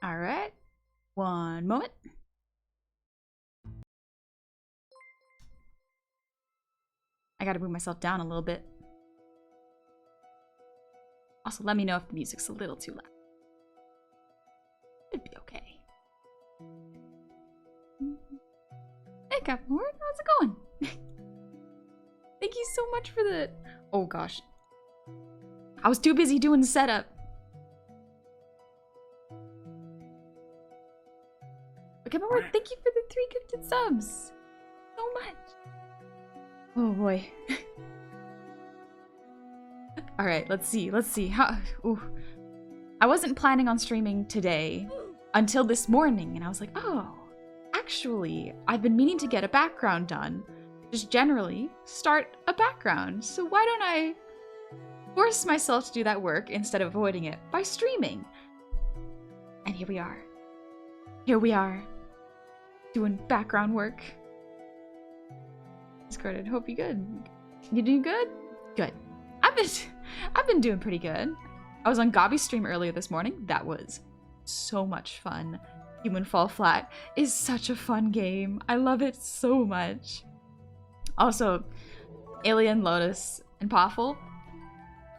Alright. One moment. I gotta move myself down a little bit. Also, let me know if the music's a little too loud. It'd be okay. Hey, Captain Ward, how's it going? Thank you so much for the... Oh, gosh. I was too busy doing the setup. Okay, Captain Ward, thank you for the 3 gifted subs. So much. Oh, boy. Alright, let's see. How... Ooh. I wasn't planning on streaming today until this morning, and I was like, oh, actually, I've been meaning to get a background done. Just generally start a background. So why don't I force myself to do that work instead of avoiding it by streaming? And here we are. Here we are, doing background work. Discarded. Hope you're good. You doing good? Good. I've been doing pretty good. I was on Gobby's stream earlier this morning. That was so much fun. Human Fall Flat is such a fun game. I love it so much. Also, Alien, Lotus, and Poffle,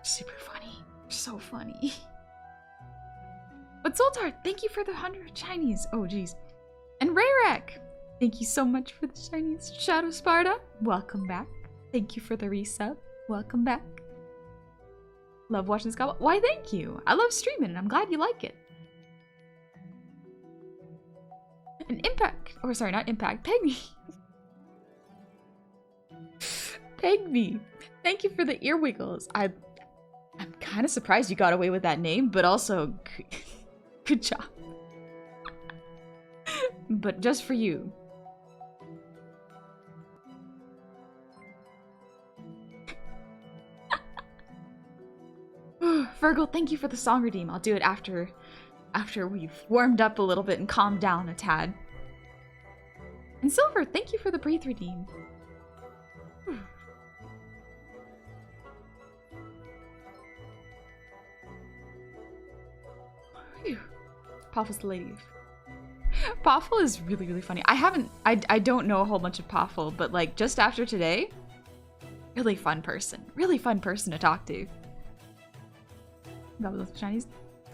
super funny. So funny. But Zoltar, thank you for the 100 Chinese. Oh, geez. And Rayrek, thank you so much for the Chinese. Shadow Sparta, welcome back. Thank you for the resub. Welcome back. Love watching this Goblin. Why, thank you. I love streaming, and I'm glad you like it. And Impact, or sorry, not Impact, Peggy. Peggy, thank you for the ear wiggles. I'm kind of surprised you got away with that name, but also good job. But just for you. Virgil, thank you for the song redeem. I'll do it after we've warmed up a little bit and calmed down a tad. And Silver, thank you for the breathe redeem. Poffle's the lady. Poffle is really, really funny. I don't know a whole bunch of Poffle, but like just after today, really fun person. Really fun person to talk to. That was Chinese.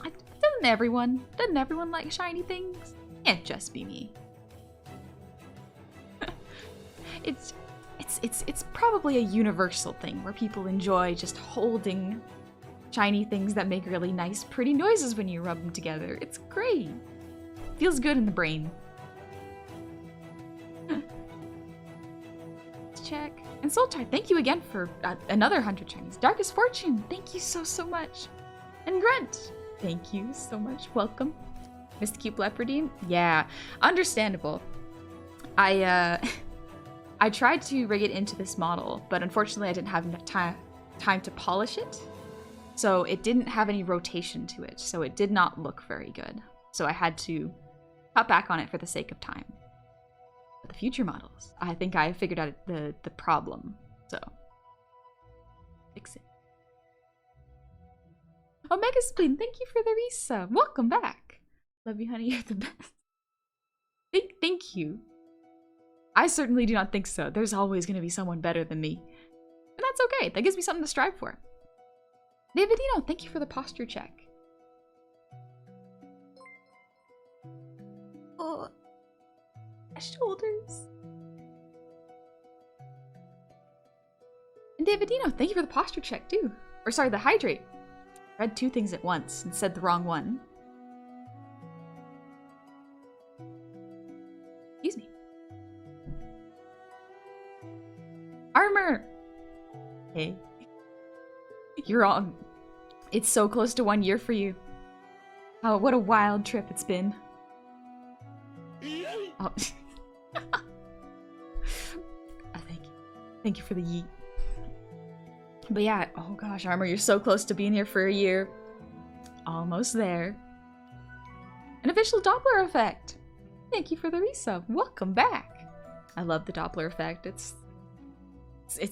Doesn't everyone like shiny things? Can't just be me. It's probably a universal thing where people enjoy just holding shiny things that make really nice, pretty noises when you rub them together. It's great. Feels good in the brain. Let's check. And Sultai, thank you again for another 100 Chinese. Darkest Fortune, thank you so much. And Grunt, thank you so much. Welcome. Mr. Cute Leopardine? Yeah, understandable. I tried to rig it into this model, but unfortunately I didn't have enough time to polish it. So it didn't have any rotation to it, so it did not look very good. So I had to cut back on it for the sake of time. But the future models, I think I figured out the problem, so fix it. Omega Spleen, thank you for the resub. Welcome back. Love you, honey. You're the best. Thank you. I certainly do not think so. There's always going to be someone better than me. And that's okay. That gives me something to strive for. Davidino, thank you for the posture check. Oh, my shoulders. And Davidino, thank you for the posture check too. Or sorry, the hydrate. I read 2 things at once and said the wrong one. Excuse me. Armor! Hey. You're wrong. It's so close to 1 year for you. Oh, what a wild trip it's been. Oh. Thank you. Thank you for the yeet. But yeah, oh gosh, Armor, you're so close to being here for a year. Almost there. An official Doppler effect. Thank you for the resub. Welcome back. I love the Doppler effect. It's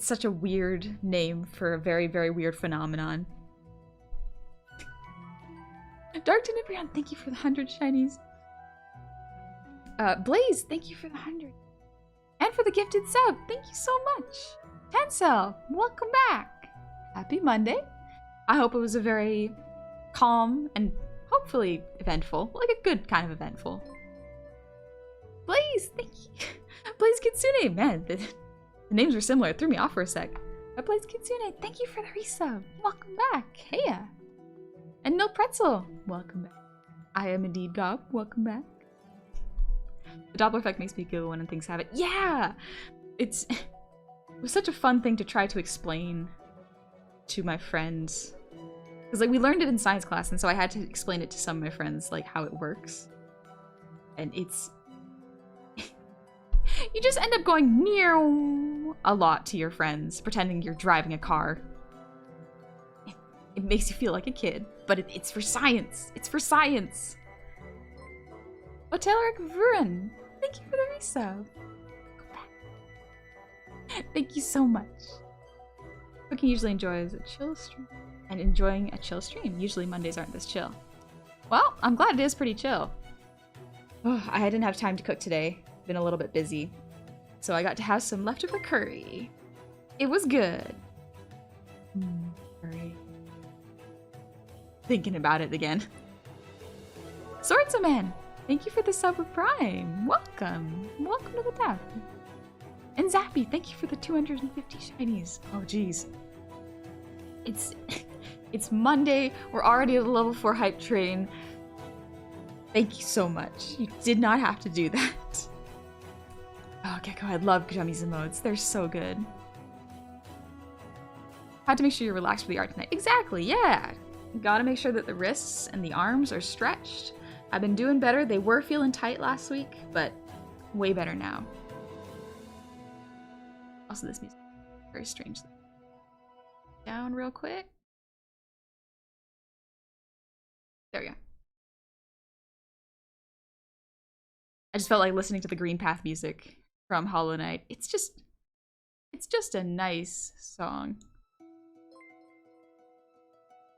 such a weird name for a very, very weird phenomenon. Dark Tenebrion, thank you for the 100 shinies. Blaze, thank you for the 100. And for the gifted sub, thank you so much. Tencel, welcome back. Happy Monday. I hope it was a very calm and hopefully eventful, like a good kind of eventful. Blaze, thank you. Blaze Kitsune, man, the names were similar. It threw me off for a sec. But Blaze Kitsune, thank you for the resub. Welcome back. Heya. And No Pretzel, welcome back. I am indeed Gob, welcome back. The Doppler effect makes me giggle when things have it. Yeah! It was such a fun thing to try to explain to my friends. Because like we learned it in science class, and so I had to explain it to some of my friends, like how it works. And it's... you just end up going meow a lot to your friends, pretending you're driving a car. It makes you feel like a kid, but it's for science. It's for science. Otelric Vuren, thank you for the resub. Thank you so much. Cooking usually enjoys a chill stream. And enjoying a chill stream. Usually Mondays aren't this chill. Well, I'm glad it is pretty chill. Oh, I didn't have time to cook today. Been a little bit busy. So I got to have some leftover curry. It was good. Curry. Thinking about it again. Swordsman, thank you for the sub with Prime. Welcome. Welcome to the tab. And Zappy, thank you for the 250 shinies. Oh, geez. It's Monday. We're already at the level 4 hype train. Thank you so much. You did not have to do that. Oh, Gecko, I love Gummies emotes. They're so good. Had to make sure you're relaxed for the art tonight. Exactly, yeah. Gotta make sure that the wrists and the arms are stretched. I've been doing better. They were feeling tight last week, but way better now. Also, this music is very strange. Down real quick. There we go. I just felt like listening to the Green Path music from Hollow Knight. It's just a nice song.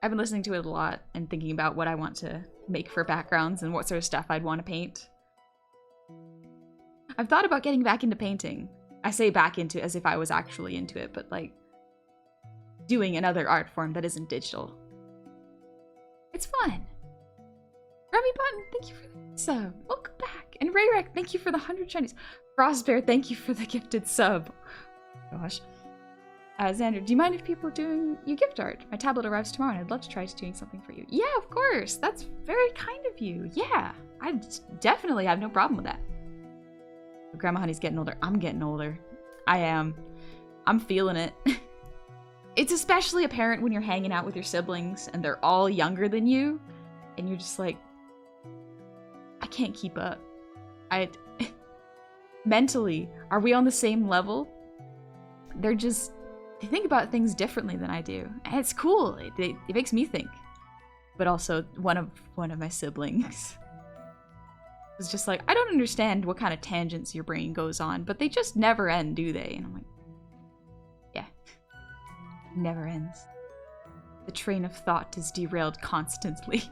I've been listening to it a lot and thinking about what I want to make for backgrounds and what sort of stuff I'd want to paint. I've thought about getting back into painting. I say back into as if I was actually into it, but like doing another art form that isn't digital. It's fun. Remy Button, thank you for the sub. Welcome back. And Rayrek, thank you for the 100 shinies. Frostbear, thank you for the gifted sub. Gosh. Xander, do you mind if people are doing you gift art? My tablet arrives tomorrow and I'd love to try doing something for you. Yeah, of course. That's very kind of you. Yeah, I definitely have no problem with that. Grandma Honey's getting older. I'm getting older. I am. I'm feeling it. It's especially apparent when you're hanging out with your siblings and they're all younger than you and you're just like, I can't keep up. Mentally, are we on the same level? They think about things differently than I do. And it's cool. It makes me think. But also, one of my siblings was just like, I don't understand what kind of tangents your brain goes on, but they just never end, do they? And I'm like, yeah. Never ends. The train of thought is derailed constantly.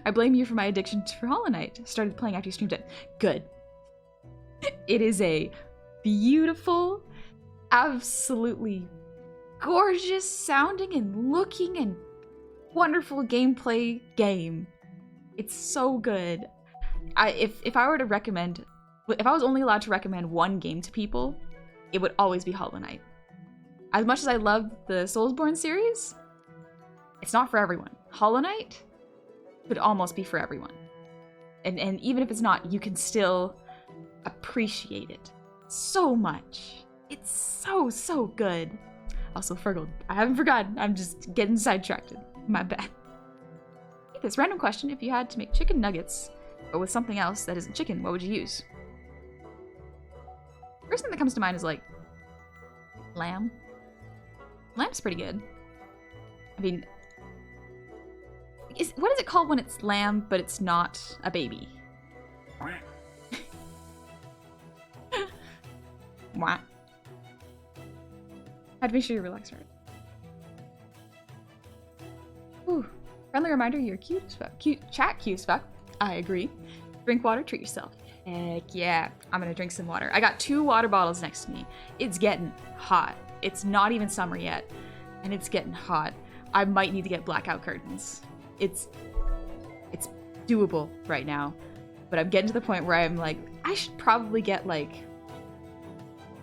I blame you for my addiction for Hollow Knight. Started playing after you streamed it. Good. It is a beautiful, absolutely gorgeous sounding and looking and wonderful gameplay game. It's so good. If I were to recommend, if I was only allowed to recommend one game to people, it would always be Hollow Knight. As much as I love the Soulsborne series, it's not for everyone. Hollow Knight could almost be for everyone. And even if it's not, you can still appreciate it so much. It's so good. Also, Fergal, I haven't forgotten. I'm just getting sidetracked. My bad. This random question: if you had to make chicken nuggets, but with something else that isn't chicken, what would you use? First thing that comes to mind is like lamb. Lamb's pretty good. I mean, what is it called when it's lamb but it's not a baby? What? Had to make sure you relax, right? Whew. Friendly reminder, you're cute as fuck. Cute as fuck. I agree. Drink water, treat yourself. Heck yeah. I'm gonna drink some water. I got 2 water bottles next to me. It's getting hot. It's not even summer yet, and it's getting hot. I might need to get blackout curtains. It's doable right now, but I'm getting to the point where I'm like, I should probably get like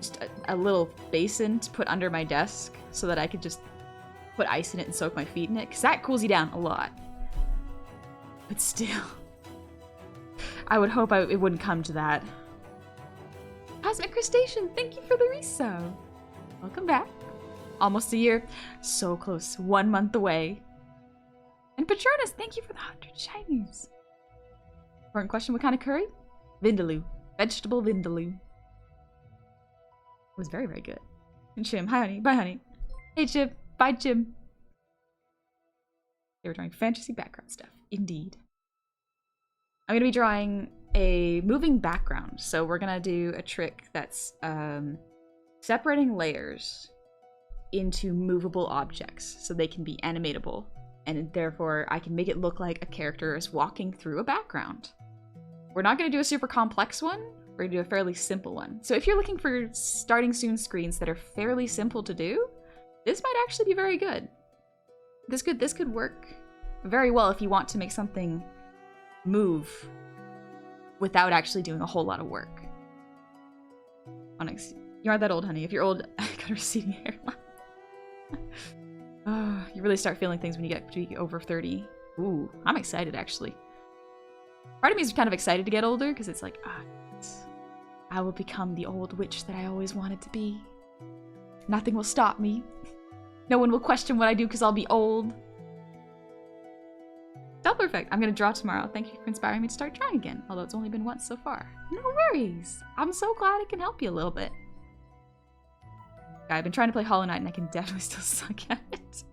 just a little basin to put under my desk so that I could just put ice in it and soak my feet in it, because that cools you down a lot. But still, I would hope it wouldn't come to that. Cosmic Crustacean, thank you for the resub. Welcome back. Almost a year. So close. 1 month away. And Patronus, thank you for the 100 shinies. Important question, what kind of curry? Vindaloo. Vegetable Vindaloo. It was very, very good. And Chim, hi honey. Bye honey. Hey Chip. Bye Chim. They were drawing fantasy background stuff. Indeed. I'm gonna be drawing a moving background. So we're gonna do a trick that's separating layers into movable objects so they can be animatable, and therefore I can make it look like a character is walking through a background. We're not going to do a super complex one, we're going to do a fairly simple one. So if you're looking for starting soon screens that are fairly simple to do, this might actually be very good. This could work very well if you want to make something move without actually doing a whole lot of work. Onyx, you aren't that old, honey. If you're old, I got a receding hairline. You really start feeling things when you get to be over 30. Ooh, I'm excited actually. Part of me is kind of excited to get older because it's like, I will become the old witch that I always wanted to be. Nothing will stop me. No one will question what I do because I'll be old. Still perfect. I'm gonna draw tomorrow. Thank you for inspiring me to start drawing again, although it's only been once so far. No worries. I'm so glad I can help you a little bit. I've been trying to play Hollow Knight and I can definitely still suck at it.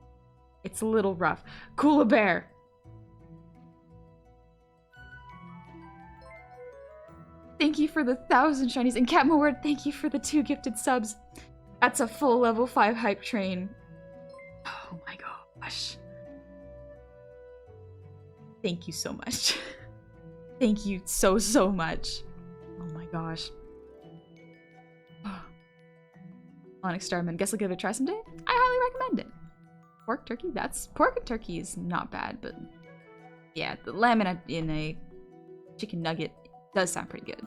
It's a little rough. Cooler Bear. Thank you for the 1,000 shinies. And Cat Moward, thank you for the 2 gifted subs. That's a full level 5 hype train. Oh my gosh. Thank you so much. Thank you so much. Oh my gosh. Onyx Starman. Guess I'll give it a try someday. I highly recommend it. Pork turkey? Pork and turkey is not bad, but yeah, the lamb in a chicken nugget does sound pretty good.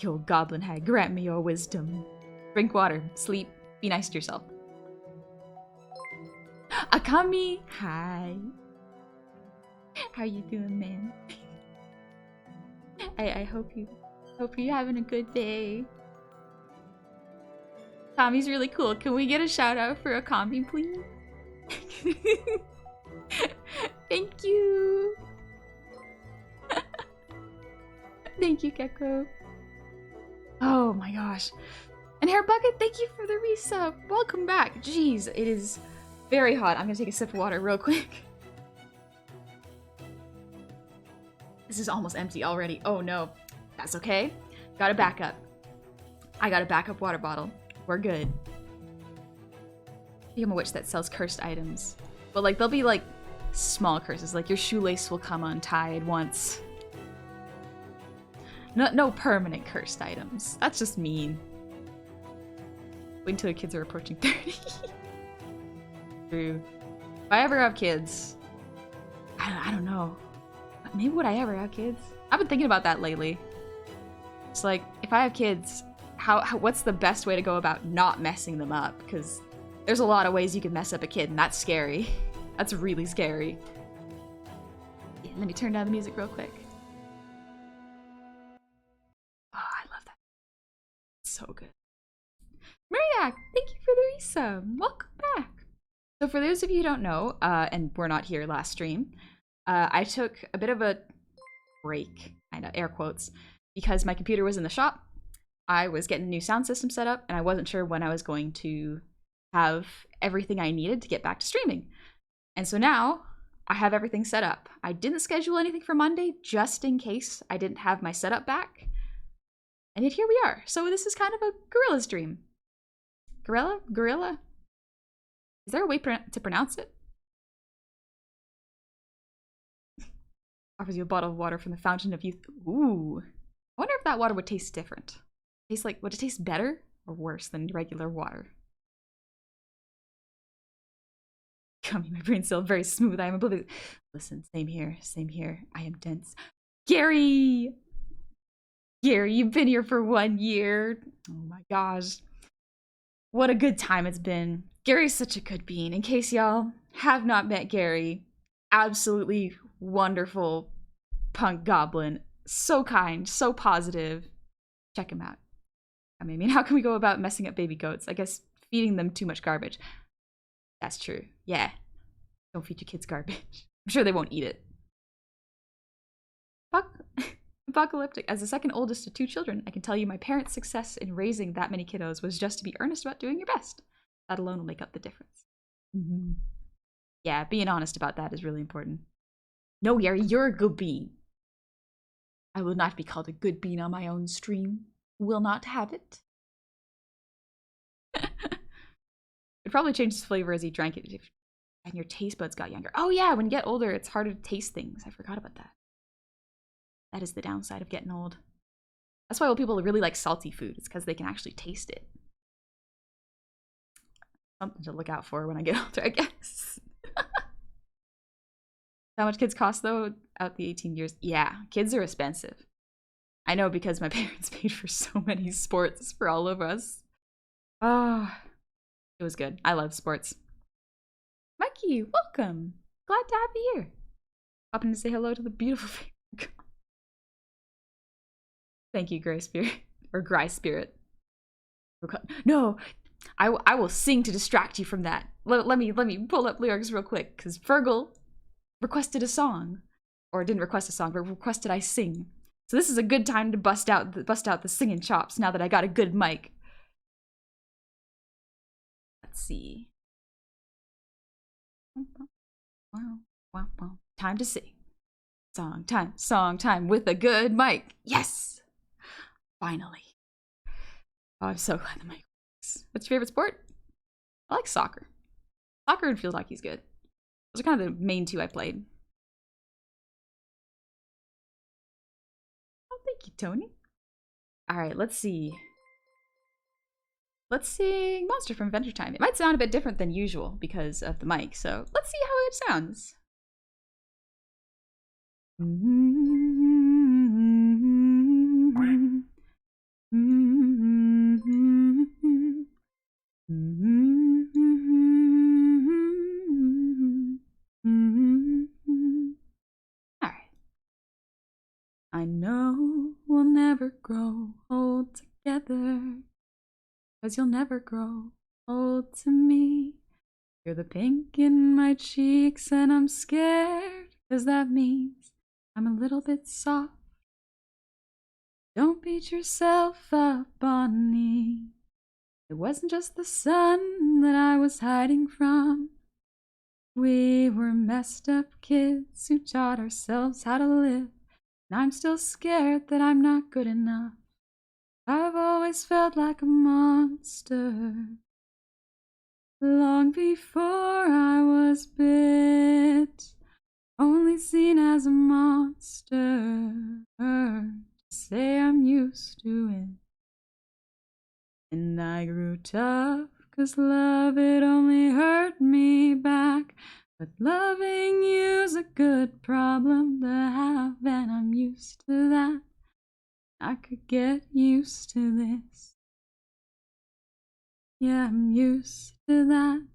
Yo, Goblin Hag, grant me your wisdom. Drink water, sleep, be nice to yourself. Akami, hi. How you doing, man? I hope you're having a good day. Kami's really cool. Can we get a shout out for Akami, please? Thank you. Thank you, Gecko. Oh my gosh. And Hair Bucket, thank you for the resub. Welcome back. Jeez, it is very hot. I'm gonna take a sip of water real quick. This is almost empty already. Oh no. That's okay. Got a backup. I got a backup water bottle. We're good. I'm a witch that sells cursed items. But like, they'll be like small curses. Like your shoelace will come untied once. No permanent cursed items. That's just mean. Wait until your kids are approaching 30. True. If I ever have kids, I don't know. Maybe would I ever have kids? I've been thinking about that lately. It's like, if I have kids, what's the best way to go about not messing them up? Because there's a lot of ways you can mess up a kid, and that's scary. That's really scary. Yeah, let me turn down the music real quick. Oh, I love that. So good. Mariak, thank you for the resub. Welcome back. So for those of you who don't know, and were not here last stream, I took a bit of a break, kind of air quotes, because my computer was in the shop. I was getting a new sound system set up, and I wasn't sure when I was going to have everything I needed to get back to streaming. And so now I have everything set up. I didn't schedule anything for Monday just in case I didn't have my setup back. And yet here we are. So this is kind of a gorilla stream. Gorilla? Gorilla? Is there a way to pronounce it? Offers you a bottle of water from the fountain of youth. Ooh. I wonder if that water would taste different. Would it taste better or worse than regular water? Gummy, my brain's still very smooth. I am oblivious. Listen, same here, same here. I am dense. Gary! Gary, you've been here for 1 year. Oh my gosh. What a good time it's been. Gary's such a good bean. In case y'all have not met Gary, absolutely wonderful punk goblin. So kind, so positive. Check him out. I mean, how can we go about messing up baby goats? I guess feeding them too much garbage. That's true. Yeah. Don't feed your kids garbage. I'm sure they won't eat it. Apocalyptic. As the second oldest of 2 children, I can tell you my parents' success in raising that many kiddos was just to be earnest about doing your best. That alone will make up the difference. Mm-hmm. Yeah, being honest about that is really important. No, Gary, you're a good bean. I will not be called a good bean on my own stream. Will not have it. It probably changed its flavor as he drank it, and your taste buds got younger. Oh yeah, when you get older, it's harder to taste things. I forgot about that. That is the downside of getting old. That's why old people really like salty food. It's because they can actually taste it. Something to look out for when I get older, I guess. How much kids cost, though, out the 18 years? Yeah, kids are expensive. I know because my parents paid for so many sports for all of us. Oh, it was good. I love sports. Mikey, welcome. Glad to have you here. Popping to say hello to the beautiful Thank you, Gray Spirit. Or Gry Spirit. No, I will sing to distract you from that. Let me pull up lyrics real quick, because Fergal requested a song. Or didn't request a song, but requested I sing. So this is a good time to bust out the singing chops now that I got a good mic. Let's see. Wow. Time to sing. Song time with a good mic. Yes! Finally. Oh, I'm so glad the mic works. What's your favorite sport? I like soccer. Soccer and field hockey's good. Those are kind of the main 2 I played. Oh, thank you, Tony. Alright, let's see. Let's sing Monster from Adventure Time. It might sound a bit different than usual because of the mic, so let's see how it sounds. Alright. I know we'll never grow old together, 'cause you'll never grow old to me. You're the pink in my cheeks and I'm scared, 'cause that means I'm a little bit soft. Don't beat yourself up on me. It wasn't just the sun that I was hiding from. We were messed up kids who taught ourselves how to live. And I'm still scared that I'm not good enough. I've always felt like a monster. Long before I was bit. Only seen as a monster. Say I'm used to it. And I grew tough, 'cause love, it only hurt me back. But loving you's a good problem to have, and I'm used to that. I could get used to this. Yeah, I'm used to that.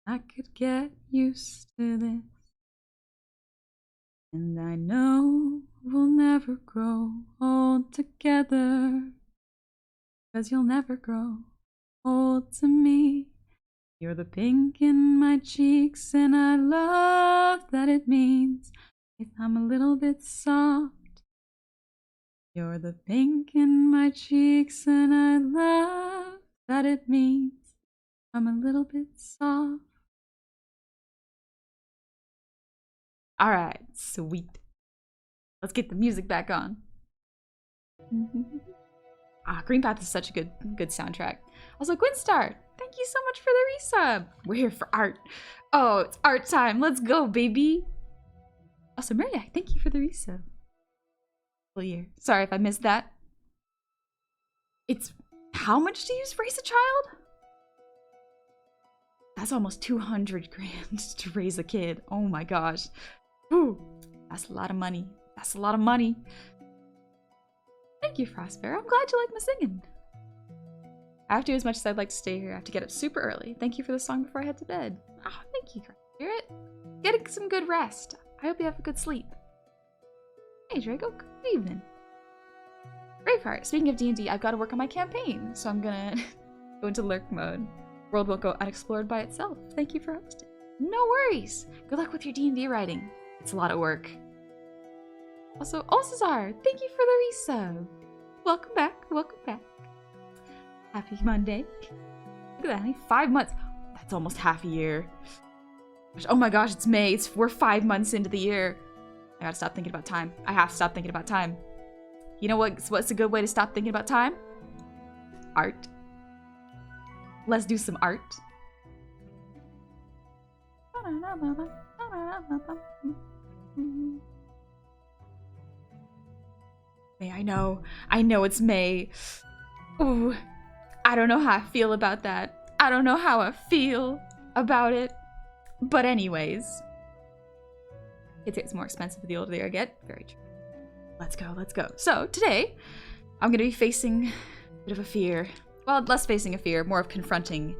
I could get used to this. And I know we'll never grow old together, 'cause you'll never grow old to me. You're the pink in my cheeks, and I love that it means if I'm a little bit soft. You're the pink in my cheeks, and I love that it means I'm a little bit soft. Alright, sweet. Let's get the music back on. Green Path is such a good soundtrack. Also, Gwinstar, thank you so much for the resub. We're here for art. Oh, it's art time. Let's go, baby. Also, Maria, thank you for the resub. Full year. Sorry if I missed that. It's how much do you raise a child? That's almost 200 grand to raise a kid. Oh my gosh. Ooh, that's a lot of money. That's a lot of money. Thank you, Frostbear. I'm glad you like my singing. I have to, as much as I'd like to stay here, I have to get up super early. Thank you for the song before I head to bed. Oh, thank you, Spirit. Get some good rest. I hope you have a good sleep. Hey, Draco. Good evening. Braveheart. Speaking of D&D, I've got to work on my campaign, so I'm gonna go into lurk mode. World won't go unexplored by itself. Thank you for hosting. No worries. Good luck with your D&D writing. It's a lot of work. Also, Olsazar, thank you for the resub. Welcome back. Welcome back. Happy Monday. Look at that, only 5 months. That's almost half a year. Oh my gosh, it's May. We're 5 months into the year. I gotta stop thinking about time. I have to stop thinking about time. You know what's a good way to stop thinking about time? Art. Let's do some art. May, I know it's May. Ooh, I don't know how I feel about that. I don't know how I feel about it. But anyways, it gets more expensive the older they get. Very true. Let's go, let's go. So today, I'm gonna be facing a bit of a fear. Well, less facing a fear, more of confronting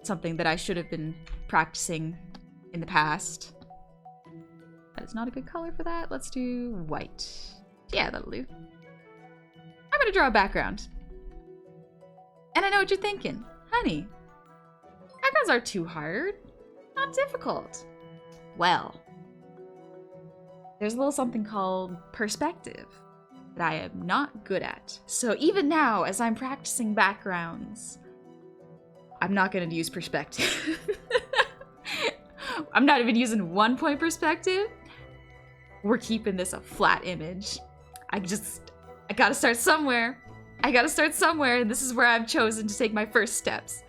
something that I should have been practicing in the past. That is not a good color for that. Let's do white. Yeah, that'll do. I'm gonna draw a background. And I know what you're thinking. Honey, backgrounds aren't too hard. Not difficult. Well, there's a little something called perspective that I am not good at. So even now, as I'm practicing backgrounds, I'm not gonna use perspective. I'm not even using 1 point perspective. We're keeping this a flat image. I gotta start somewhere. I gotta start somewhere, and this is where I've chosen to take my first steps.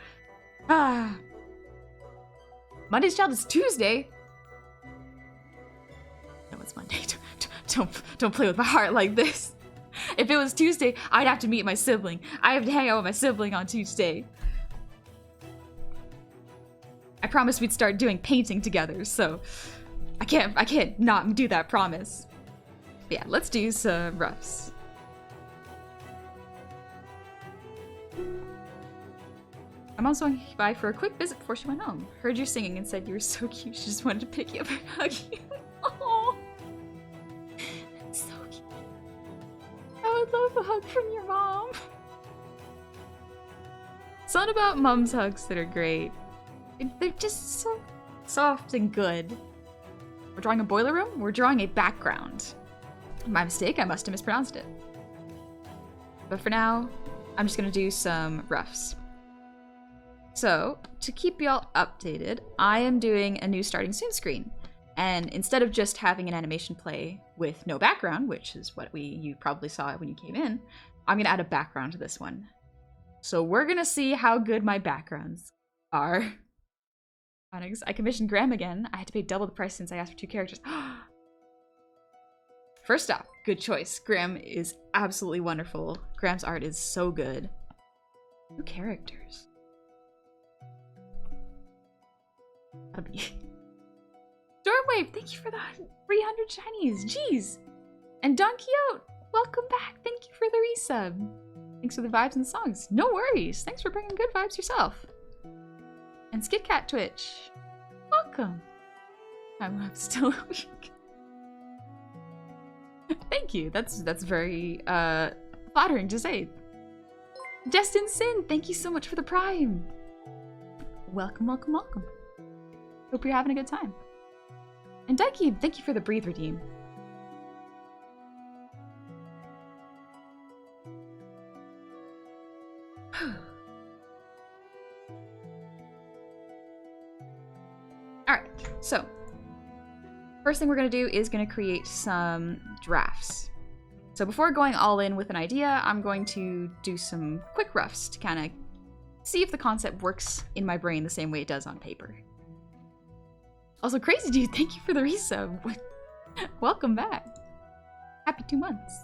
Monday's child is Tuesday. No, it's Monday. Don't play with my heart like this. If it was Tuesday, I'd have to meet my sibling. I have to hang out with my sibling on Tuesday. I promised we'd start doing painting together, so I can't not do that promise. But yeah, let's do some roughs. I'm also by for a quick visit before she went home. Heard you singing and said you were so cute. She just wanted to pick you up and hug you. Oh, that's so cute. I would love a hug from your mom. It's not about mom's hugs that are great. They're just so soft and good. We're drawing a boiler room. We're drawing a background. My mistake. I must have mispronounced it. But for now, I'm just gonna do some roughs. So, to keep y'all updated, I am doing a new starting soon screen. And instead of just having an animation play with no background, which is what you probably saw when you came in, I'm gonna add a background to this one. So we're gonna see how good my backgrounds are. I commissioned Graham again. I had to pay double the price since I asked for 2 characters. First off, good choice. Graham is absolutely wonderful. Graham's art is so good. 2 characters. That'll be... Stormwave, thank you for the 300 shinies. Jeez. And Don Quixote, welcome back. Thank you for the resub. Thanks for the vibes and the songs. No worries. Thanks for bringing good vibes yourself. And Skitcat Twitch, welcome. I'm still weak. Thank you. That's very flattering to say. Destin Sin, thank you so much for the prime. Welcome, welcome, welcome. Hope you're having a good time. And Daiki, thank you for the breathe redeem. Alright, so first thing we're going to do is going to create some drafts. So before going all in with an idea, I'm going to do some quick roughs to kind of see if the concept works in my brain the same way it does on paper. Also, Crazy Dude, thank you for the resub. Welcome back. Happy 2 months.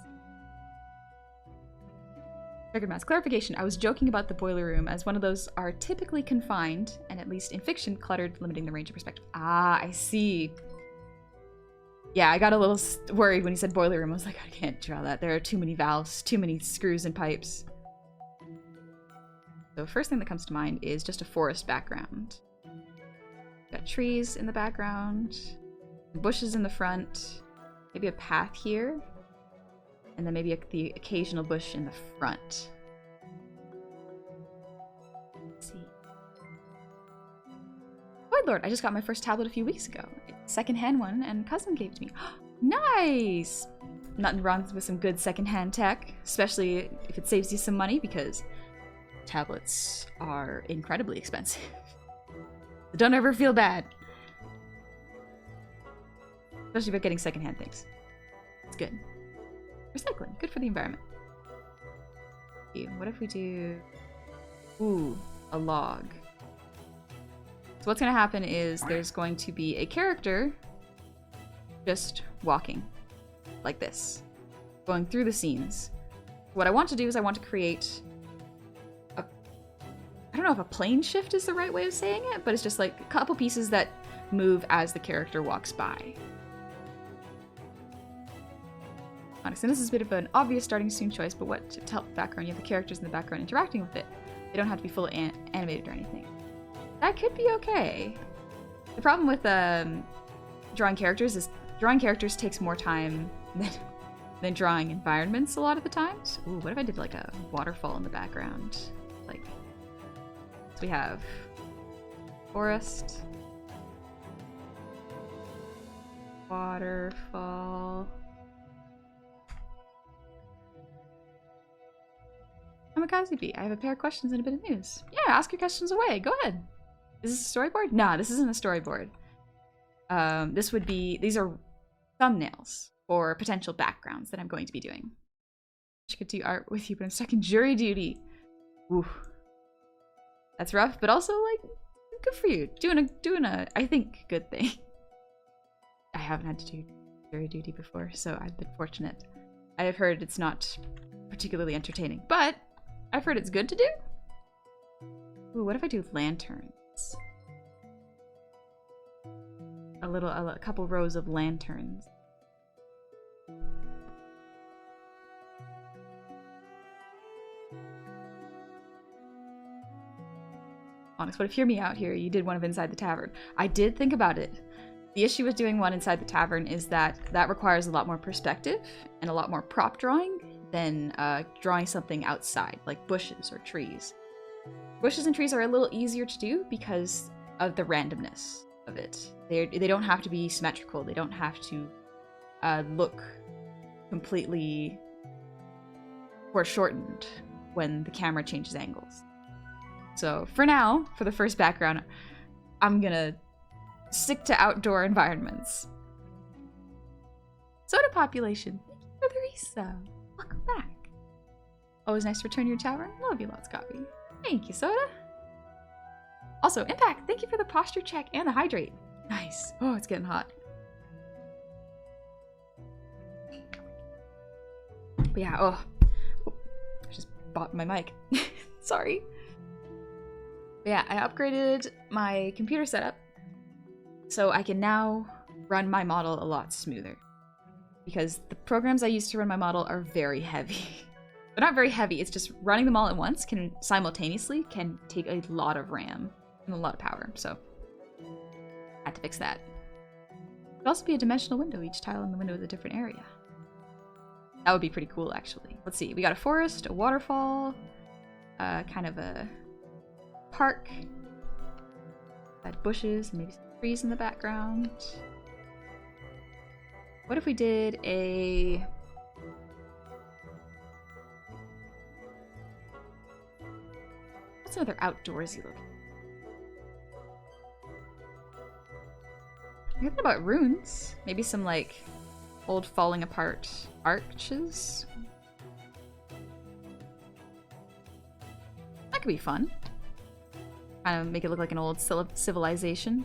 Triggered mask. Clarification. I was joking about the boiler room, as one of those are typically confined, and at least in fiction, cluttered, limiting the range of perspective. Ah, I see. Yeah, I got a little worried when you said boiler room. I was like, I can't draw that. There are too many valves, too many screws and pipes. So first thing that comes to mind is just a forest background. Got trees in the background, bushes in the front, maybe a path here. And then maybe the occasional bush in the front. Let's see. Void Lord, I just got my first tablet a few weeks ago. It's a secondhand one, and cousin gave it to me. Nice! Nothing wrong with some good secondhand tech, especially if it saves you some money, because tablets are incredibly expensive. Don't ever feel bad. Especially about getting secondhand things. It's good. Recycling, good for the environment. What if we do... Ooh, a log. So what's going to happen is there's going to be a character just walking like this, going through the scenes. What I want to do is I want to create a... I don't know if a plane shift is the right way of saying it, but it's just like a couple pieces that move as the character walks by. And this is a bit of an obvious starting scene choice, but what to tell the background? You have the characters in the background interacting with it. They don't have to be fully animated or anything. That could be okay. The problem with drawing characters is drawing characters takes more time than drawing environments a lot of the times. Ooh, what if I did like a waterfall in the background? Like, so we have forest, waterfall. I'm a Kazi Bee. I have a pair of questions and a bit of news. Yeah, ask your questions away. Go ahead. Is this a storyboard? Nah, this isn't a storyboard. These are thumbnails for potential backgrounds that I'm going to be doing. I could do art with you, but I'm stuck in jury duty. Ooh. That's rough, but also, like, good for you. Doing a, I think, good thing. I haven't had to do jury duty before, so I've been fortunate. I have heard it's not particularly entertaining, but I've heard it's good to do. Ooh, what if I do lanterns? A couple rows of lanterns. Honest, what if hear me out here? You did one of Inside the Tavern. I did think about it. The issue with doing one Inside the Tavern is that requires a lot more perspective and a lot more prop drawing than drawing something outside, like bushes or trees. Bushes and trees are a little easier to do because of the randomness of it. They don't have to be symmetrical. They don't have to look completely foreshortened when the camera changes angles. So for now, for the first background, I'm gonna stick to outdoor environments. Soda population. Thank you for the resub. Welcome back. Always nice to return to your tavern. Love you lots, Copy. Thank you, Soda. Also, Impact, thank you for the posture check and the hydrate. Nice. Oh, it's getting hot. But yeah, I just bought my mic. Sorry. But yeah, I upgraded my computer setup so I can now run my model a lot smoother. Because the programs I use to run my model are very heavy. They're not very heavy, it's just running them all at once simultaneously can take a lot of RAM and a lot of power, so I had to fix that. It could also be a dimensional window. Each tile in the window is a different area. That would be pretty cool, actually. Let's see, we got a forest, a waterfall, kind of a park, had bushes, and maybe some trees in the background. What if we did a... What's another outdoorsy look? I thought about runes. Maybe some, like, old falling apart arches. That could be fun. Kind of make it look like an old civilization.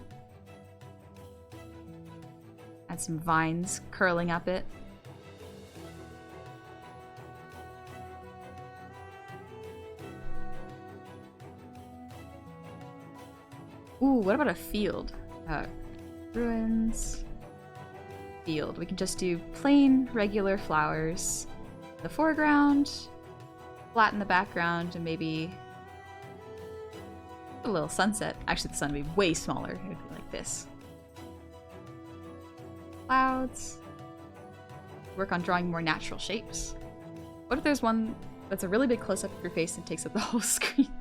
Add some vines curling up it. Ooh, what about a field? Ruins. Field. We can just do plain, regular flowers. The foreground, flat in the background, and maybe a little sunset. Actually, the sun would be way smaller. It would be like this. Clouds. Work on drawing more natural shapes. What if there's one that's a really big close-up of your face and takes up the whole screen?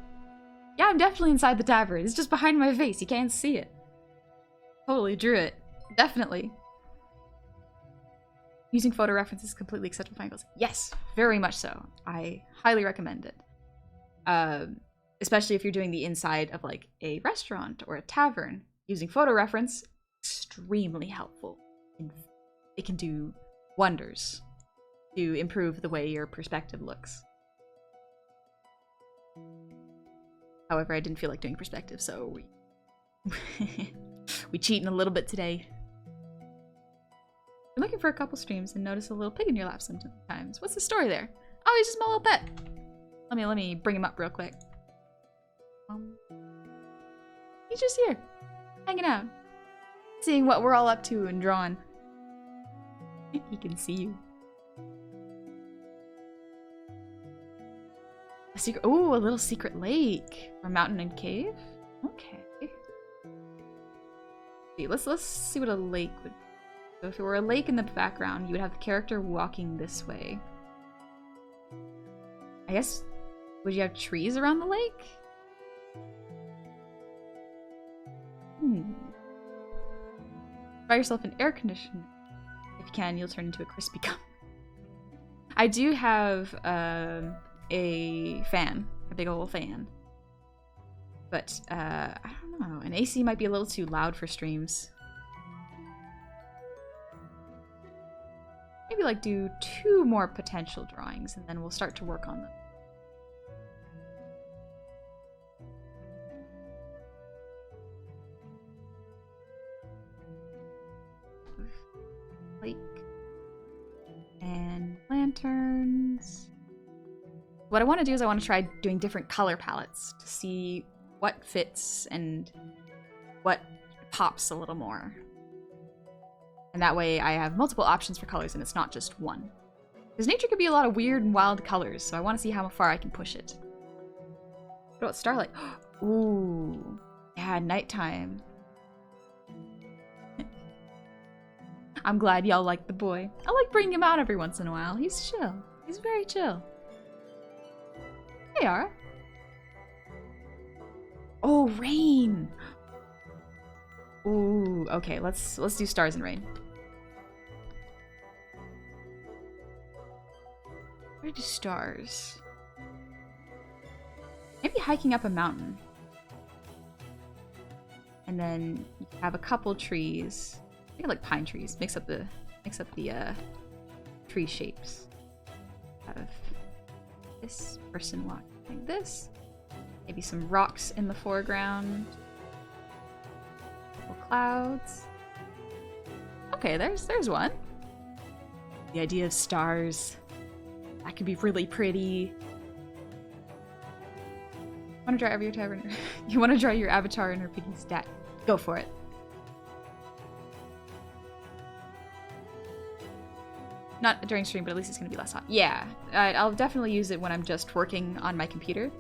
Yeah, I'm definitely inside the tavern. It's just behind my face. You can't see it. Totally drew it. Definitely. Using photo references is completely acceptable for angles. Yes, very much so. I highly recommend it. Especially if you're doing the inside of like a restaurant or a tavern. Using photo reference, extremely helpful. It can do wonders to improve the way your perspective looks. However, I didn't feel like doing perspective, so we cheating a little bit today. You're looking for a couple streams and notice a little pig in your lap sometimes. What's the story there? Oh, he's just my little pet. Let me bring him up real quick. He's just here, hanging out, seeing what we're all up to and drawing. He can see you. A secret. Ooh, a little secret lake or mountain and cave. Okay. Let's see what a lake would be. So if it were a lake in the background, you would have the character walking this way. I guess, would you have trees around the lake? Try yourself an air conditioner. If you can, you'll turn into a crispy gum. I do have a fan, a big old fan. But, I don't know, an AC might be a little too loud for streams. Maybe like do 2 more potential drawings and then we'll start to work on them. Lake. And lanterns. What I want to do is I want to try doing different color palettes to see what fits and what pops a little more. And that way I have multiple options for colors and it's not just one. Because nature could be a lot of weird and wild colors, so I want to see how far I can push it. What about starlight? Ooh. Yeah, nighttime. I'm glad y'all like the boy. I like bringing him out every once in a while. He's chill. He's very chill. Hey, Ara. Oh, rain. Ooh, okay, let's do stars and rain. Where do stars? Maybe hiking up a mountain. And then you have a couple trees. I think like pine trees. Mix up the tree shapes. Have this person walking like this. Maybe some rocks in the foreground. Couple clouds. Okay, there's one. The idea of stars. That could be really pretty. Want to draw your tavern? You want to draw your avatar in her piggy stat? Go for it. Not during stream, but at least it's going to be less hot. Yeah, I'll definitely use it when I'm just working on my computer.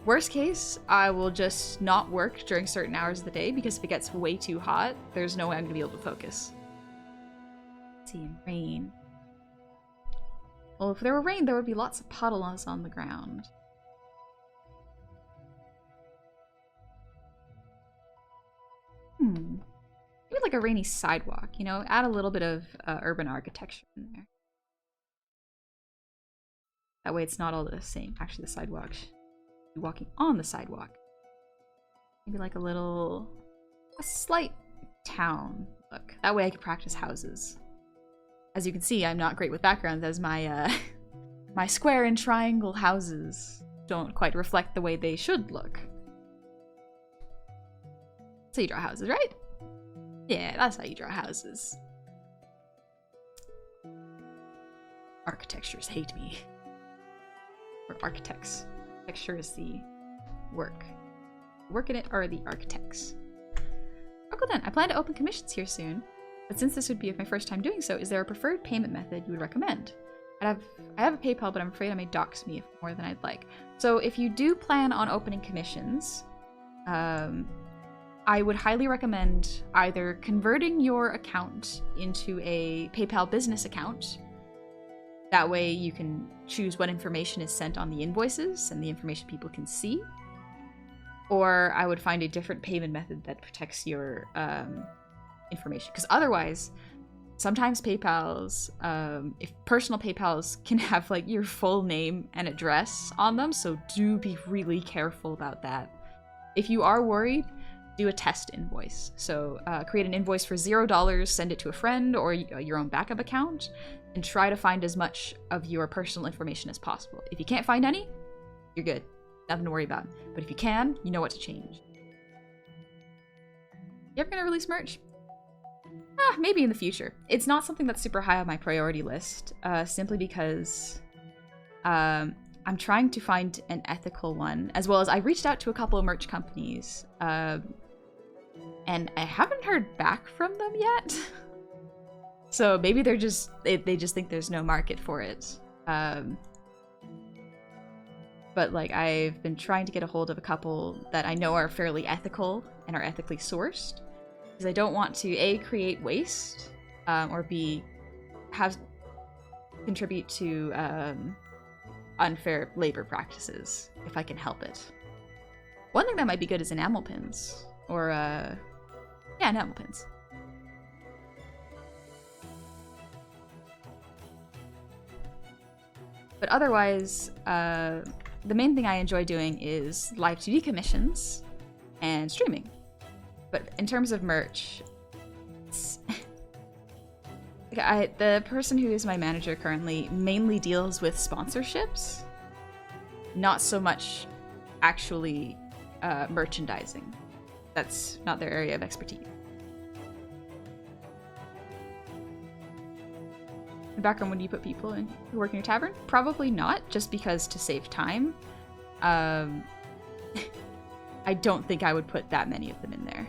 Worst case, I will just not work during certain hours of the day because if it gets way too hot, there's no way I'm going to be able to focus. Let's see, and rain. Well, if there were rain, there would be lots of puddles on the ground. Maybe like a rainy sidewalk, you know? Add a little bit of urban architecture in there. That way it's not all the same. Actually, the sidewalk. You're walking on the sidewalk. Maybe like a slight town look. That way I can practice houses. As you can see, I'm not great with backgrounds as my my square and triangle houses don't quite reflect the way they should look. So you draw houses, right? Yeah, that's how you draw houses. Architectures hate me. Or architects. Architecture is the work. Work in it are the architects. Okay then, I plan to open commissions here soon. But since this would be my first time doing so, is there a preferred payment method you would recommend? I have a PayPal, but I'm afraid I may dox me more than I'd like. So if you do plan on opening commissions, I would highly recommend either converting your account into a PayPal business account. That way you can choose what information is sent on the invoices and the information people can see. Or I would find a different payment method that protects your information. Because otherwise, sometimes PayPals, if personal PayPals can have like your full name and address on them, so do be really careful about that. If you are worried, do a test invoice. So create an invoice for $0, send it to a friend or your own backup account, and try to find as much of your personal information as possible. If you can't find any, you're good. Nothing to worry about. But if you can, you know what to change. You ever gonna release merch? Maybe in the future. It's not something that's super high on my priority list, simply because I'm trying to find an ethical one, as well as I reached out to a couple of merch companies, and I haven't heard back from them yet. So maybe they just think there's no market for it. But like I've been trying to get a hold of a couple that I know are fairly ethical and are ethically sourced, because I don't want to A, create waste, or B, contribute to unfair labor practices if I can help it. One thing that might be good is enamel pins, or yeah, enamel pins. But otherwise, the main thing I enjoy doing is live 2D commissions and streaming. But in terms of merch, the person who is my manager currently mainly deals with sponsorships, not so much actually merchandising. That's not their area of expertise. In the background, when do you put people in who work in your tavern? Probably not, just because to save time. I don't think I would put that many of them in there.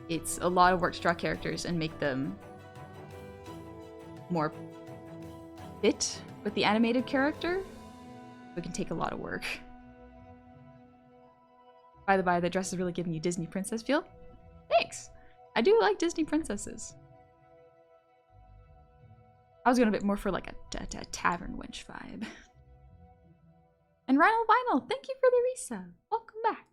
It's a lot of work to draw characters and make them more fit with the animated character. It can take a lot of work. By the by, the dress is really giving you Disney princess feel. Thanks! I do like Disney princesses. I was going a bit more for like a tavern wench vibe. And Rhino Vinyl, thank you for the resub. Welcome back.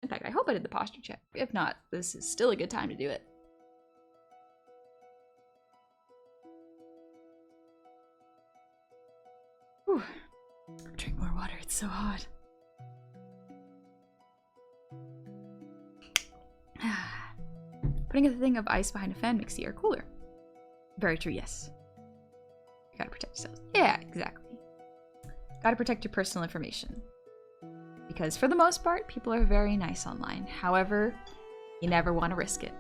In fact, I hope I did the posture check. If not, this is still a good time to do it. Whew. Drink more water, it's so hot. Putting a thing of ice behind a fan makes the air cooler. Very true, yes. You gotta protect yourselves. Yeah, exactly. Gotta protect your personal information. Because for the most part, people are very nice online. However, you never want to risk it.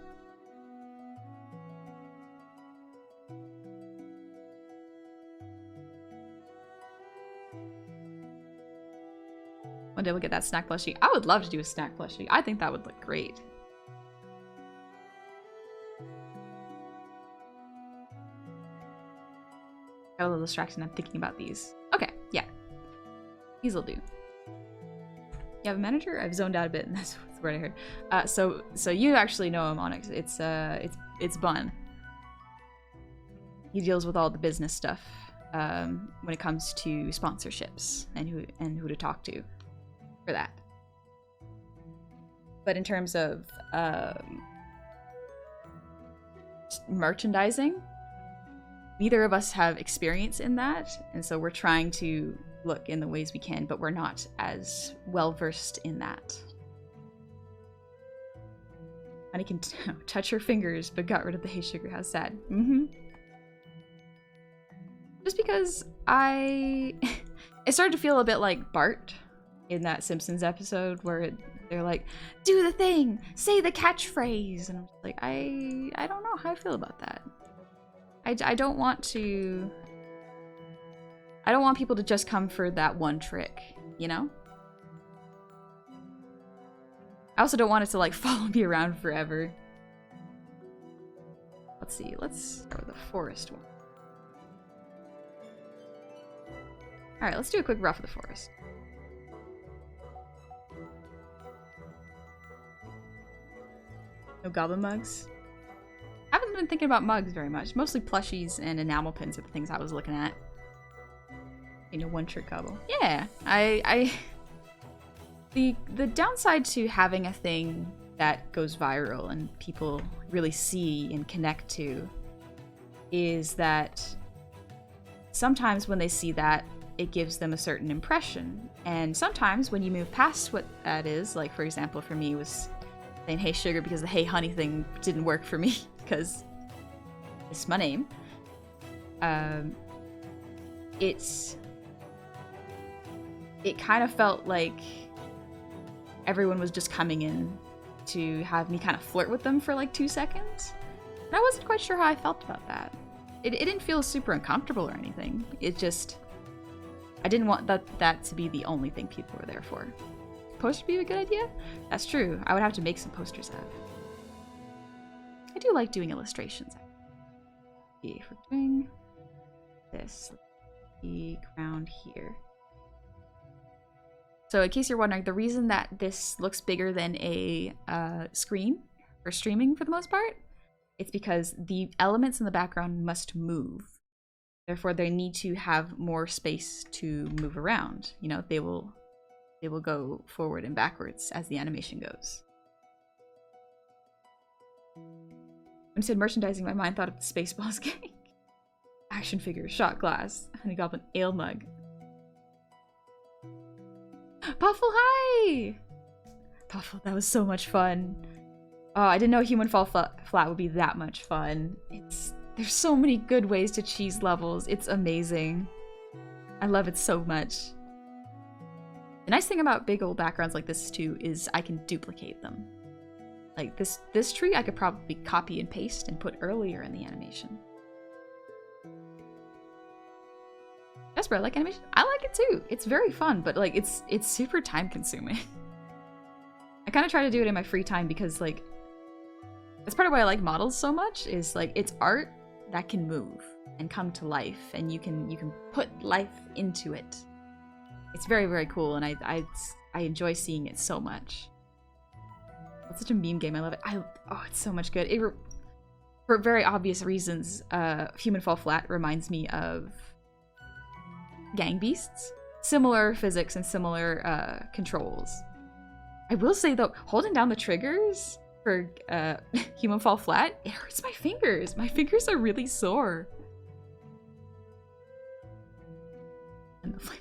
One day we'll get that snack plushie. I would love to do a snack plushie. I think that would look great. Got a little distraction. I'm thinking about these. Okay, yeah. These will do. You have a manager? I've zoned out a bit, and that's what I heard. So you actually know him, Onyx. It's Bun. He deals with all the business stuff when it comes to sponsorships and who to talk to for that. But in terms of merchandising, neither of us have experience in that, and so we're trying to look in the ways we can, but we're not as well versed in that. Honey can touch her fingers, but got rid of the hay sugar. How sad. Just because it started to feel a bit like Bart in that Simpsons episode where they're like, do the thing, say the catchphrase, and I'm like, I don't know how I feel about that. I don't want to... I don't want people to just come for that one trick, you know? I also don't want it to, like, follow me around forever. Let's see, let's start with the forest one. Alright, let's do a quick rough of the forest. No goblin mugs? I haven't been thinking about mugs very much. Mostly plushies and enamel pins are the things I was looking at. You know, one trick gobble. Yeah, the downside to having a thing that goes viral and people really see and connect to is that sometimes when they see that, it gives them a certain impression. And sometimes when you move past what that is, like for example for me was saying hey sugar because the hey honey thing didn't work for me because it's my name. It kind of felt like everyone was just coming in to have me kind of flirt with them for like 2 seconds. And I wasn't quite sure how I felt about that. It didn't feel super uncomfortable or anything. It just... I didn't want that to be the only thing people were there for. Poster be a good idea? That's true. I would have to make some posters of. I do like doing illustrations. If we're doing this, the ground here. So in case you're wondering, the reason that this looks bigger than a screen for streaming for the most part, it's because the elements in the background must move. Therefore, they need to have more space to move around. You know, they will go forward and backwards as the animation goes. When you said merchandising, my mind thought of the Spaceballs gang. Action figure, shot glass, honey goblin, ale mug. Puffle, hi! Puffle, that was so much fun. Oh, I didn't know Human Fall Flat would be that much fun. There's so many good ways to cheese levels. It's amazing. I love it so much. The nice thing about big old backgrounds like this too is I can duplicate them. Like this tree I could probably copy and paste and put earlier in the animation. Jasper, I like animation. I like it too. It's very fun, but like it's super time consuming. I kind of try to do it in my free time because like that's part of why I like models so much is like it's art that can move and come to life and you can put life into it. It's very, very cool and I enjoy seeing it so much. It's such a meme game. I love it. Oh, it's so much good. For very obvious reasons, Human Fall Flat reminds me of Gang Beasts. Similar physics and similar controls. I will say though, holding down the triggers for Human Fall Flat, it hurts my fingers. My fingers are really sore. And the flame.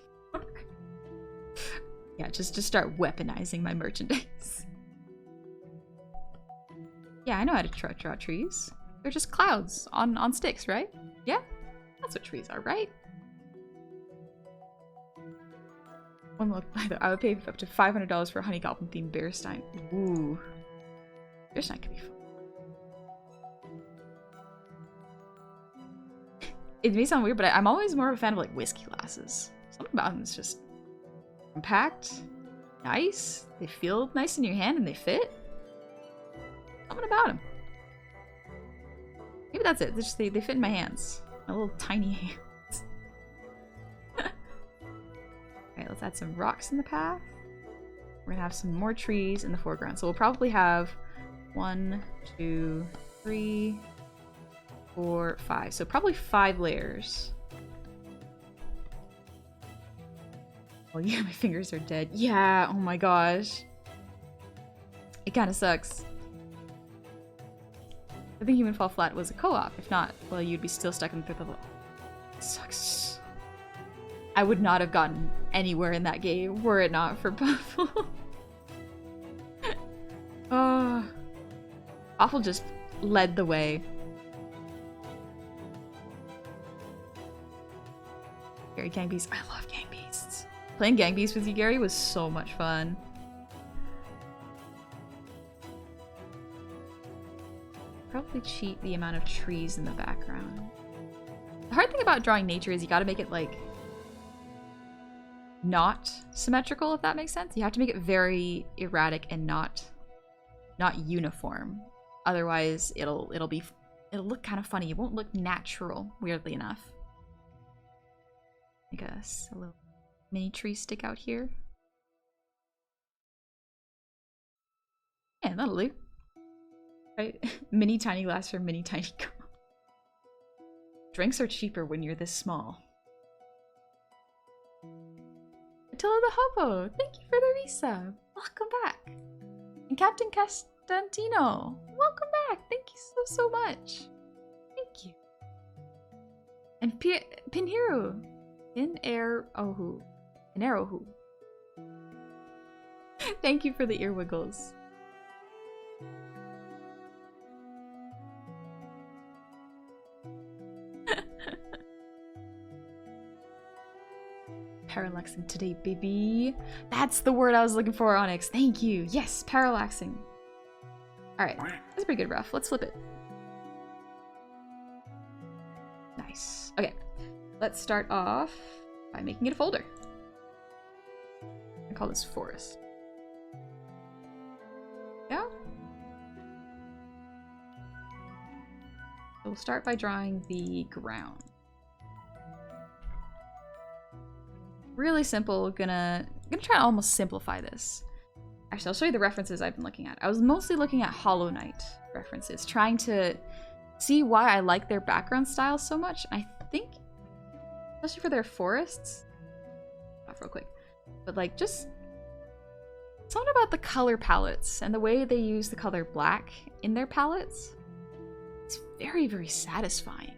Yeah, just start weaponizing my merchandise. Yeah, I know how to draw trees. They're just clouds on sticks, right? Yeah, that's what trees are, right? One look, I would pay up to $500 for a Honey Goblin themed Bearstein. Ooh, Bearstein could be fun. It may sound weird, but I'm always more of a fan of like whiskey glasses. Something about them is just compact, nice. They feel nice in your hand and they fit. Something about them. Maybe that's it. They fit in my hands. My little tiny hands. Alright, let's add some rocks in the path. We're gonna have some more trees in the foreground. So we'll probably have 1, 2, 3, 4, 5. So probably 5 layers. Oh yeah, my fingers are dead. Yeah, oh my gosh. It kind of sucks. I think Human Fall Flat was a co-op. If not, well, you'd be still stuck in the 5th level. It sucks. I would not have gotten anywhere in that game were it not for Puffle. Oh. Puffle just led the way. Gary, Gang Beasts. I love Gang Beasts. Playing Gang Beasts with you, Gary, was so much fun. Probably cheat the amount of trees in the background. The hard thing about drawing nature is you gotta make it, like, not symmetrical, if that makes sense. You have to make it very erratic and not uniform. Otherwise, it'll look kind of funny. It won't look natural, weirdly enough. I guess a little mini tree stick out here. Yeah, that'll do. Right? Mini tiny glass for mini tiny girl. Drinks are cheaper when you're this small. Attila the Hobo, thank you for the resub. Welcome back. And Captain Castantino, welcome back. Thank you so much. Thank you. And Pinheru. Pinherohu. Thank you for the ear wiggles. Parallaxing today, baby. That's the word I was looking for, Onyx. Thank you. Yes, parallaxing. Alright, that's a pretty good rough. Let's flip it. Nice. Okay, let's start off by making it a folder. I call this forest. Yeah? So we'll start by drawing the ground. Really simple. Gonna try to almost simplify this. Actually, I'll show you the references I've been looking at. I was mostly looking at Hollow Knight references, trying to see why I like their background style so much. I think, especially for their forests, off real quick, but like just something about the color palettes and the way they use the color black in their palettes. It's very, very satisfying.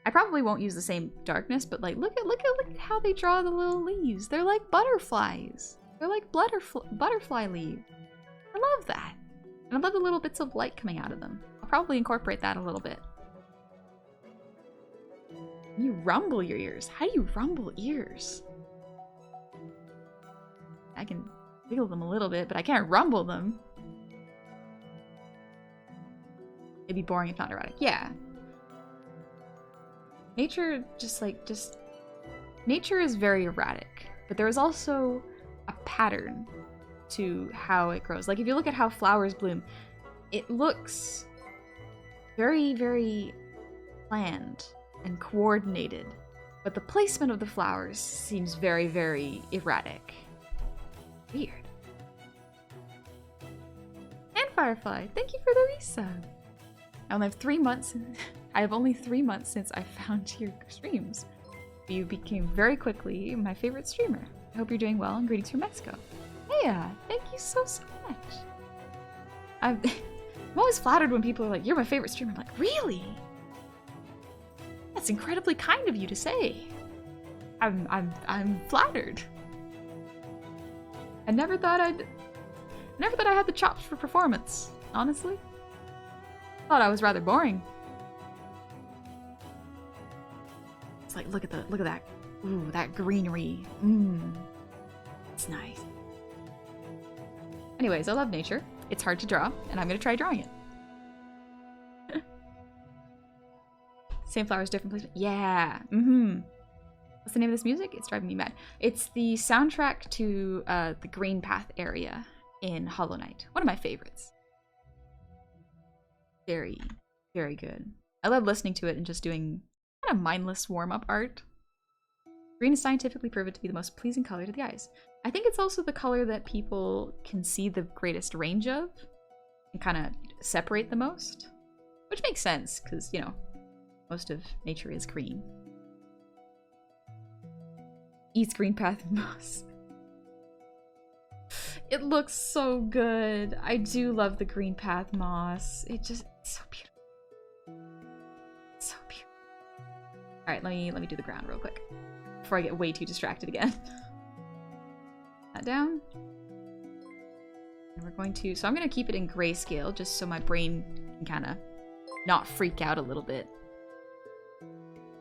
I probably won't use the same darkness, but like look at how they draw the little leaves. They're like butterflies. They're like butterfly leaves. I love that. And I love the little bits of light coming out of them. I'll probably incorporate that a little bit. You rumble your ears. How do you rumble ears? I can wiggle them a little bit, but I can't rumble them. It'd be boring if not erotic. Yeah. Nature nature is very erratic, but there is also a pattern to how it grows. Like if you look at how flowers bloom, it looks very, very planned and coordinated, but the placement of the flowers seems very, very erratic. Weird. And Firefly, thank you for the resub. I only have 3 months. I have only 3 months since I found your streams. You became very quickly my favorite streamer. I hope you're doing well and greetings from Mexico. Hey, thank you so much. I'm always flattered when people are like, "You're my favorite streamer." I'm like, really? That's incredibly kind of you to say. I'm flattered. I never thought I had the chops for performance. Honestly, thought I was rather boring. It's like look at that. Ooh, that greenery. It's nice. Anyways, I love nature. It's hard to draw, and I'm gonna try drawing it. Same flowers, different placement. Yeah. What's the name of this music? It's driving me mad. It's the soundtrack to the Green Path area in Hollow Knight. One of my favorites. Very, very good. I love listening to it and just doing kind of mindless warm-up art. Green is scientifically proven to be the most pleasing color to the eyes. I think it's also the color that people can see the greatest range of and kind of separate the most, which makes sense because, you know, most of nature is green. Eats green path moss. It looks so good. I do love the green path moss. It's so beautiful. It's so beautiful. All right, let me do the ground real quick before I get way too distracted again. That down. And we're going to, so I'm going to keep it in grayscale just so my brain can kind of not freak out a little bit.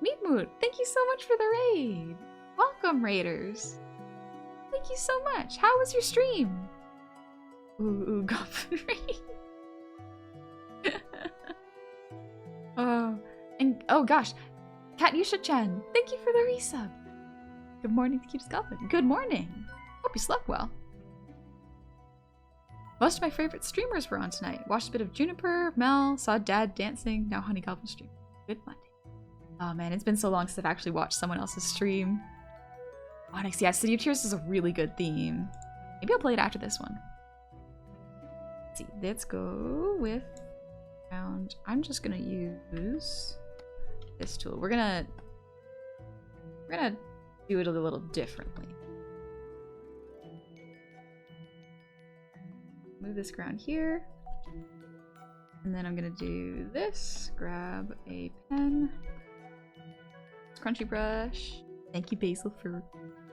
Meatmoot, thank you so much for the raid. Welcome, raiders. Thank you so much. How was your stream? Ooh, Goblin raid. Oh, and oh gosh, Katyusha-chan, thank you for the resub. Good morning to Cute's Goblin. Good morning. Hope you slept well. Most of my favorite streamers were on tonight. Watched a bit of Juniper, Mel, saw Dad dancing, now Honey Goblin stream. Good Monday. Oh man, it's been so long since I've actually watched someone else's stream. Onyx, yeah, City of Tears is a really good theme. Maybe I'll play it after this one. Let's see, let's go with round. I'm just gonna use this tool. We're gonna do it a little differently. Move this ground here. And then I'm gonna do this. Grab a pen. Crunchy brush. Thank you, Basil, for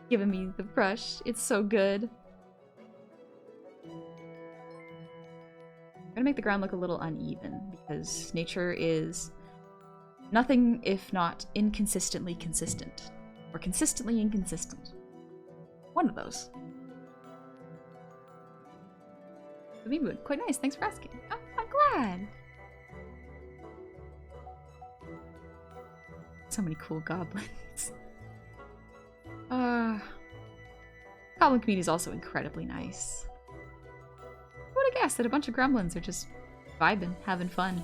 giving me the brush. It's so good. I'm gonna make the ground look a little uneven because nature is nothing if not inconsistently consistent. Or consistently inconsistent. One of those. The meme mood, quite nice, thanks for asking. Oh, I'm glad. So many cool goblins. Goblin community is also incredibly nice. Who would have guessed that a bunch of gremlins are just vibing, having fun?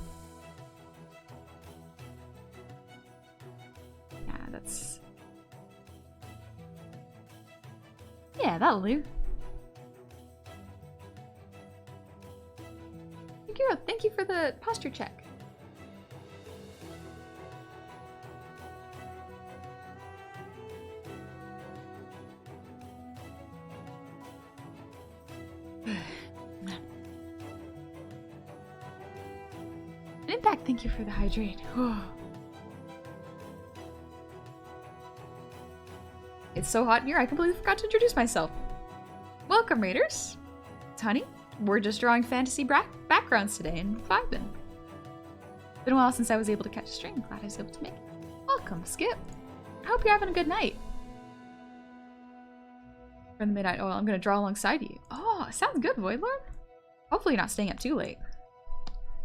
Yeah, that's... Yeah, that'll do. Yukiro, thank you for the posture check. Impact, thank you for the hydrate. It's so hot in here, I completely forgot to introduce myself. Welcome, Raiders. It's Honey. We're just drawing fantasy backgrounds today and vibing. Been a while since I was able to catch a stream. Glad I was able to make it. Welcome, Skip. I hope you're having a good night. For the midnight oil, I'm gonna draw alongside you. Oh, sounds good, Voidlord. Hopefully you're not staying up too late.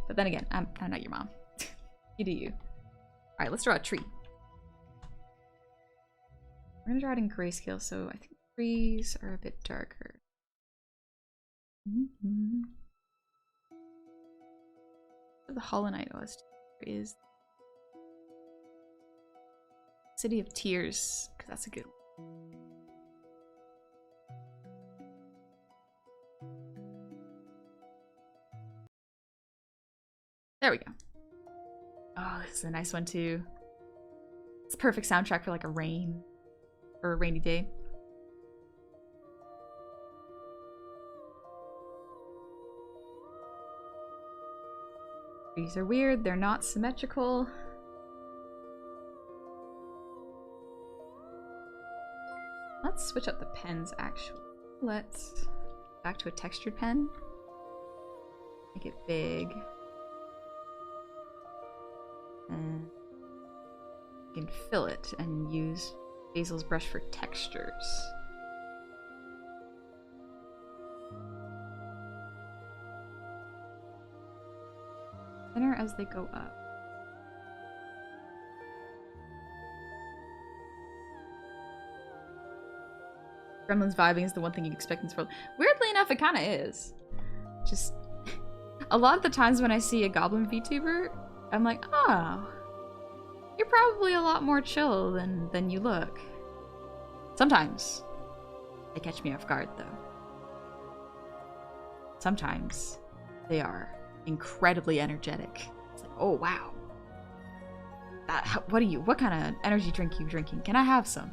But then again, I'm not your mom. You do you. Alright, let's draw a tree. We're gonna draw it in grayscale, so I think trees are a bit darker. The Hollow Knight OST is City of Tears, because that's a good one. There we go. Oh, this is a nice one too. It's a perfect soundtrack for like a rainy day. These are weird, they're not symmetrical. Let's switch up the pens actually. Let's back to a textured pen. Make it big. And you can fill it and use Basil's brush for textures. Thinner as they go up. Gremlin's vibing is the one thing you'd expect in this world. Weirdly enough, it kind of is. Just a lot of the times when I see a Goblin VTuber, I'm like, oh, you're probably a lot more chill than you look. Sometimes they catch me off guard, though. Sometimes they are incredibly energetic. It's like, oh wow. What kind of energy drink are you drinking? Can I have some?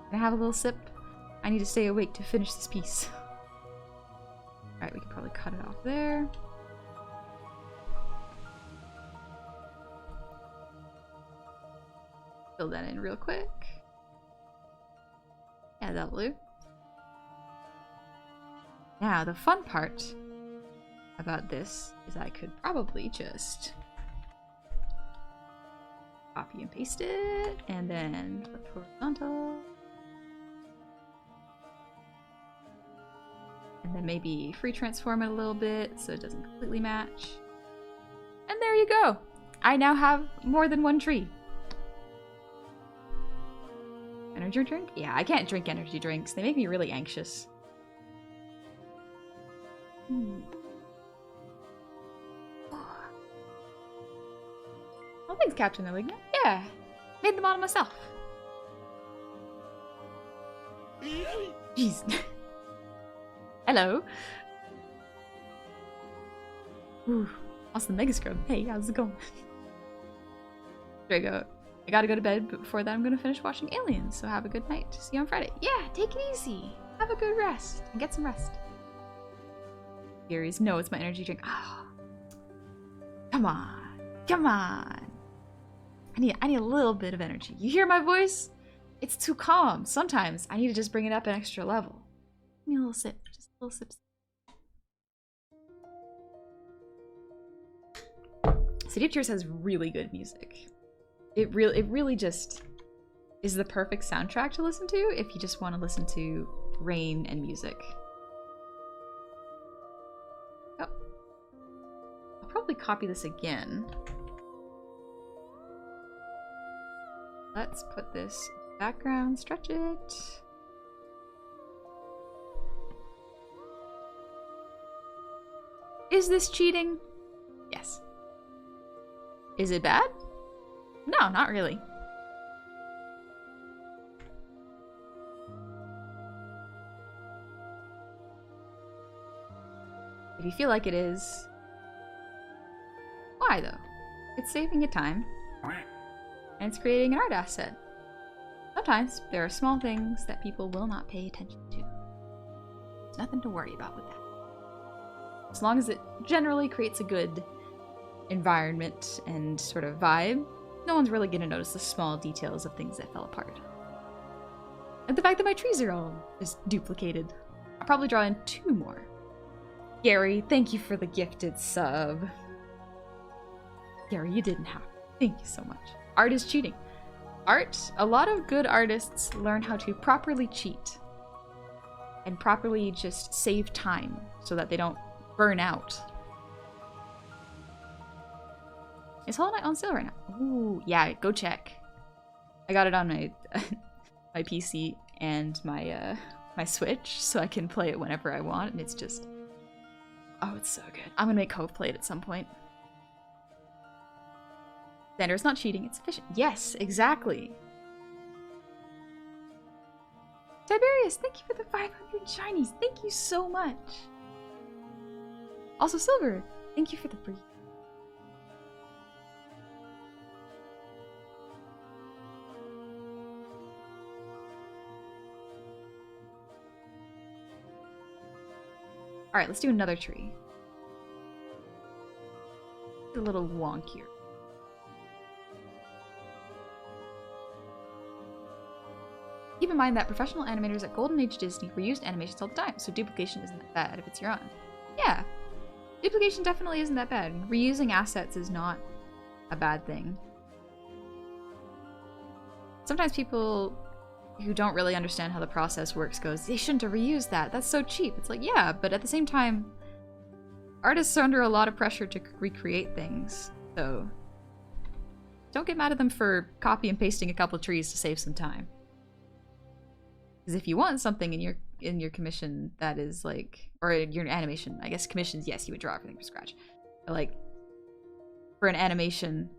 Can I have a little sip? I need to stay awake to finish this piece. Alright, we can probably cut it off there. Fill that in real quick. Yeah, that'll do. Now, the fun part about this is I could probably just copy and paste it, and then flip horizontal. And then maybe free transform it a little bit so it doesn't completely match. And there you go! I now have more than one tree. Energy drink? Yeah, I can't drink energy drinks. They make me really anxious. Oh, thanks, Captain Malignant. Yeah, made the model myself. Jeez. Hello. Ooh, awesome Mega Scrub. Hey, how's it going? There you go. I gotta go to bed, but before that I'm gonna finish watching Aliens, so have a good night. See you on Friday. Yeah, take it easy. Have a good rest. And get some rest. Theories. No, it's my energy drink. Oh. Come on. Come on. I need a little bit of energy. You hear my voice? It's too calm. Sometimes I need to just bring it up an extra level. Give me a little sip. Just a little sip. City of Tears has really good music. It really just is the perfect soundtrack to listen to if you just want to listen to rain and music. Oh. I'll probably copy this again. Let's put this in the background, stretch it. Is this cheating? Yes. Is it bad? No, not really. If you feel like it is, why though? It's saving you time, and it's creating an art asset. Sometimes there are small things that people will not pay attention to. There's nothing to worry about with that. As long as it generally creates a good environment and sort of vibe, no one's really gonna notice the small details of things that fell apart. And the fact that my trees are all just duplicated. I'll probably draw in 2 more. Gary, thank you for the gifted sub. Gary, you didn't have to. Thank you so much. Art is cheating. Art, a lot of good artists learn how to properly cheat. And properly just save time so that they don't burn out. Is Hollow Knight on sale right now? Ooh, yeah, go check. I got it on my my PC and my my Switch, so I can play it whenever I want, and it's just... oh, it's so good. I'm gonna make Cove play it at some point. Xander, it's not cheating, it's efficient. Yes, exactly. Tiberius, thank you for the 500 shinies. Thank you so much. Also, Silver, thank you for the brief. Alright, let's do another tree. It's a little wonkier. Keep in mind that professional animators at Golden Age Disney reused animations all the time, so duplication isn't that bad if it's your own. Yeah, duplication definitely isn't that bad. Reusing assets is not a bad thing. Sometimes people who don't really understand how the process works goes, they shouldn't have reused that. That's so cheap. It's like, yeah, but at the same time, artists are under a lot of pressure to recreate things. So don't get mad at them for copy and pasting a couple trees to save some time. Because if you want something in your commission that is like, or your animation, I guess commissions, yes, you would draw everything from scratch. But like, for an animation,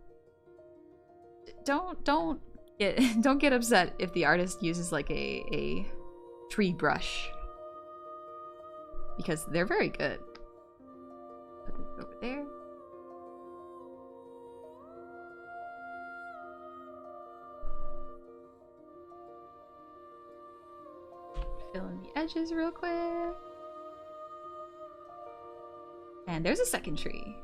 don't get upset if the artist uses like a tree brush, because they're very good. Put this over there. Fill in the edges real quick. And there's a second tree.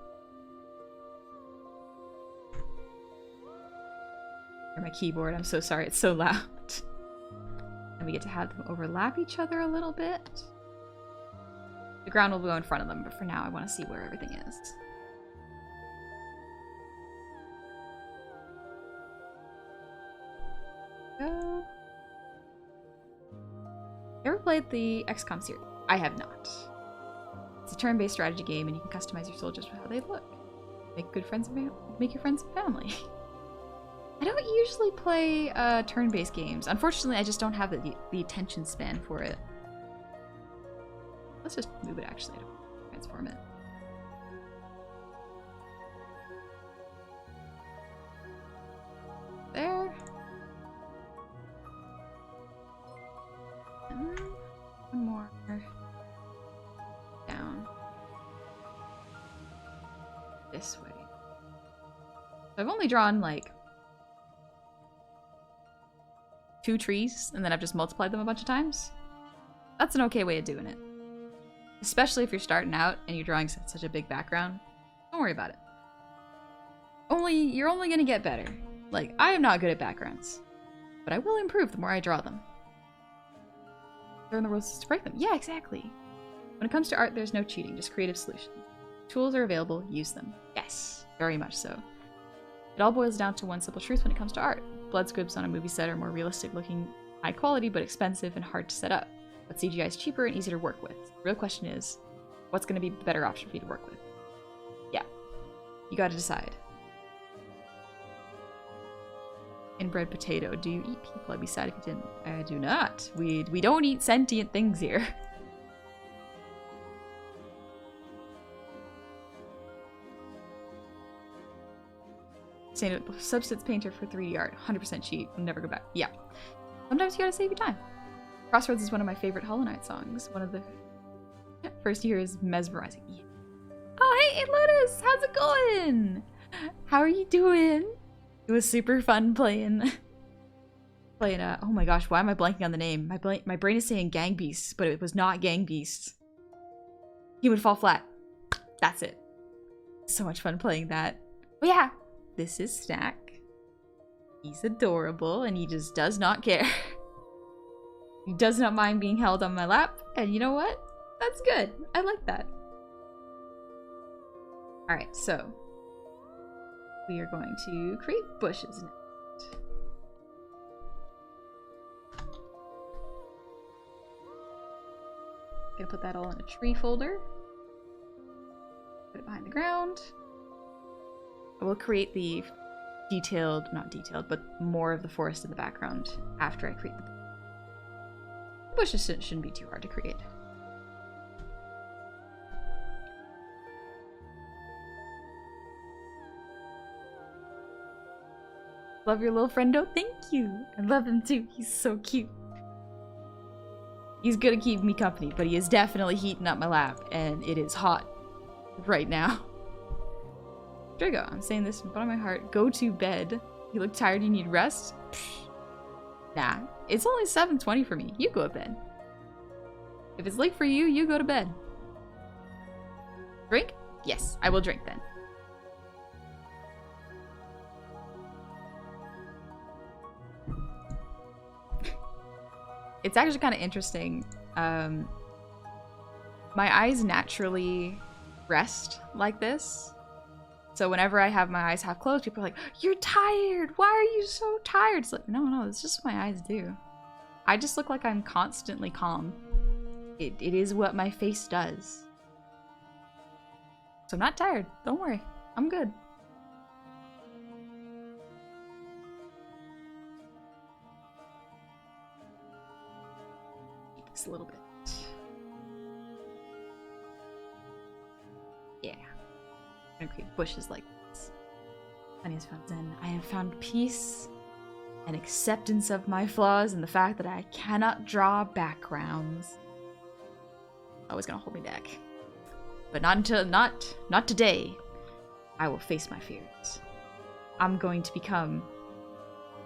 My keyboard, I'm so sorry, it's so loud. And we get to have them overlap each other a little bit. The ground will go in front of them, but for now I want to see where everything is. Go. Ever played the XCOM series? I have not. It's a turn-based strategy game and you can customize your soldiers for how they look. Make good friends and make your friends and family. I don't usually play turn-based games. Unfortunately, I just don't have the attention span for it. Let's just move it actually. I don't transform it. There. And one more. Down. This way. So I've only drawn like 2 trees, and then I've just multiplied them a bunch of times. That's an okay way of doing it. Especially if you're starting out and you're drawing such a big background. Don't worry about it. You're only gonna get better. Like, I am not good at backgrounds, but I will improve the more I draw them. They're in the rules to break them. Yeah, exactly. When it comes to art, there's no cheating, just creative solutions. Tools are available, use them. Yes, very much so. It all boils down to one simple truth when it comes to art. Blood squibs on a movie set are more realistic looking, high quality, but expensive and hard to set up. But CGI is cheaper and easier to work with. The real question is, what's going to be the better option for you to work with? Yeah, you got to decide. Inbred potato. Do you eat people? I'd be sad if you didn't. I do not. We don't eat sentient things here. Substance painter for 3D art. 100% cheat. I'll never go back. Yeah. Sometimes you gotta save your time. Crossroads is one of my favorite Hollow Knight songs. One of the first year is mesmerizing. Yeah. Oh, hey, Lotus! How's it going? How are you doing? It was super fun playing, oh my gosh, why am I blanking on the name? My brain is saying Gang Beasts, but it was not Gang Beasts. Human Fall Flat. That's it. So much fun playing that. Oh yeah, this is Snack. He's adorable, and he just does not care. He does not mind being held on my lap, and you know what? That's good. I like that. Alright, so we are going to create bushes next. Gonna put that all in a tree folder. Put it behind the ground. I will create the not detailed, but more of the forest in the background after I create the bushes. Shouldn't be too hard to create. Love your little friendo. Thank you. I love him too. He's so cute. He's gonna keep me company, but he is definitely heating up my lap, and it is hot right now. Drago, I'm saying this from the bottom of my heart. Go to bed. You look tired, you need rest? Psh. Nah, it's only 7:20 for me. You go to bed. If it's late for you, you go to bed. Drink? Yes, I will drink then. It's actually kind of interesting. My eyes naturally rest like this. So whenever I have my eyes half closed, people are like, "You're tired. Why are you so tired?" It's like, no, it's just what my eyes do. I just look like I'm constantly calm. It is what my face does. So I'm not tired. Don't worry. I'm good. Just a little bit. Yeah. I'm gonna create bushes like this. Honey has found Zen. I have found peace and acceptance of my flaws and the fact that I cannot draw backgrounds. Always gonna hold me back. But not today. I will face my fears. I'm going to become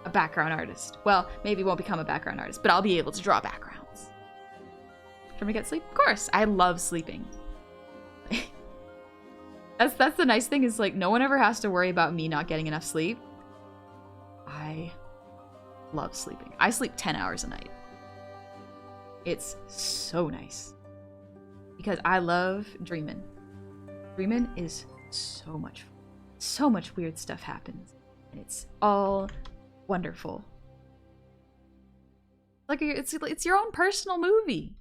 a background artist. Well, maybe won't become a background artist, but I'll be able to draw backgrounds. Trying to get sleep? Of course. I love sleeping. That's the nice thing is like no one ever has to worry about me not getting enough sleep. I love sleeping. I sleep 10 hours a night. It's so nice. Because I love dreaming. Dreaming is so much fun. So much weird stuff happens. And it's all wonderful. Like it's your own personal movie.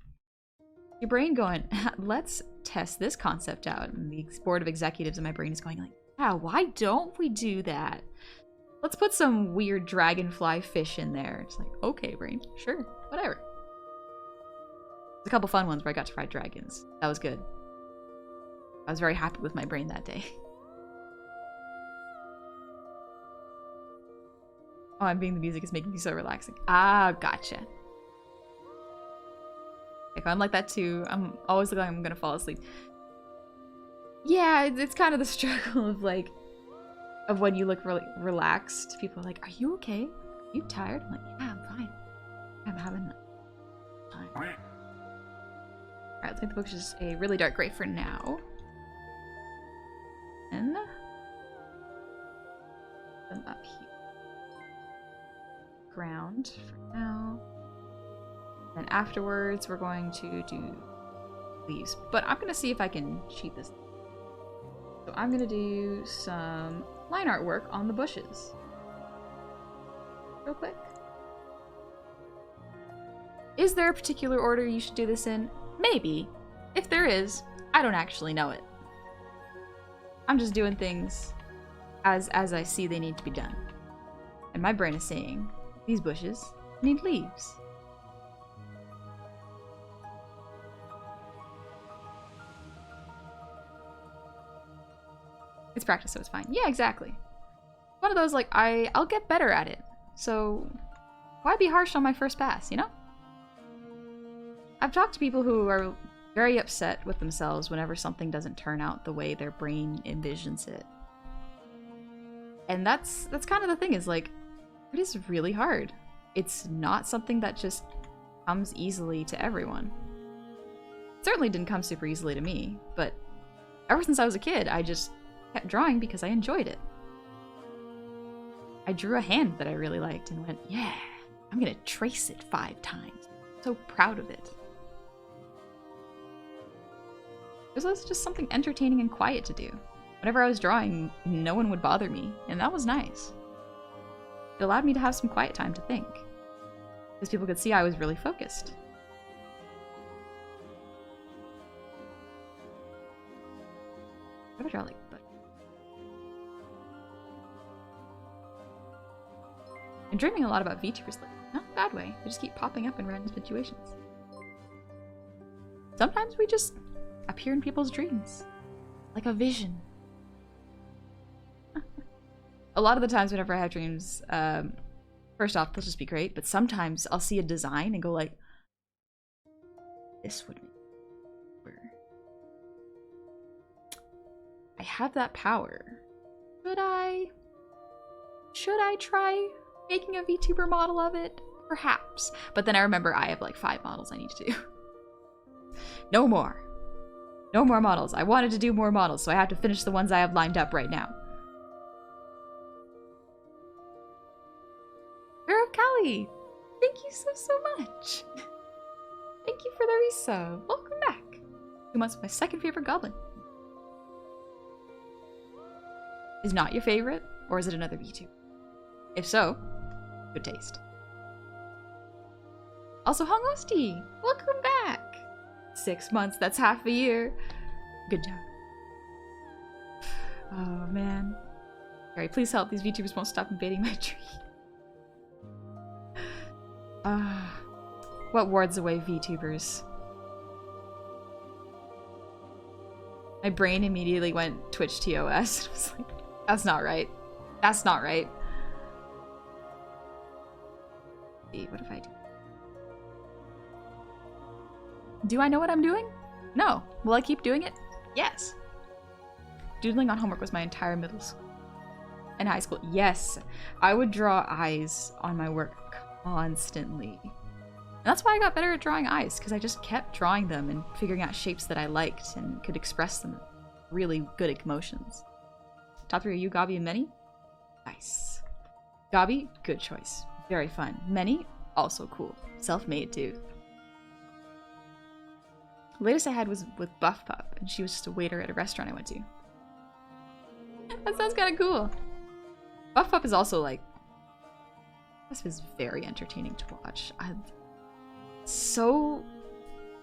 Your brain going, let's test this concept out. And the board of executives in my brain is going like, Yeah, why don't we do that? Let's put some weird dragonfly fish in there. It's like, okay, brain, sure, whatever. There's a couple fun ones where I got to ride dragons. That was good. I was very happy with my brain that day. Oh, I'm being the music is making me so relaxing. Ah, gotcha. If I'm like that too, I'm always like I'm gonna fall asleep. Yeah, it's kind of the struggle of like, of when you look really relaxed. People are like, "Are you okay? Are you tired?" I'm like, "Yeah, I'm fine. I'm having time." All right, let's make the book just a really dark gray for now. And them up here. Ground for now. Then afterwards, we're going to do leaves. But I'm gonna see if I can cheat this. So I'm gonna do some line artwork on the bushes. Real quick. Is there a particular order you should do this in? Maybe. If there is, I don't actually know it. I'm just doing things as I see they need to be done. And my brain is saying, these bushes need leaves. It's practice, so it's fine. Yeah, exactly. One of those, like, I'll get better at it. So why be harsh on my first pass, you know? I've talked to people who are very upset with themselves whenever something doesn't turn out the way their brain envisions it. And that's kind of the thing, is like, it is really hard. It's not something that just comes easily to everyone. It certainly didn't come super easily to me, but ever since I was a kid, I just kept drawing because I enjoyed it. I drew a hand that I really liked and went, yeah, I'm gonna trace it 5 times. I'm so proud of it. It was also just something entertaining and quiet to do. Whenever I was drawing, no one would bother me, and that was nice. It allowed me to have some quiet time to think, because people could see I was really focused. What did I draw like? I'm dreaming a lot about VTubers lately. Not in a bad way. They just keep popping up in random situations. Sometimes we just appear in people's dreams. Like a vision. A lot of the times whenever I have dreams, first off, they'll just be great, but sometimes I'll see a design and go like, this would make it. I have that power. Should I try making a VTuber model of it? Perhaps. But then I remember I have like 5 models I need to do. No more. No more models. I wanted to do more models, so I have to finish the ones I have lined up right now. Girl of Cali! Thank you so much! Thank you for the resub. Welcome back. 2 months with my second favorite goblin. Is not your favorite, or is it another VTuber? If so, good taste. Also, Hongosti! Welcome back! 6 months, that's half a year. Good job. Oh, man. Alright, please help. These VTubers won't stop invading my tree. What wards away VTubers? My brain immediately went Twitch TOS. I was like, that's not right. That's not right. Let's see, what if I do? Do I know what I'm doing? No. Will I keep doing it? Yes. Doodling on homework was my entire middle school. And high school. Yes. I would draw eyes on my work constantly. And that's why I got better at drawing eyes, because I just kept drawing them and figuring out shapes that I liked and could express them. Really good emotions. Top 3 are you, Gabi, and Many? Nice. Gabi, good choice. Very fun. Many, also cool. Self-made, too. The latest I had was with Buff Pup, and she was just a waiter at a restaurant I went to. That sounds kind of cool. Buff Pup is also like, this is very entertaining to watch.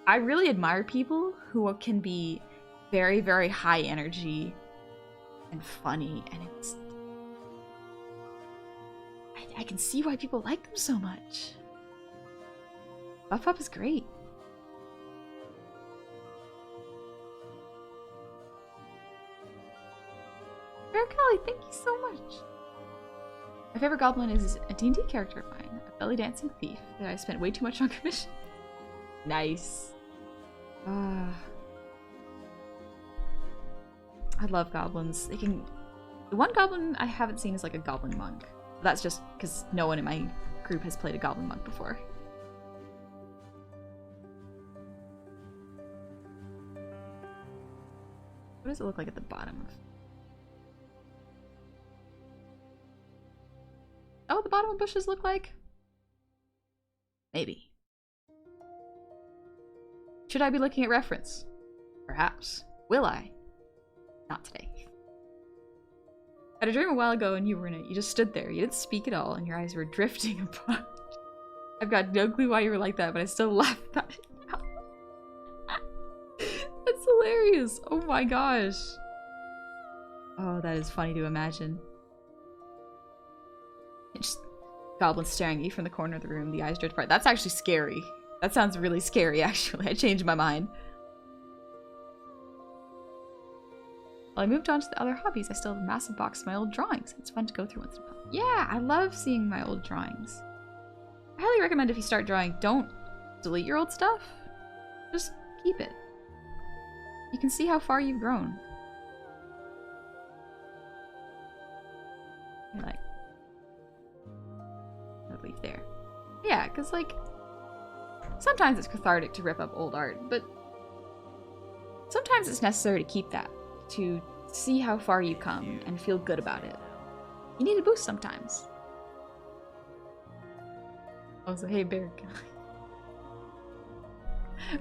I really admire people who can be very, very high energy and funny, and it's... I can see why people like them so much. Buff Up is great. Kelly, thank you so much. My favorite goblin is a D&D character of mine, a belly dancing thief that I spent way too much on commission. Nice. I love goblins. They can... The one goblin I haven't seen is like a goblin monk. That's just because no one in my group has played a goblin monk before. What does it look like at the bottom of... Oh, the bottom of bushes look like? Maybe. Should I be looking at reference? Perhaps. Will I? Not today. I had a dream a while ago and you were in it. You just stood there. You didn't speak at all and your eyes were drifting apart. I've got no clue why you were like that, but I still laugh about it now. That's hilarious. Oh my gosh. Oh, that is funny to imagine. Just goblins staring at you from the corner of the room, the eyes drift apart. That's actually scary. That sounds really scary, actually. I changed my mind. While I moved on to the other hobbies, I still have a massive box of my old drawings. It's fun to go through once in a while. Yeah, I love seeing my old drawings. I highly recommend if you start drawing, don't delete your old stuff. Just keep it. You can see how far you've grown. You're like, leave there. Yeah, because like sometimes it's cathartic to rip up old art, but sometimes it's necessary to keep that, to see how far you come and feel good about it. You need a boost sometimes. Oh, so hey, Bear.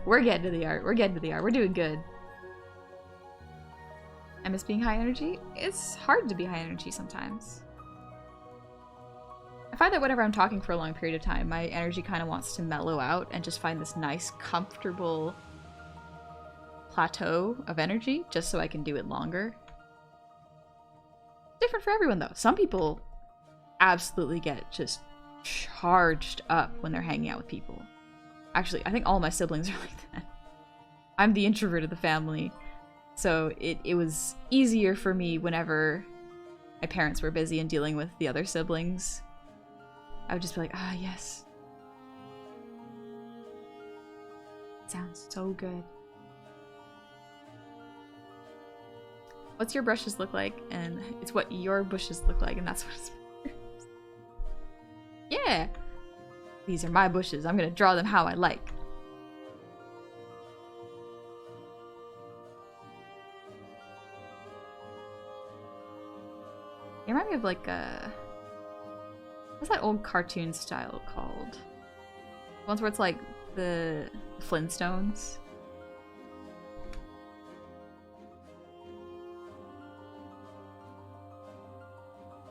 We're getting to the art. We're getting to the art. We're doing good. I miss being high energy. It's hard to be high energy sometimes. I find that whenever I'm talking for a long period of time, my energy kind of wants to mellow out and just find this nice, comfortable plateau of energy just so I can do it longer. Different for everyone, though. Some people absolutely get just charged up when they're hanging out with people. Actually, I think all my siblings are like that. I'm the introvert of the family, so it was easier for me whenever my parents were busy and dealing with the other siblings. I would just be like, ah, yes. Sounds so good. What's your brushes look like? And it's what your bushes look like, and that's what it's matters. Yeah! These are my bushes. I'm gonna draw them how I like. They remind me of like a... What's that old cartoon style called? Ones where it's like the Flintstones.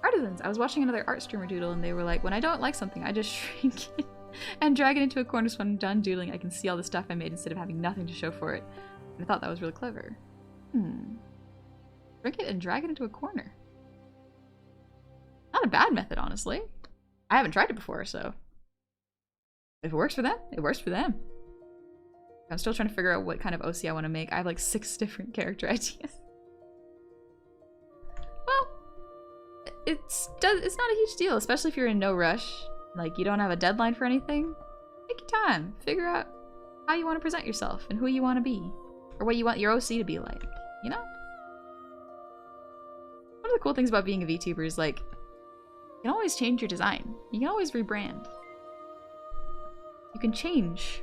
Artisans. I was watching another art streamer doodle and they were like, when I don't like something, I just shrink it and drag it into a corner so when I'm done doodling, I can see all the stuff I made instead of having nothing to show for it. And I thought that was really clever. Shrink it and drag it into a corner. Not a bad method, honestly. I haven't tried it before, so if it works for them, it works for them. I'm still trying to figure out what kind of OC I want to make. I have like 6 different character ideas. Well, it's not a huge deal, especially if you're in no rush. Like, you don't have a deadline for anything. Take your time. Figure out how you want to present yourself and who you want to be. Or what you want your OC to be like, you know? One of the cool things about being a VTuber is like, you can always change your design. You can always rebrand. You can change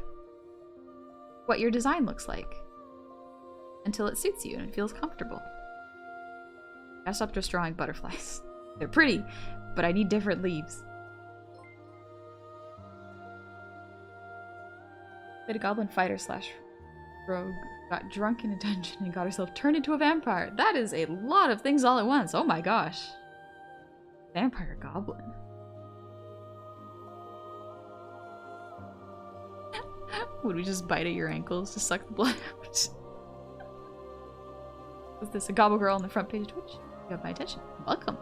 what your design looks like until it suits you and it feels comfortable. I stopped just drawing butterflies. They're pretty, but I need different leaves. Played a goblin fighter / rogue, got drunk in a dungeon and got herself turned into a vampire. That is a lot of things all at once. Oh my gosh. Vampire goblin. Would we just bite at your ankles to suck the blood out? Was this a gobble girl on the front page of Twitch? You have my attention. Welcome.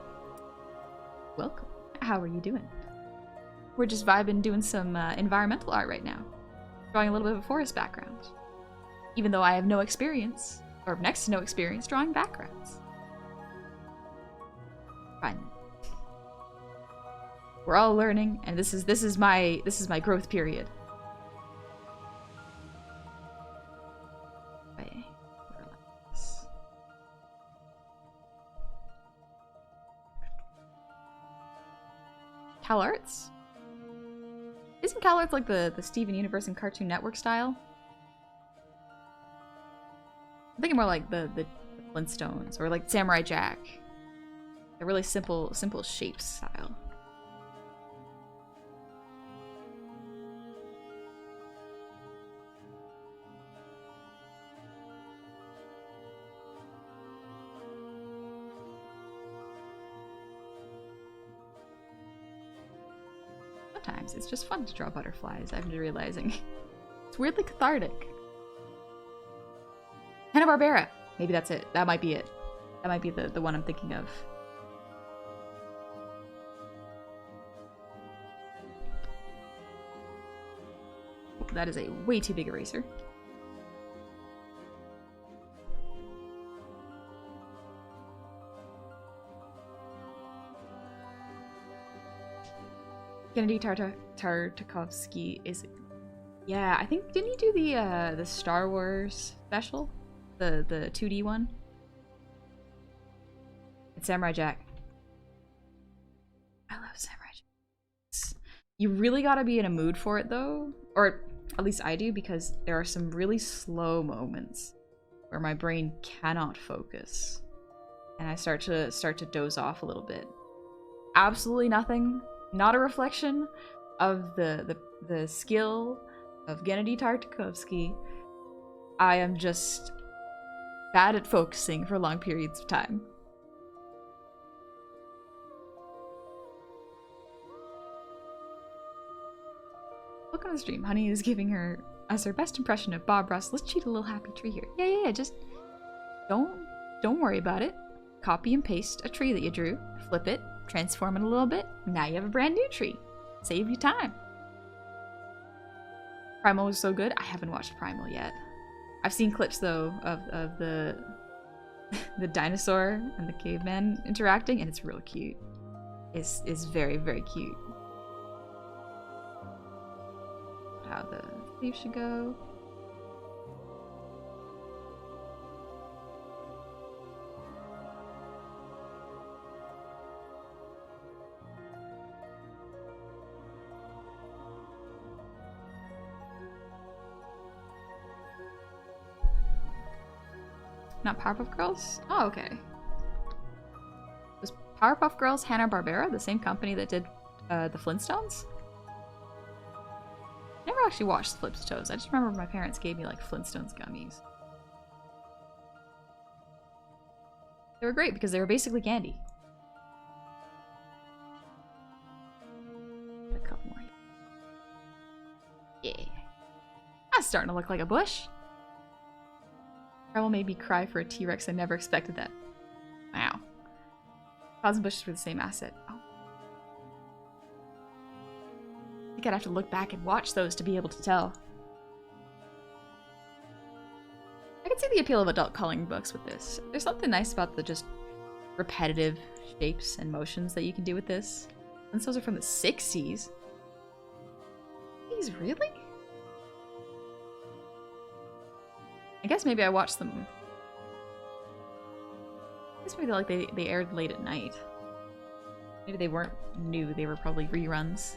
Welcome. How are you doing? We're just vibing doing some environmental art right now. Drawing a little bit of a forest background. Even though I have no experience, or next to no experience, drawing backgrounds. Fine. We're all learning, and this is my growth period. Okay. Relax. Cal Arts? Isn't Cal Arts like the Steven Universe and Cartoon Network style? I'm thinking more like the Flintstones or like Samurai Jack. A really simple shape style. Sometimes it's just fun to draw butterflies, I've been realizing. It's weirdly cathartic. Hanna-Barbera! Maybe that's it. That might be it. That might be the one I'm thinking of. That is a way too big eraser. Gennady Tartakovsky is... Yeah, I think... Didn't he do the Star Wars special? The 2D one? It's Samurai Jack. I love Samurai Jack. You really gotta be in a mood for it, though. Or at least I do, because there are some really slow moments where my brain cannot focus. And I start to doze off a little bit. Absolutely nothing. Not a reflection of the skill of Gennady Tartakovsky. I am just bad at focusing for long periods of time. Look on the stream. Honey is giving us her best impression of Bob Ross. Let's cheat a little happy tree here. Yeah. Just don't worry about it. Copy and paste a tree that you drew. Flip it. Transform it a little bit. Now you have a brand new tree. Save you time. Primal was so good. I haven't watched Primal yet. I've seen clips though of the dinosaur and the caveman interacting, and it's real cute. It's very, very cute. How the sleeve should go. Not Powerpuff Girls? Oh, okay. Was Powerpuff Girls Hanna-Barbera the same company that did the Flintstones? I never actually watched Flintstones. I just remember my parents gave me like Flintstones gummies. They were great because they were basically candy. A couple more. Yeah. That's starting to look like a bush. Travel made me cry for a T-Rex. I never expected that. Wow. Clouds and bushes were the same asset. Oh. I think I'd have to look back and watch those to be able to tell. I can see the appeal of adult coloring books with this. There's something nice about the just repetitive shapes and motions that you can do with this. And those are from the 60s. These really? I guess maybe I watched them. I guess maybe like they aired late at night. Maybe they weren't new, they were probably reruns.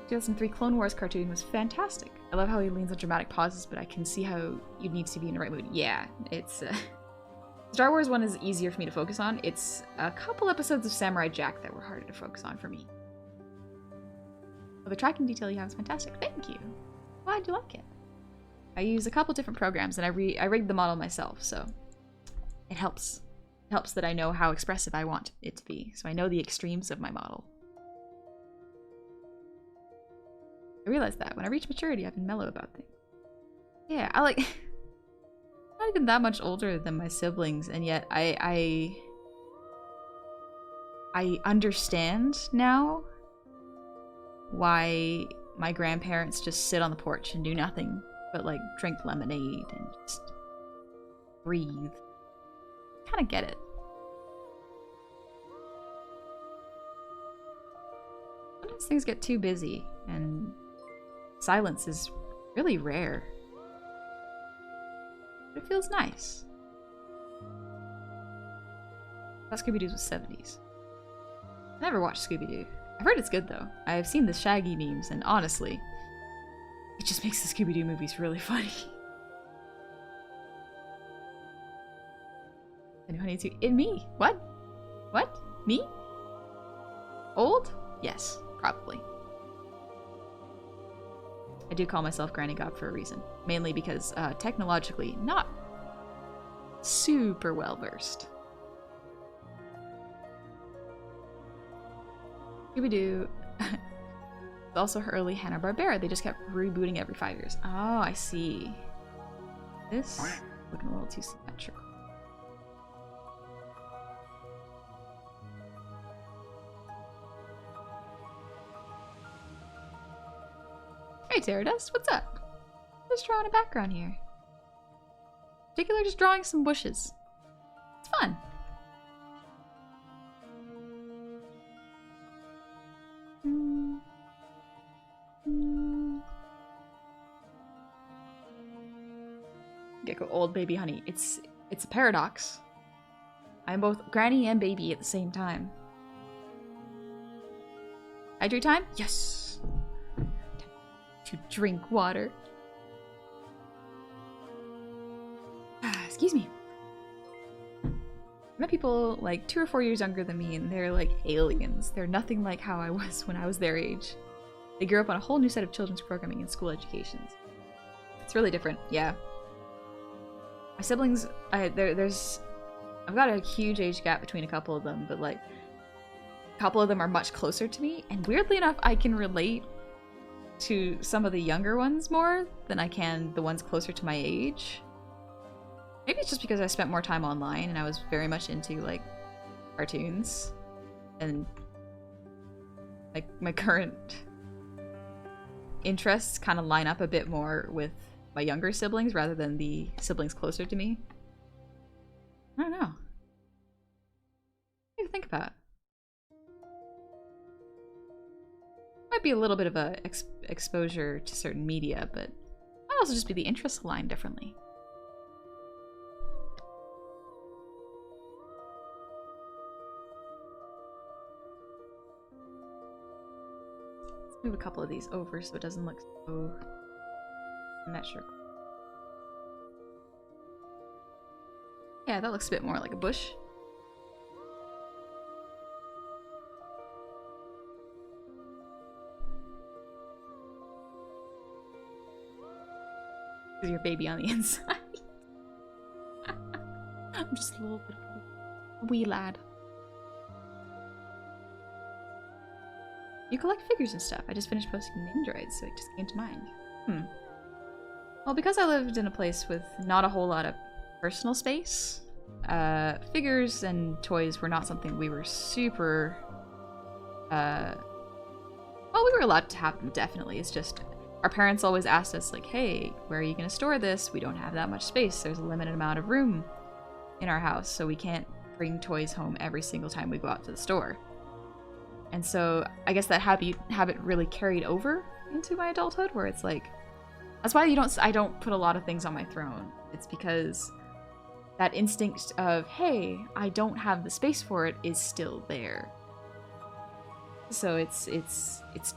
2003 Clone Wars cartoon was fantastic. I love how he leans on dramatic pauses, but I can see how you need to be in the right mood. Yeah, it's Star Wars one is easier for me to focus on. It's a couple episodes of Samurai Jack that were harder to focus on for me. Well, the tracking detail you have is fantastic. Thank you. Glad you like it. I use a couple different programs and I rigged the model myself, so it helps. It helps that I know how expressive I want it to be, so I know the extremes of my model. I realized that when I reach maturity, I've been mellow about things. Yeah, I not even that much older than my siblings, and yet I understand now why my grandparents just sit on the porch and do nothing but like drink lemonade and just breathe. Kind of get it. Sometimes things get too busy and silence is really rare. But it feels nice. That Scooby-Doo was 70s. I never watched Scooby-Doo. I've heard it's good though. I've seen the Shaggy memes and honestly, it just makes the Scooby-Doo movies really funny. And Honey too. In me? What? What? Me? Old? Yes, probably. I do call myself Granny Gob for a reason. Mainly because technologically not super well versed. Scooby-Doo is also her early Hanna-Barbera. They just kept rebooting every 5 years. Oh, I see. This looking a little too symmetrical. Hey, Pterodust, what's up? Just drawing a background here. In particular, just drawing some bushes. It's fun. Gecko, old baby honey. It's a paradox. I'm both granny and baby at the same time. Hydrate time? Yes. Time to drink water. Excuse me. I met people like 2 or 4 years younger than me, and they're like aliens. They're nothing like how I was when I was their age. They grew up on a whole new set of children's programming and school educations. It's really different, yeah. My siblings, I've got a huge age gap between a couple of them, but like, a couple of them are much closer to me, and weirdly enough, I can relate to some of the younger ones more than I can the ones closer to my age. Maybe it's just because I spent more time online and I was very much into like cartoons and like my current interests kind of line up a bit more with my younger siblings rather than the siblings closer to me. I don't know. I need to think about it. Might be a little bit of a exposure to certain media, but might also just be the interests aligned differently. Let's move a couple of these over so it doesn't look so symmetrical. Yeah, that looks a bit more like a bush. Because your baby on the inside. I'm just a little bit of a wee lad. You collect figures and stuff. I just finished posting name droids, so it just came to mind. Well, because I lived in a place with not a whole lot of personal space, figures and toys were not something we were super... well, we were allowed to have them, definitely. It's just... Our parents always asked us, like, hey, where are you going to store this? We don't have that much space. There's a limited amount of room in our house, so we can't bring toys home every single time we go out to the store. And so I guess that habit really carried over into my adulthood, where it's like, that's why I don't put a lot of things on my throne. It's because that instinct of, hey, I don't have the space for it is still there. So it's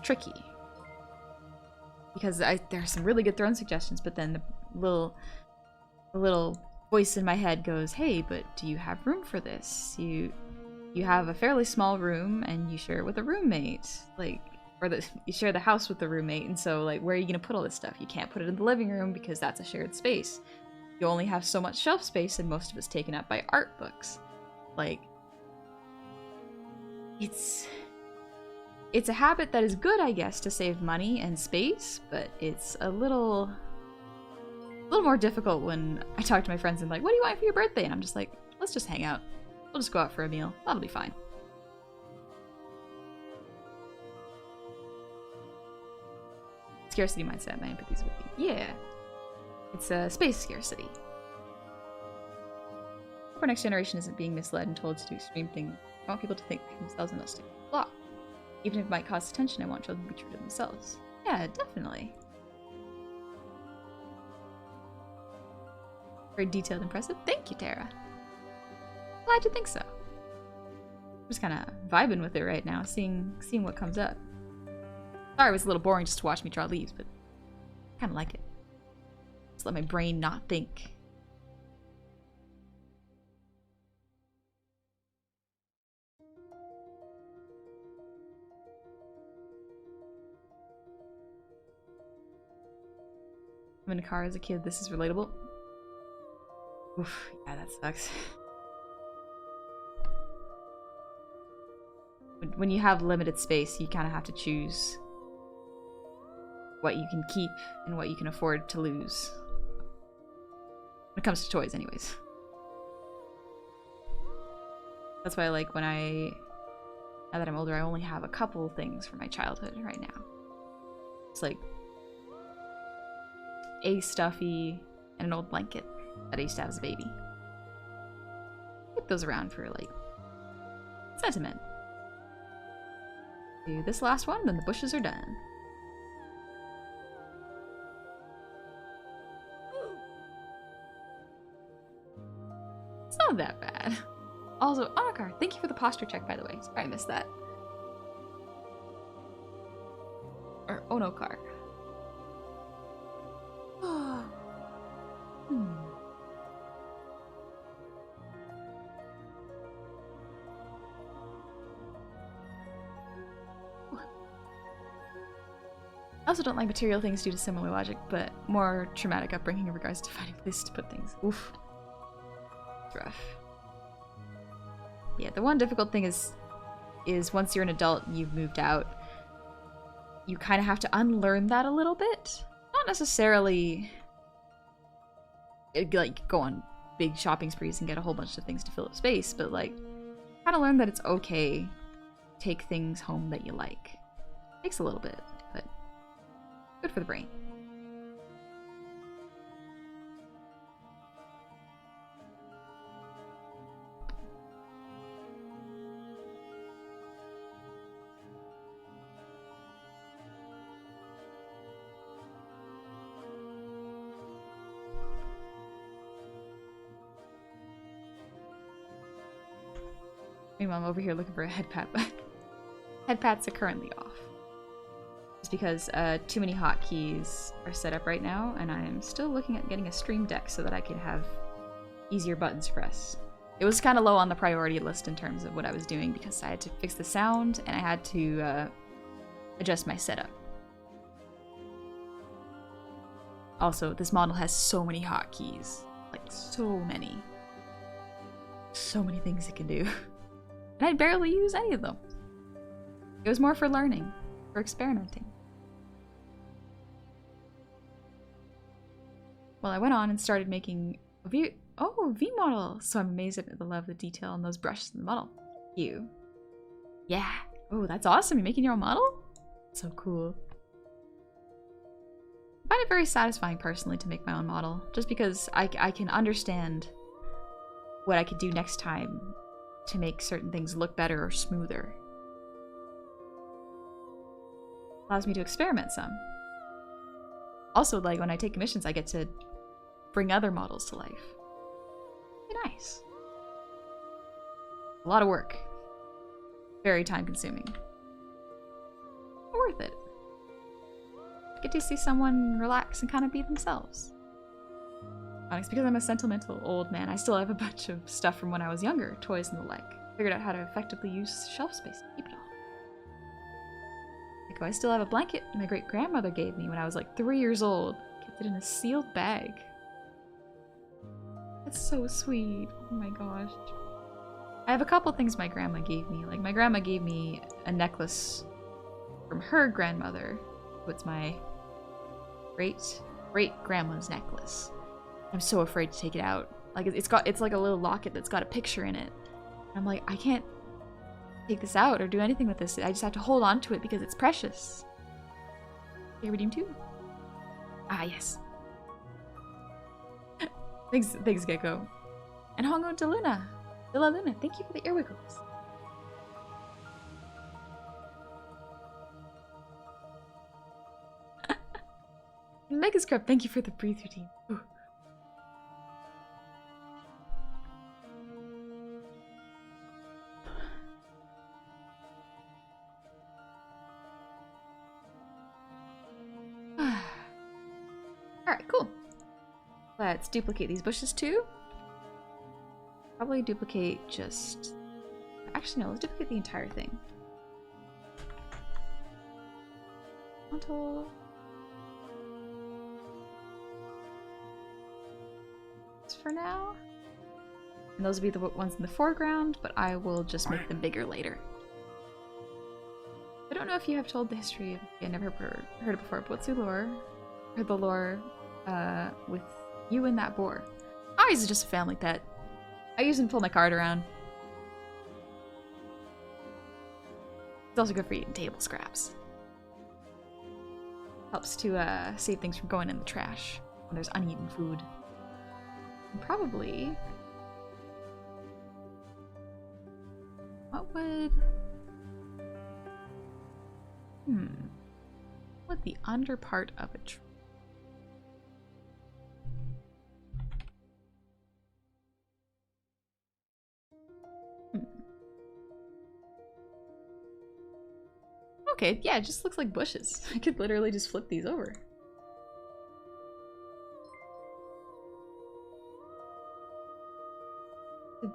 tricky. Because there are some really good throne suggestions, but then the little voice in my head goes, hey, but do you have room for this? You have a fairly small room and you share it with a roommate. Like, or you share the house with the roommate, and so like, where are you gonna put all this stuff? You can't put it in the living room because that's a shared space. You only have so much shelf space and most of it's taken up by art books. Like, it's a habit that is good, I guess, to save money and space, but it's a little A little more difficult when I talk to my friends and like, what do you want for your birthday? And I'm just like, let's just hang out. We'll just go out for a meal. That'll be fine. Scarcity mindset, my empathy's with you. Yeah. It's a space scarcity. Our next generation isn't being misled and told to do extreme things. I want people to think themselves and not stick to the law. Even if it might cause attention, I want children to be true to themselves. Yeah, definitely. Very detailed, impressive. Thank you, Tara. Glad you think so. I'm just kind of vibing with it right now, seeing what comes up. Sorry, it was a little boring just to watch me draw leaves, but I kind of like it. Just let my brain not think. I'm in a car as a kid. This is relatable. Oof, yeah, that sucks. When you have limited space, you kind of have to choose what you can keep and what you can afford to lose. When it comes to toys, anyways. That's why, like, now that I'm older, I only have a couple things from my childhood right now. It's like a stuffy and an old blanket that I used to have as a baby. Keep those around for, like, sentiment. Do this last one, then the bushes are done. It's not that bad. Also, Onokar, thank you for the posture check, by the way. Sorry I missed that. Or Onokar. I also don't like material things due to similar logic, but more traumatic upbringing in regards to finding places to put things. Oof. It's rough. Yeah, the one difficult thing is once you're an adult and you've moved out, you kind of have to unlearn that a little bit. Not necessarily like go on big shopping sprees and get a whole bunch of things to fill up space, but like kind of learn that it's okay to take things home that you like. It takes a little bit, but good for the brain. Meanwhile, I'm over here looking for a head pat, but head pats are currently off. It's because too many hotkeys are set up right now, and I'm still looking at getting a stream deck so that I can have easier buttons to press. It was kind of low on the priority list in terms of what I was doing because I had to fix the sound and I had to adjust my setup. Also, this model has so many hotkeys. Like, so many. So many things it can do. And I barely use any of them. It was more for learning, for experimenting. Well, I went on and started making a V model. So I'm amazed at the level of detail on those brushes in the model. You. Yeah. Oh, that's awesome. You're making your own model? So cool. I find it very satisfying personally to make my own model, just because I can understand what I could do next time to make certain things look better or smoother. Allows me to experiment some. Also, like, when I take commissions, I get to bring other models to life. Be nice. A lot of work. Very time consuming. But worth it. Get to see someone relax and kind of be themselves. It's because I'm a sentimental old man. I still have a bunch of stuff from when I was younger, toys and the like. Figured out how to effectively use shelf space to keep it all. Like, I still have a blanket my great-grandmother gave me when I was like 3 years old. Kept it in a sealed bag. That's so sweet. Oh my gosh. I have a couple things my grandma gave me. Like, my grandma gave me a necklace from her grandmother. It's my great-grandma's necklace. I'm so afraid to take it out. Like it's like a little locket that's got a picture in it. I'm like, I can't take this out or do anything with this. I just have to hold on to it because it's precious. Okay, redeem 2. Ah, yes. Thanks, Gecko. And Hongo de Luna. De La Luna, thank you for the ear wiggles. Mega Scrub, thank you for the breathe routine. Ooh. Alright, cool. Let's duplicate these bushes too. Probably duplicate just... Actually, no, let's duplicate the entire thing. Until... for now. And those will be the ones in the foreground, but I will just make them bigger later. I don't know if you have told the history of... I never heard it before, but what's the lore? Heard the lore with you and that boar. Oh, he's just a family pet. I use him to pull my cart around. It's also good for eating table scraps. Helps to save things from going in the trash when there's uneaten food. And probably... What would... What the under part of a tree? Okay, yeah, it just looks like bushes. I could literally just flip these over.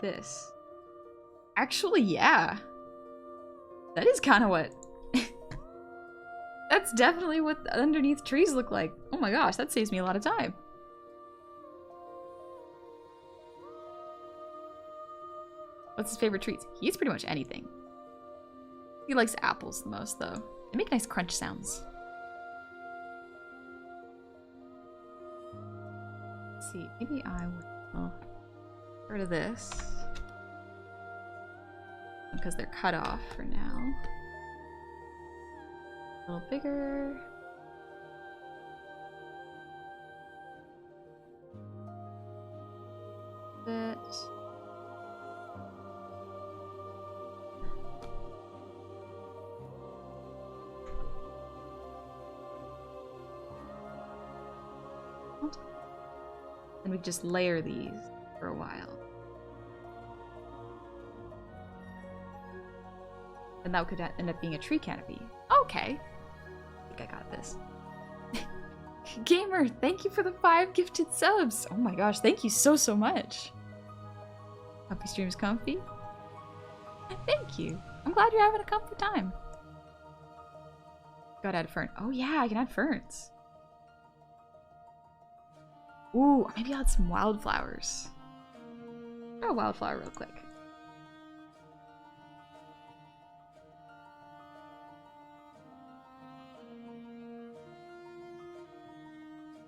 This. Actually, yeah. That is kind of what... That's definitely what underneath trees look like. Oh my gosh, that saves me a lot of time. What's his favorite treats? He eats pretty much anything. He likes apples the most, though. They make nice crunch sounds. Let's see, maybe I will get rid of this. Because they're cut off for now. A little bigger. Bit. And we just layer these for a while. And that could end up being a tree canopy. Okay. I think I got this. Gamer, thank you for the 5 gifted subs. Oh my gosh, thank you so much. Comfy streams comfy. Thank you. I'm glad you're having a comfy time. Gotta add a fern. Oh yeah, I can add ferns. Ooh, maybe I'll add some wildflowers. Throw a wildflower real quick.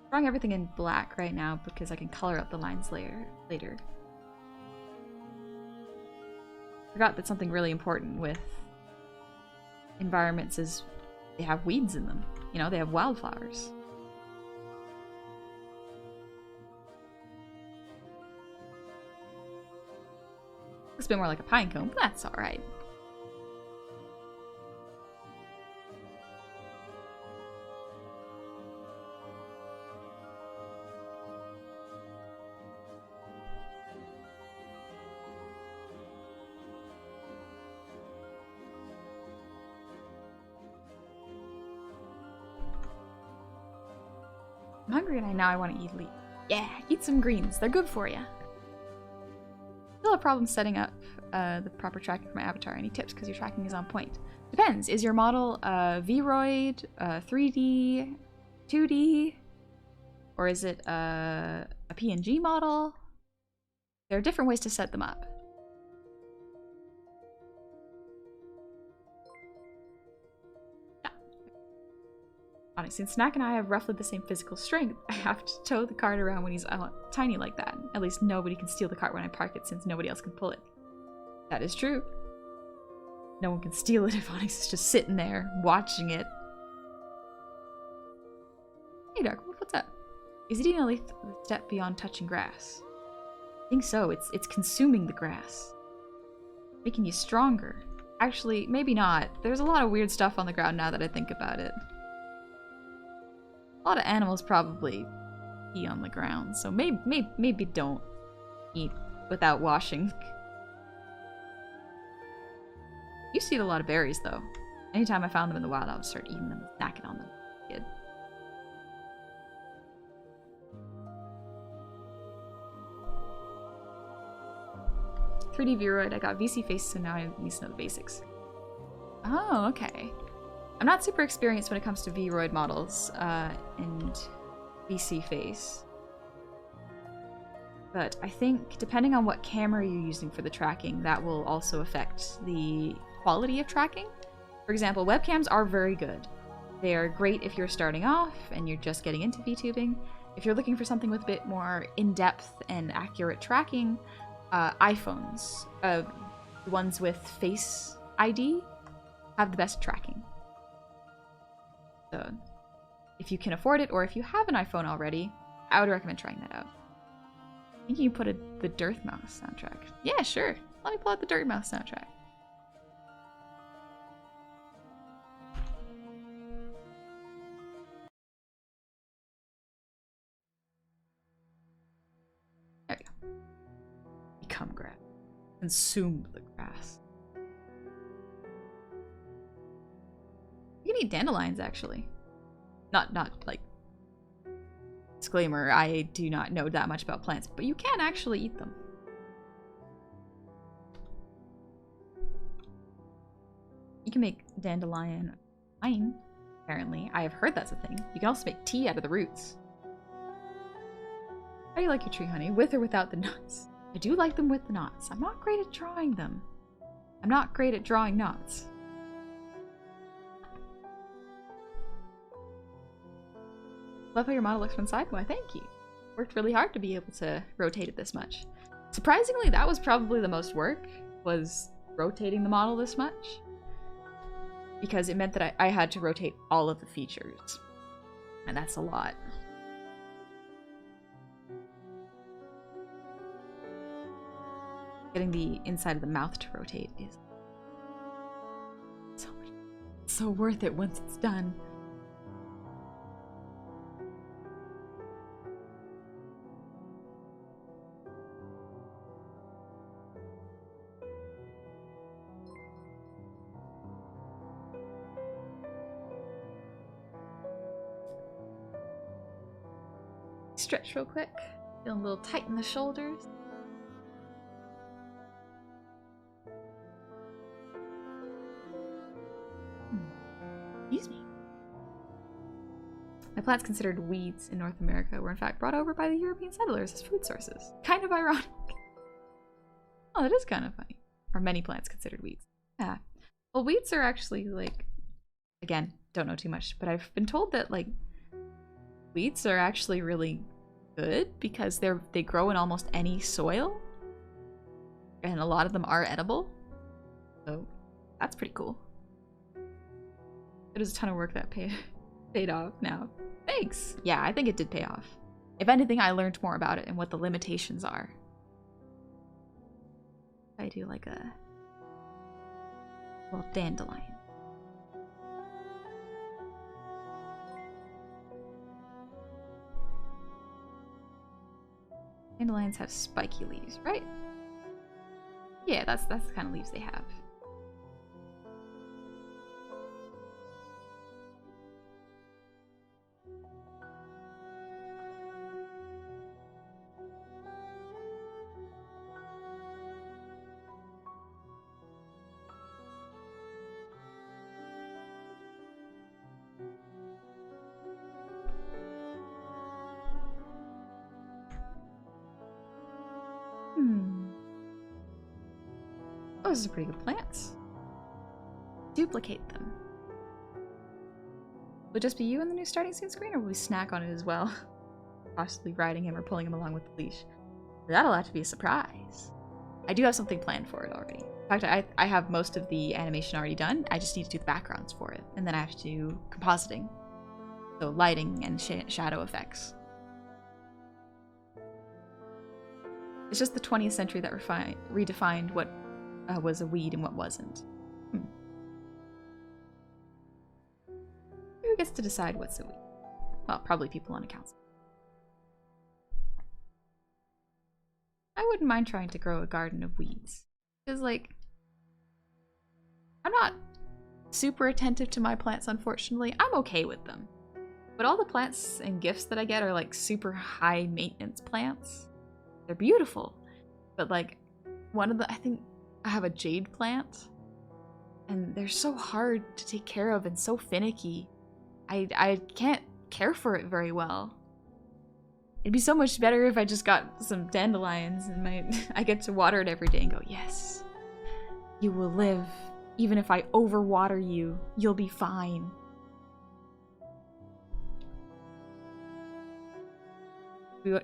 I'm drawing everything in black right now because I can color up the lines later. Forgot that something really important with environments is they have weeds in them. You know, they have wildflowers. Looks a bit more like a pine cone, but that's alright. I'm hungry and now I want to eat leaf. Yeah, eat some greens. They're good for you. Still a problem setting up the proper tracking for my avatar. Any tips? Because your tracking is on point. Depends. Is your model Vroid, 3D, 2D, or is it a PNG model? There are different ways to set them up. Honestly, since Snack and I have roughly the same physical strength, I have to tow the cart around when he's tiny like that. At least nobody can steal the cart when I park it since nobody else can pull it. That is true. No one can steal it if Onyx is just sitting there watching it. Hey Darkwolf, what's up? Is it even a lethal step beyond touching grass? I think so. It's consuming the grass. Making you stronger. Actually, maybe not. There's a lot of weird stuff on the ground now that I think about it. A lot of animals probably pee on the ground, so maybe don't eat without washing. Used to eat a lot of berries, though. Anytime I found them in the wild, I would start eating them and snacking on them. Good. 3D Vroid, I got VC face, so now I need to know the basics. Oh, okay. I'm not super experienced when it comes to Vroid models and VC face. But I think depending on what camera you're using for the tracking, that will also affect the quality of tracking. For example, webcams are very good. They are great if you're starting off and you're just getting into VTubing. If you're looking for something with a bit more in-depth and accurate tracking, iPhones, the ones with Face ID, have the best tracking. So if you can afford it, or if you have an iPhone already, I would recommend trying that out. I think you can put the Dirt Mouse soundtrack. Yeah, sure. Let me pull out the Dirt Mouse soundtrack. There we go. Become grass. Consume the grass. You can eat dandelions, actually. Not like... Disclaimer, I do not know that much about plants, but you can actually eat them. You can make dandelion wine, apparently. I have heard that's a thing. You can also make tea out of the roots. How do you like your tree honey? With or without the nuts? I do like them with the knots. I'm not great at drawing them. I'm not great at drawing knots. Love how your model looks from the side. Why, thank you. Worked really hard to be able to rotate it this much. Surprisingly, that was probably the most work, was rotating the model this much. Because it meant that I had to rotate all of the features. And that's a lot. Getting the inside of the mouth to rotate is so worth it once it's done. Stretch real quick. Feeling a little tight in the shoulders. Excuse me. My plants considered weeds in North America were in fact brought over by the European settlers as food sources. Kind of ironic. Oh, that is kind of funny. Or many plants considered weeds. Yeah. Well, weeds are actually like, again, don't know too much, but I've been told that like weeds are actually really good because they grow in almost any soil, and a lot of them are edible. So that's pretty cool. It was a ton of work that paid off now. Thanks. Yeah, I think it did pay off. If anything, I learned more about it and what the limitations are. I do like a little dandelion. Dandelions have spiky leaves, right? Yeah, that's the kind of leaves they have. Oh, those are pretty good plants. Duplicate them. Will it just be you in the new starting scene screen, or will we snack on it as well? Possibly riding him or pulling him along with the leash. That'll have to be a surprise. I do have something planned for it already. In fact, I have most of the animation already done. I just need to do the backgrounds for it. And then I have to do compositing. So lighting and shadow effects. It's just the 20th century that redefined what was a weed and what wasn't. Who gets to decide what's a weed? Well, probably people on a council. I wouldn't mind trying to grow a garden of weeds. Because, like, I'm not super attentive to my plants, unfortunately. I'm okay with them. But all the plants and gifts that I get are, like, super high maintenance plants. They're beautiful. But, like, I think I have a jade plant. And they're so hard to take care of and so finicky. I can't care for it very well. It'd be so much better if I just got some dandelions and I get to water it every day and go, yes, you will live. Even if I overwater you, you'll be fine.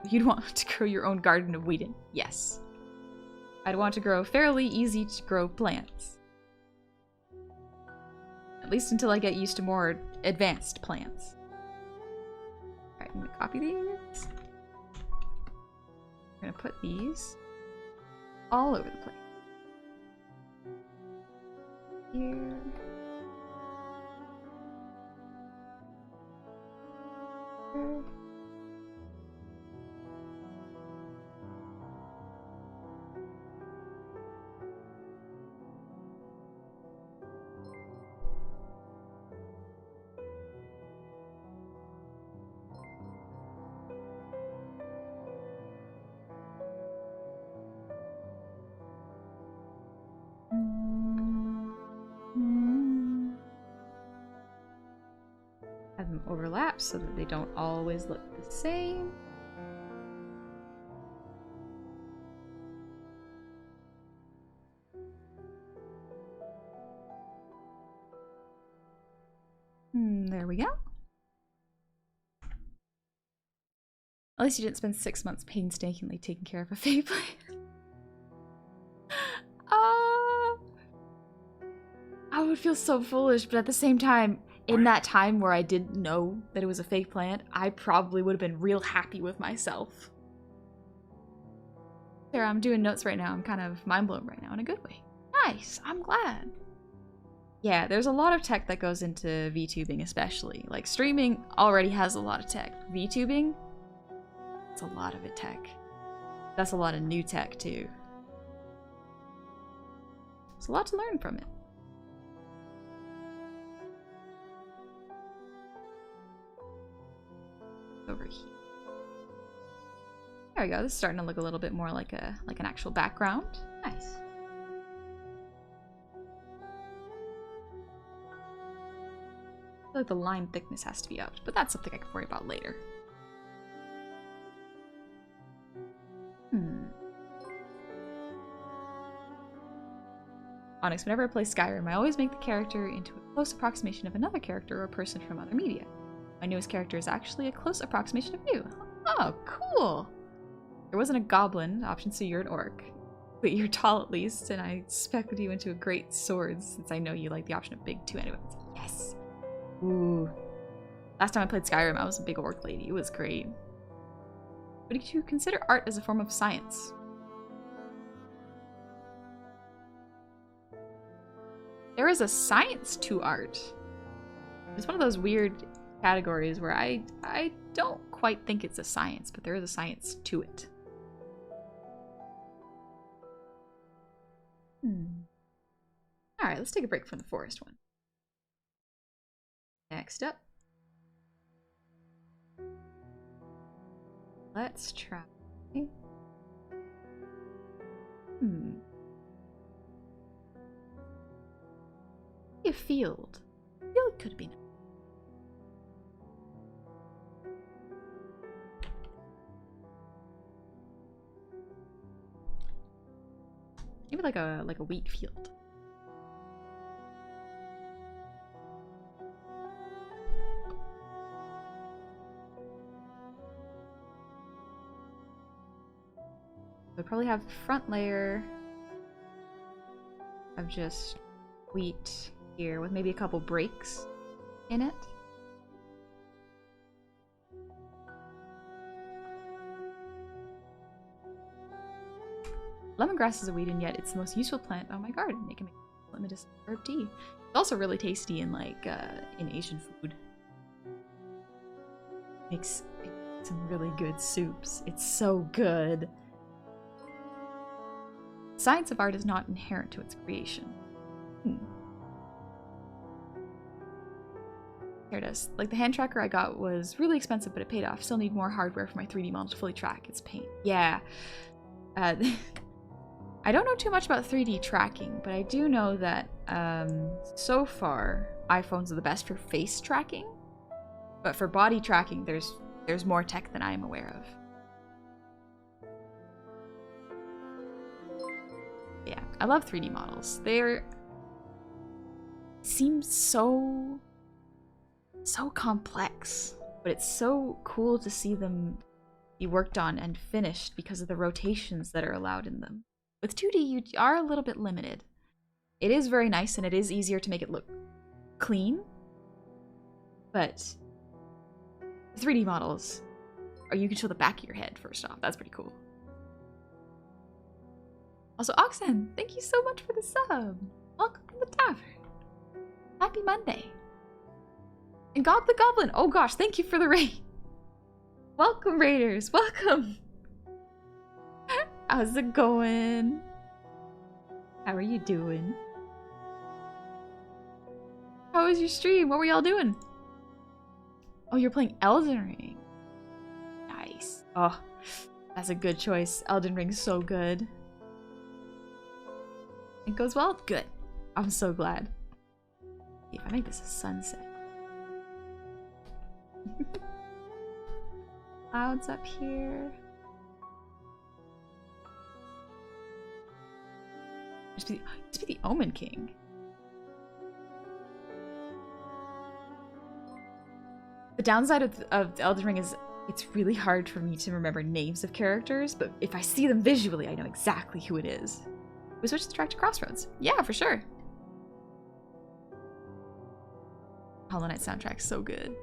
You'd want to grow your own garden of Whedon. Yes. I'd want to grow fairly easy to grow plants. At least until I get used to more advanced plants. Alright, I'm gonna copy these. I'm gonna put these all over the place. Here. Here. Have them overlap so that they don't always look the same. There we go. At least you didn't spend 6 months painstakingly taking care of a fake plant. I would feel so foolish, but at the same time, in that time where I didn't know that it was a fake plant, I probably would have been real happy with myself. Sarah, I'm doing notes right now. I'm kind of mind blown right now in a good way. Nice, I'm glad. Yeah, there's a lot of tech that goes into VTubing especially. Like, streaming already has a lot of tech. VTubing, it's a lot of it tech. That's a lot of new tech too. There's a lot to learn from it. Over here. There we go. This is starting to look a little bit more like an actual background. Nice. I feel like the line thickness has to be upped, but that's something I can worry about later. Onyx, whenever I play Skyrim, I always make the character into a close approximation of another character or person from other media. My newest character is actually a close approximation of you. Oh, cool! There wasn't a goblin option, so you're an orc. But you're tall at least, and I spec'd you into a great sword since I know you like the option of big too anyway. Yes! Ooh. Last time I played Skyrim, I was a big orc lady. It was great. Would you consider art as a form of science? There is a science to art. It's one of those weird categories where I don't quite think it's a science, but there is a science to it. Alright, let's take a break from the forest one. Next up. Let's try... A field. Field could be nice. Maybe like a wheat field. They'll probably have the front layer of just wheat here with maybe a couple breaks in it. Lemongrass is a weed, and yet it's the most useful plant on my garden. It can make limited herb tea. It's also really tasty in like in Asian food. Makes some really good soups. It's so good. Science of art is not inherent to its creation. Here it is. Like the hand tracker I got was really expensive, but it paid off. Still need more hardware for my 3D model to fully track its paint. Yeah. I don't know too much about 3D tracking, but I do know that so far iPhones are the best for face tracking, but for body tracking there's more tech than I am aware of. Yeah, I love 3D models. They're seem so complex, but it's so cool to see them be worked on and finished because of the rotations that are allowed in them. With 2D, you are a little bit limited. It is very nice, and it is easier to make it look clean, but 3D models, or you can show the back of your head first off. That's pretty cool. Also, Oxen, thank you so much for the sub. Welcome to the tavern. Happy Monday. And God the Goblin, oh gosh, thank you for the raid. Welcome, raiders, welcome. How's it going? How are you doing? How was your stream? What were y'all doing? Oh, you're playing Elden Ring. Nice. Oh, that's a good choice. Elden Ring's so good. It goes well? Good. I'm so glad. If I make this a sunset. Clouds up here. Used to be the Omen King. The downside of Elden Ring is it's really hard for me to remember names of characters, but if I see them visually, I know exactly who it is. We switched the track to Crossroads. Yeah, for sure. Hollow Knight soundtrack's so good.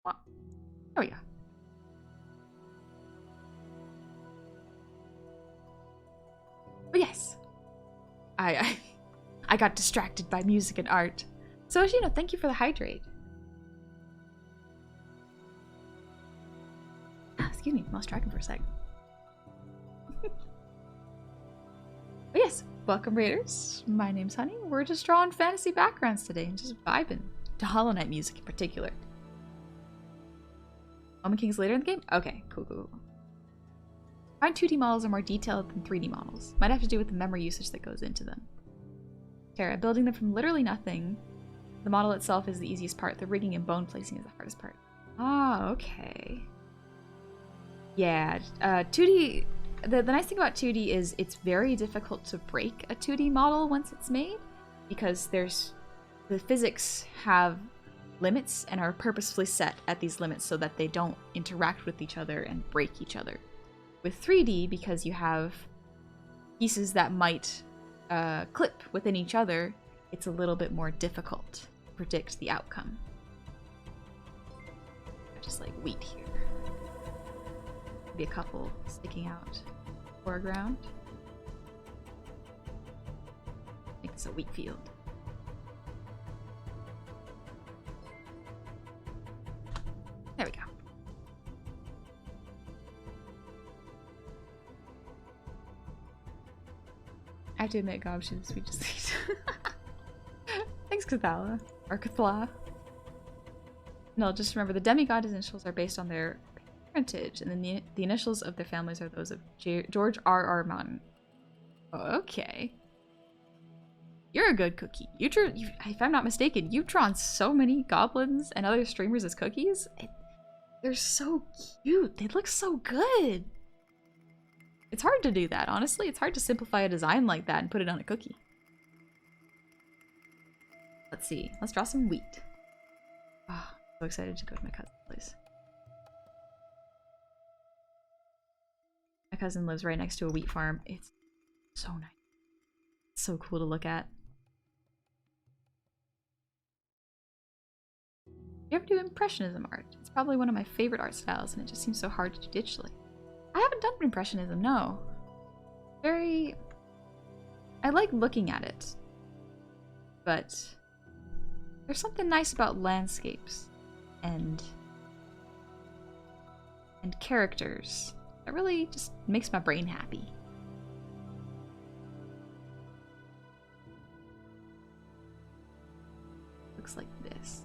Wow. There we go. But yes, I got distracted by music and art. So, Ashino, thank you for the hydrate. Excuse me, lost track for a sec. But yes, welcome raiders. My name's Honey. We're just drawing fantasy backgrounds today and just vibing to Hollow Knight music in particular. Omen King's later in the game? Okay, cool. I find 2D models are more detailed than 3D models. Might have to do with the memory usage that goes into them. Terra, building them from literally nothing. The model itself is the easiest part. The rigging and bone placing is the hardest part. Ah, okay. Yeah, 2D... The nice thing about 2D is it's very difficult to break a 2D model once it's made, because the physics have limits and are purposefully set at these limits so that they don't interact with each other and break each other. With 3D, because you have pieces that might clip within each other, it's a little bit more difficult to predict the outcome. Just like wheat here. Maybe a couple sticking out foreground. Make this a wheat field. There we go. I have to admit, Gob, she's the sweetest thing. Thanks, Cathala. Or Cathla. No, just remember the demigod initials are based on their parentage, and then the initials of their families are those of George R.R. Martin. Oh, okay. You're a good cookie. If I'm not mistaken, you've drawn so many goblins and other streamers as cookies. They're so cute. They look so good. It's hard to do that, honestly. It's hard to simplify a design like that and put it on a cookie. Let's see. Let's draw some wheat. Oh, I'm so excited to go to my cousin's place. My cousin lives right next to a wheat farm. It's so nice. It's so cool to look at. You ever do Impressionism art? It's probably one of my favorite art styles, and it just seems so hard to do digitally. I haven't done Impressionism, no. I like looking at it, but there's something nice about landscapes and characters that really just makes my brain happy. Looks like this.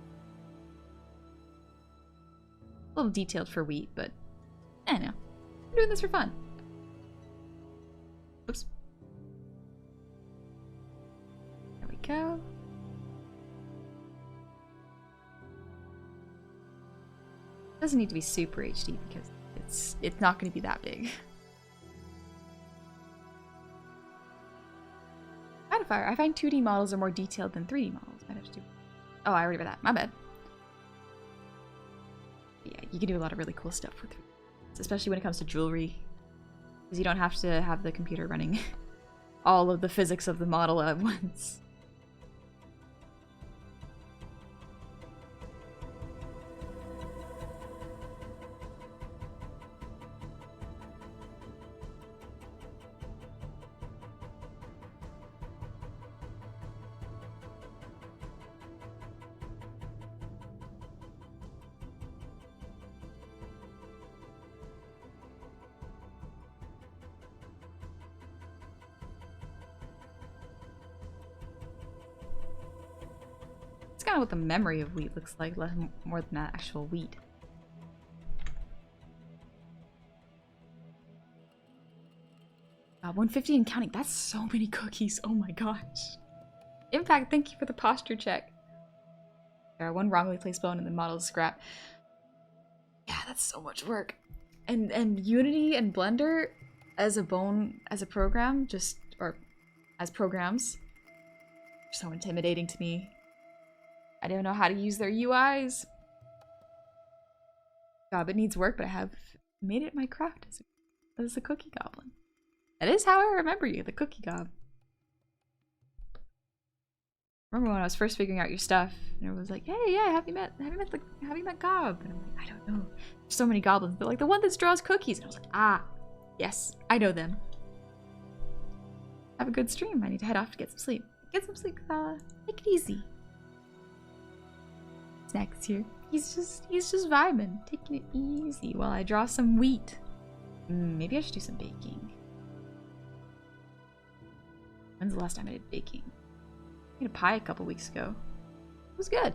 A little detailed for wheat, but I don't know. I'm doing this for fun. Oops. There we go. Doesn't need to be super HD because it's not going to be that big. Modifier. I find 2D models are more detailed than 3D models. Might have to do. Oh, I already read that. My bad. But yeah, you can do a lot of really cool stuff with 3D, especially when it comes to jewelry, because you don't have to have the computer running all of the physics of the model at once. It's kind of what the memory of wheat looks like, less more than that actual wheat. Wow, 150 and counting. That's so many cookies. Oh my gosh. In fact, thank you for the posture check. There are one wrongly placed bone and the model is scrap. Yeah, that's so much work. And Unity and Blender as a program, or as programs, are so intimidating to me. I don't know how to use their UIs. God, it needs work, but I have made it my craft as a cookie goblin. That is how I remember you, the cookie gob. Remember when I was first figuring out your stuff, and everyone was like, "Hey, yeah, have you met Gob?" And I'm like, I don't know. There's so many goblins. They're like, the one that draws cookies. And I was like, ah, yes, I know them. Have a good stream. I need to head off to get some sleep. Get some sleep, take it easy. Snack is here. He's just vibing, taking it easy while I draw some wheat. Maybe I should do some baking. When's the last time I did baking? I made a pie a couple weeks ago. It was good.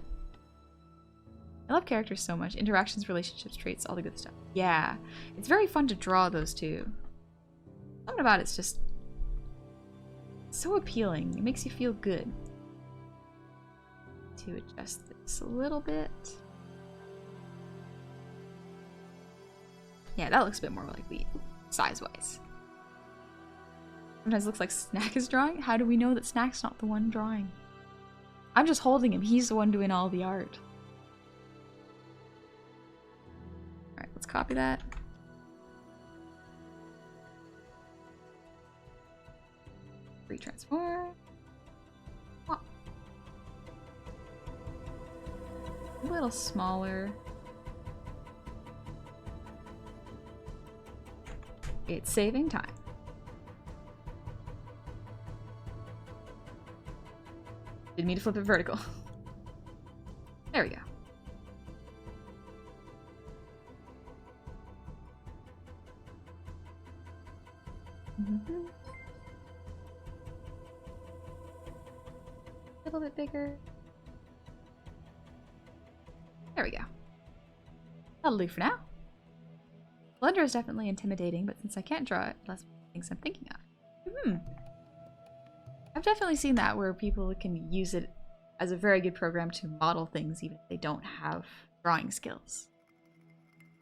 I love characters so much. Interactions, relationships, traits, all the good stuff. Yeah, it's very fun to draw those too. Something about it's just so appealing. It makes you feel good. To adjust this a little bit. Yeah, that looks a bit more like wheat, size-wise. Sometimes it looks like Snack is drawing. How do we know that Snack's not the one drawing? I'm just holding him. He's the one doing all the art. Alright, let's copy that. Retransform. Oh. A little smaller. It's saving time. Didn't mean to flip it vertical. There we go. A little bit bigger. There we go. That'll do for now. Blender is definitely intimidating, but since I can't draw it, less things I'm thinking of. I've definitely seen that where people can use it as a very good program to model things even if they don't have drawing skills.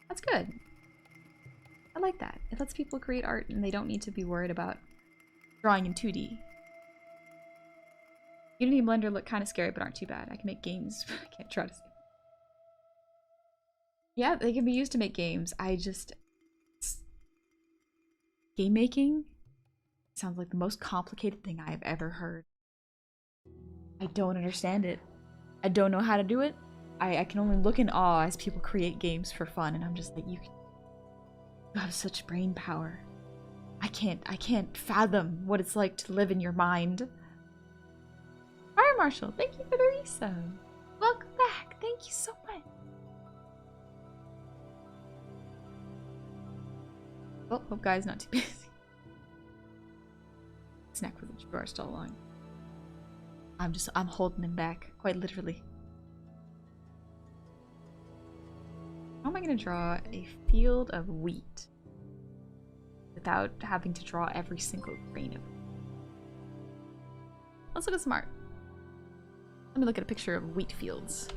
That's good. I like that. It lets people create art and they don't need to be worried about drawing in 2D. Unity and Blender look kind of scary, but aren't too bad. I can make games, but I can't try to see. Yeah, they can be used to make games. Game making sounds like the most complicated thing I have ever heard. I don't understand it. I don't know how to do it. I can only look in awe as people create games for fun, and I'm just like, you have such brain power. I can't fathom what it's like to live in your mind. Fire Marshal, thank you for the resub. Welcome back. Thank you so much. Oh, hope guy's not too busy. Snack for the drawer still along. I'm holding him back, quite literally. How am I gonna draw a field of wheat without having to draw every single grain of it? Let's look at smart. Let me look at a picture of wheat fields.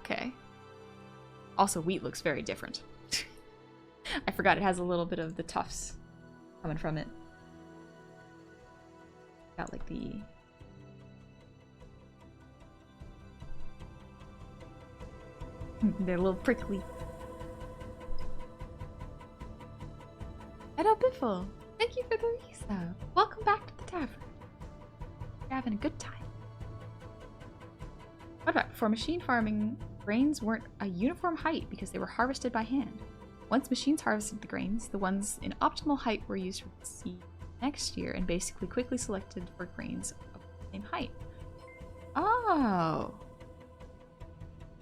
Okay. Also, wheat looks very different. I forgot it has a little bit of the tufts coming from it. Got like the... They're a little prickly. Hello, Biffle! Thank you for the resub. Welcome back to the tavern. You're having a good time. Fun fact, before machine farming, grains weren't a uniform height because they were harvested by hand. Once machines harvested the grains, the ones in optimal height were used for the seed next year and basically quickly selected for grains of the same height. Oh.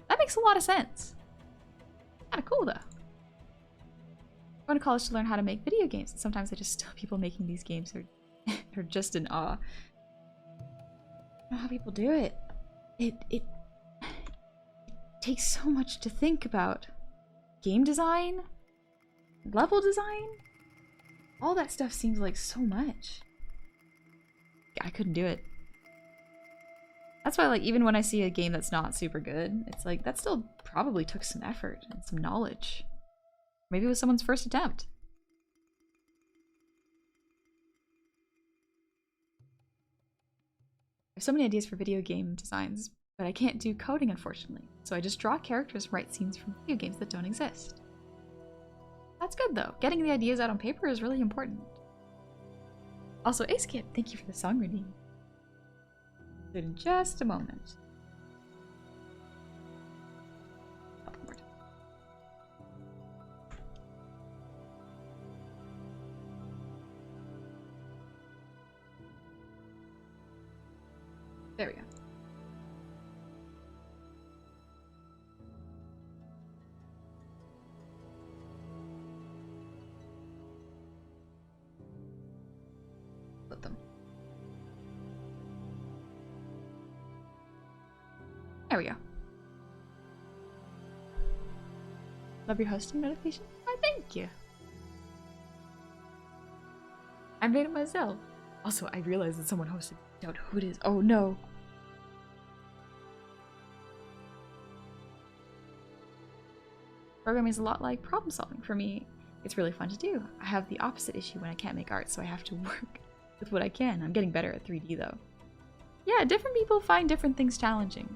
That makes a lot of sense. Kinda cool though. I went to college to learn how to make video games, and sometimes I just tell people making these games are just in awe. I don't know how people do it. It takes so much to think about. Game design, level design, all that stuff seems like so much. I couldn't do it. That's why, like, even when I see a game that's not super good, it's like, that still probably took some effort and some knowledge. Maybe it was someone's first attempt. I have so many ideas for video game designs, but I can't do coding, unfortunately. So I just draw characters and write scenes from video games that don't exist. That's good, though. Getting the ideas out on paper is really important. Also, AceKid, thank you for the song reading. In just a moment. Couple more times. There we go. Put them. There we go. Love your hosting notification. Why, thank you. I made it myself. Also, I realized that someone hosted. Doubt who it is. Oh no. Programming is a lot like problem solving for me. It's really fun to do. I have the opposite issue when I can't make art, so I have to work with what I can. I'm getting better at 3D though. Yeah, different people find different things challenging.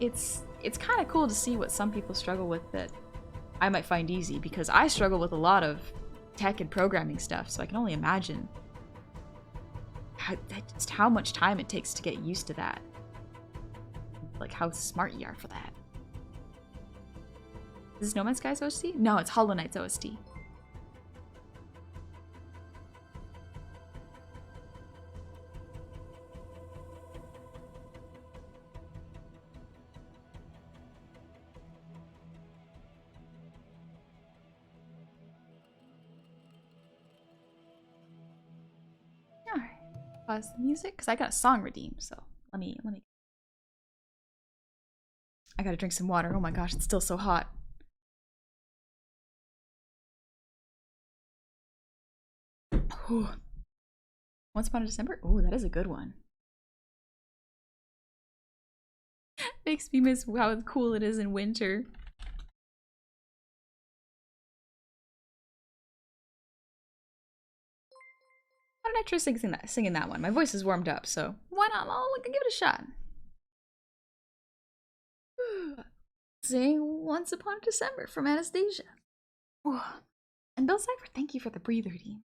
It's kind of cool to see what some people struggle with that I might find easy, because I struggle with a lot of tech and programming stuff, so I can only imagine just how much time it takes to get used to that. Like how smart you are for that. Is this No Man's Sky's OST? No, it's Hollow Knight's OST. Alright. Pause the music, because I got a song redeemed, so let me I gotta drink some water. Oh my gosh, it's still so hot. Ooh. Once Upon a December? Ooh, that is a good one. Makes me miss how cool it is in winter. Why don't I try singing that one? My voice is warmed up, so why not? I'll give it a shot. Sing Once Upon a December from Anastasia. Oh. And Bill Cipher, thank you for the breather team.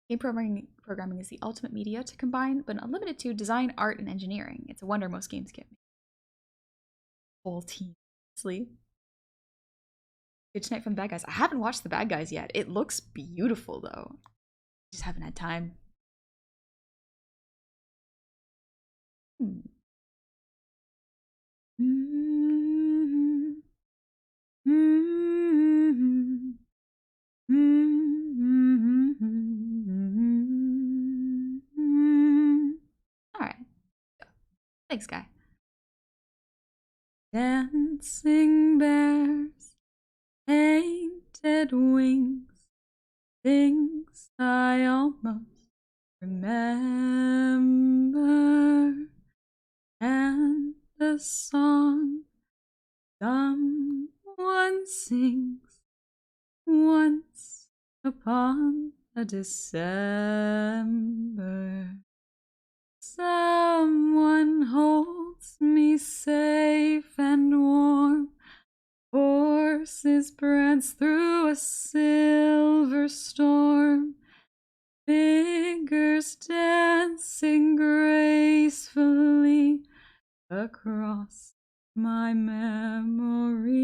Game programming is the ultimate media to combine, but not limited to, design, art, and engineering. It's a wonder most games get me. Whole team. Sleep. Good Night from the Bad Guys. I haven't watched The Bad Guys yet. It looks beautiful, though. Just haven't had time. Alright. Thanks, guy. Dancing bears, painted wings, things I almost remember, and the song someone sings once upon a December. Someone holds me safe and warm. Horses prance through a silver storm. Fingers dancing gracefully across my memory.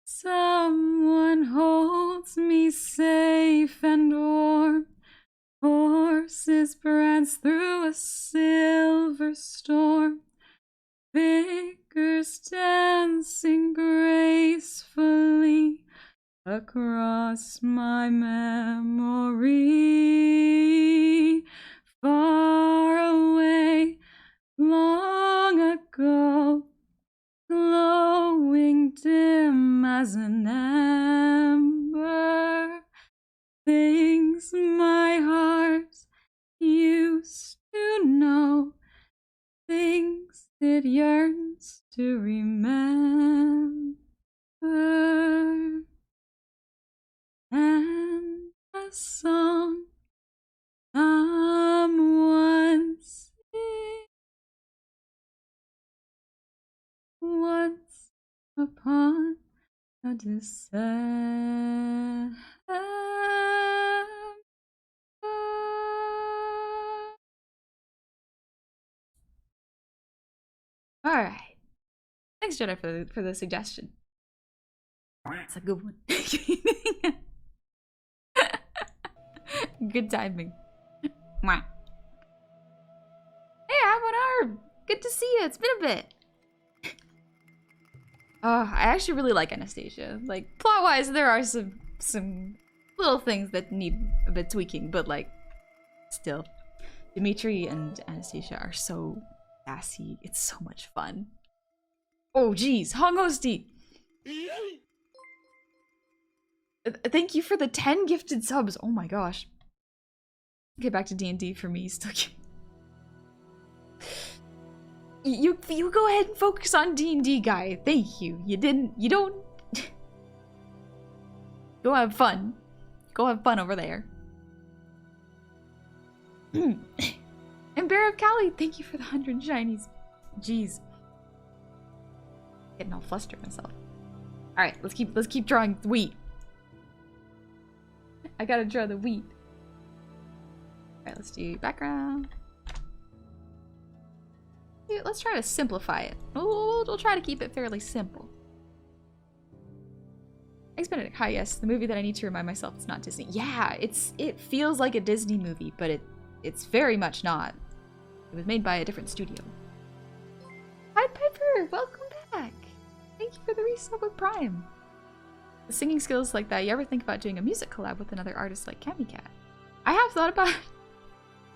Someone holds me safe and warm. Horses prance through a silver storm. Fingers dancing gracefully across my memory. Far away, long ago, glowing dim as an ember, things my heart used to know, things it yearns to remember, and a song someone sings once upon a December. All right. Thanks, Jedi, for the suggestion. That's a good one. Good timing. Hey, Arb! Good to see you. It's been a bit. I actually really like Anastasia. Like, plot-wise, there are some little things that need a bit tweaking, but like, still, Dimitri and Anastasia are so sassy. It's so much fun. Oh, geez, Hongosti. Thank you for the 10 gifted subs. Oh my gosh. Get back to D&D for me. Still. You go ahead and focus on D&D, guy. Thank you. You don't. Go have fun. Go have fun over there. And Bear of Cali, thank you for the 100 shinies. Jeez. Getting all flustered myself. Alright, let's keep drawing the wheat. I gotta draw the wheat. Alright, let's do background. Let's try to simplify it. We'll try to keep it fairly simple. Thanks, Benedict. Hi, yes, the movie that I need to remind myself it's not Disney. Yeah, it feels like a Disney movie, but it's very much not. It was made by a different studio. Hi, Piper! Welcome back! Thank you for the resub with Prime. The singing skills like that, you ever think about doing a music collab with another artist like Cami Cat? I have thought about it.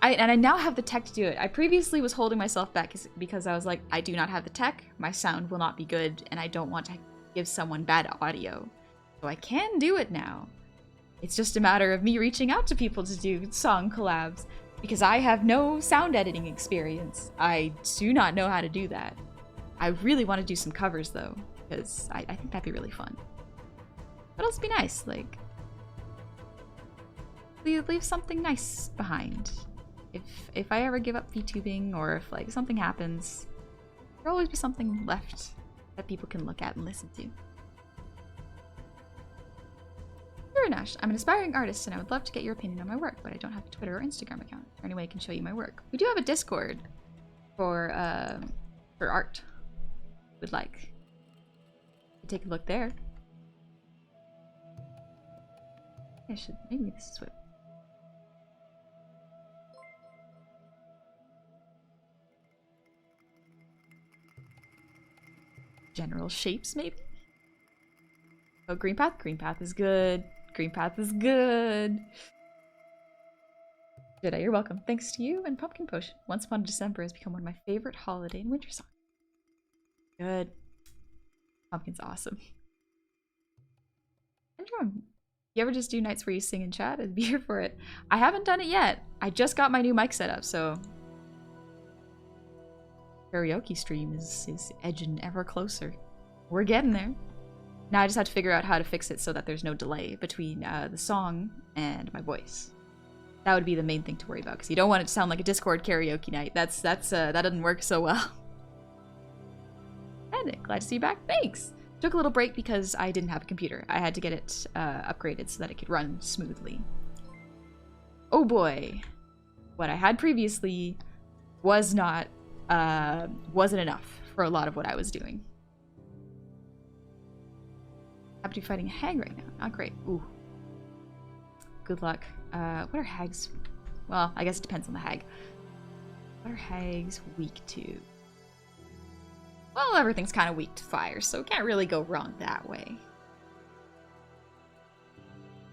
I now have the tech to do it. I previously was holding myself back because I was like, I do not have the tech, my sound will not be good, and I don't want to give someone bad audio. So I can do it now. It's just a matter of me reaching out to people to do song collabs, because I have no sound editing experience. I do not know how to do that. I really want to do some covers though, because I think that'd be really fun. But else be nice, like, leave something nice behind. If I ever give up VTubing, or if like something happens, there'll always be something left that people can look at and listen to. Sure, Nash. I'm an aspiring artist and I would love to get your opinion on my work, but I don't have a Twitter or Instagram account. Is there any way I can show you my work? We do have a Discord for art. Would like take a look there. I should, maybe this is what. General shapes, maybe? Oh, green path? Green path is good. Green path is good. Jedi, you're welcome. Thanks to you and Pumpkin Potion. Once Upon a December has become one of my favorite holiday and winter songs. Good. Pumpkin's awesome. And you ever just do nights where you sing in chat? I'd be here for it. I haven't done it yet. I just got my new mic set up, so karaoke stream is edging ever closer. We're getting there. Now I just have to figure out how to fix it so that there's no delay between the song and my voice. That would be the main thing to worry about, because you don't want it to sound like a Discord karaoke night. That doesn't work so well. And glad to see you back. Thanks. Took a little break because I didn't have a computer. I had to get it upgraded so that it could run smoothly. Oh boy, what I had previously was not. Wasn't enough for a lot of what I was doing. Happen to be fighting a hag right now. Not great. Ooh. Good luck. What are hags? Well, I guess it depends on the hag. What are hags weak to? Well, everything's kind of weak to fire, so it can't really go wrong that way.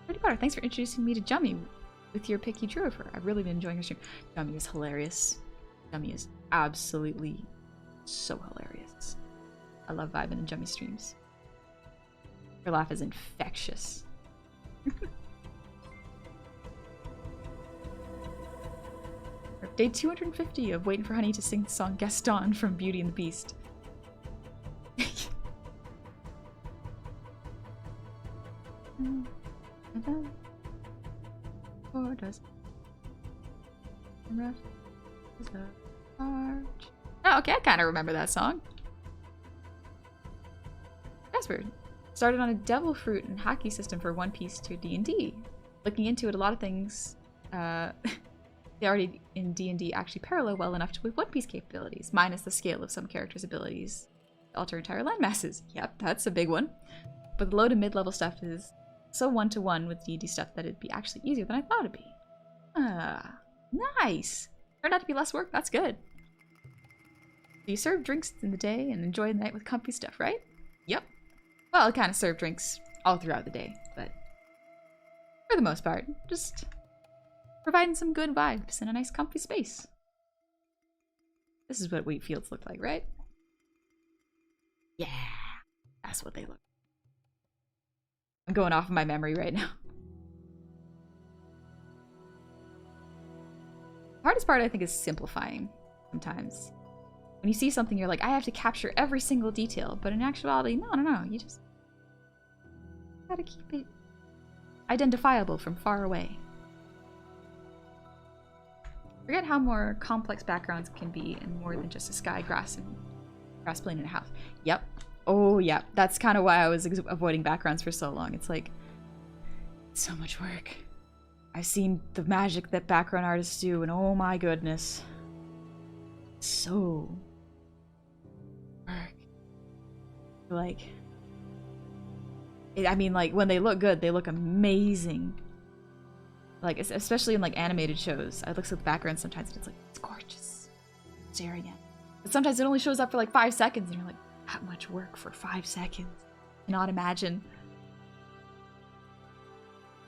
Pretty Potter, thanks for introducing me to Jummy with your pick you drew of her. I've really been enjoying her stream. Jummy is hilarious. Jummy is absolutely so hilarious. I love vibing in Jummy streams. Her laugh is infectious. Day 250 of waiting for Honey to sing the song Gaston from Beauty and the Beast. Or does oh, okay, I kind of remember that song. Password. Started on a devil fruit and hockey system for One Piece to D&D. Looking into it, a lot of things they already in D&D actually parallel well enough with One Piece capabilities, minus the scale of some characters' abilities to alter entire land masses. Yep, that's a big one. But the low to mid-level stuff is so one-to-one with D&D stuff that it'd be actually easier than I thought it'd be. Ah, nice. Turned out to be less work. That's good. So you serve drinks in the day and enjoy the night with comfy stuff, right? Yep. Well, I kind of serve drinks all throughout the day, but for the most part, just providing some good vibes in a nice comfy space. This is what wheat fields look like, right? Yeah, that's what they look. I'm going off of my memory right now. The hardest part, I think, is simplifying sometimes. When you see something, you're like, I have to capture every single detail. But in actuality, no. You just gotta keep it identifiable from far away. Forget how more complex backgrounds can be in more than just a sky, grass, and grass plane in a house. Yep. Oh, yeah. That's kind of why I was avoiding backgrounds for so long. It's like, it's so much work. I've seen the magic that background artists do, and oh my goodness. So work. Like, I mean, like, when they look good, they look amazing. Like, especially in, like, animated shows. I look at the background sometimes, and it's like, it's gorgeous. Staring at it. But sometimes it only shows up for, like, 5 seconds, and you're like, that much work for 5 seconds. Cannot imagine.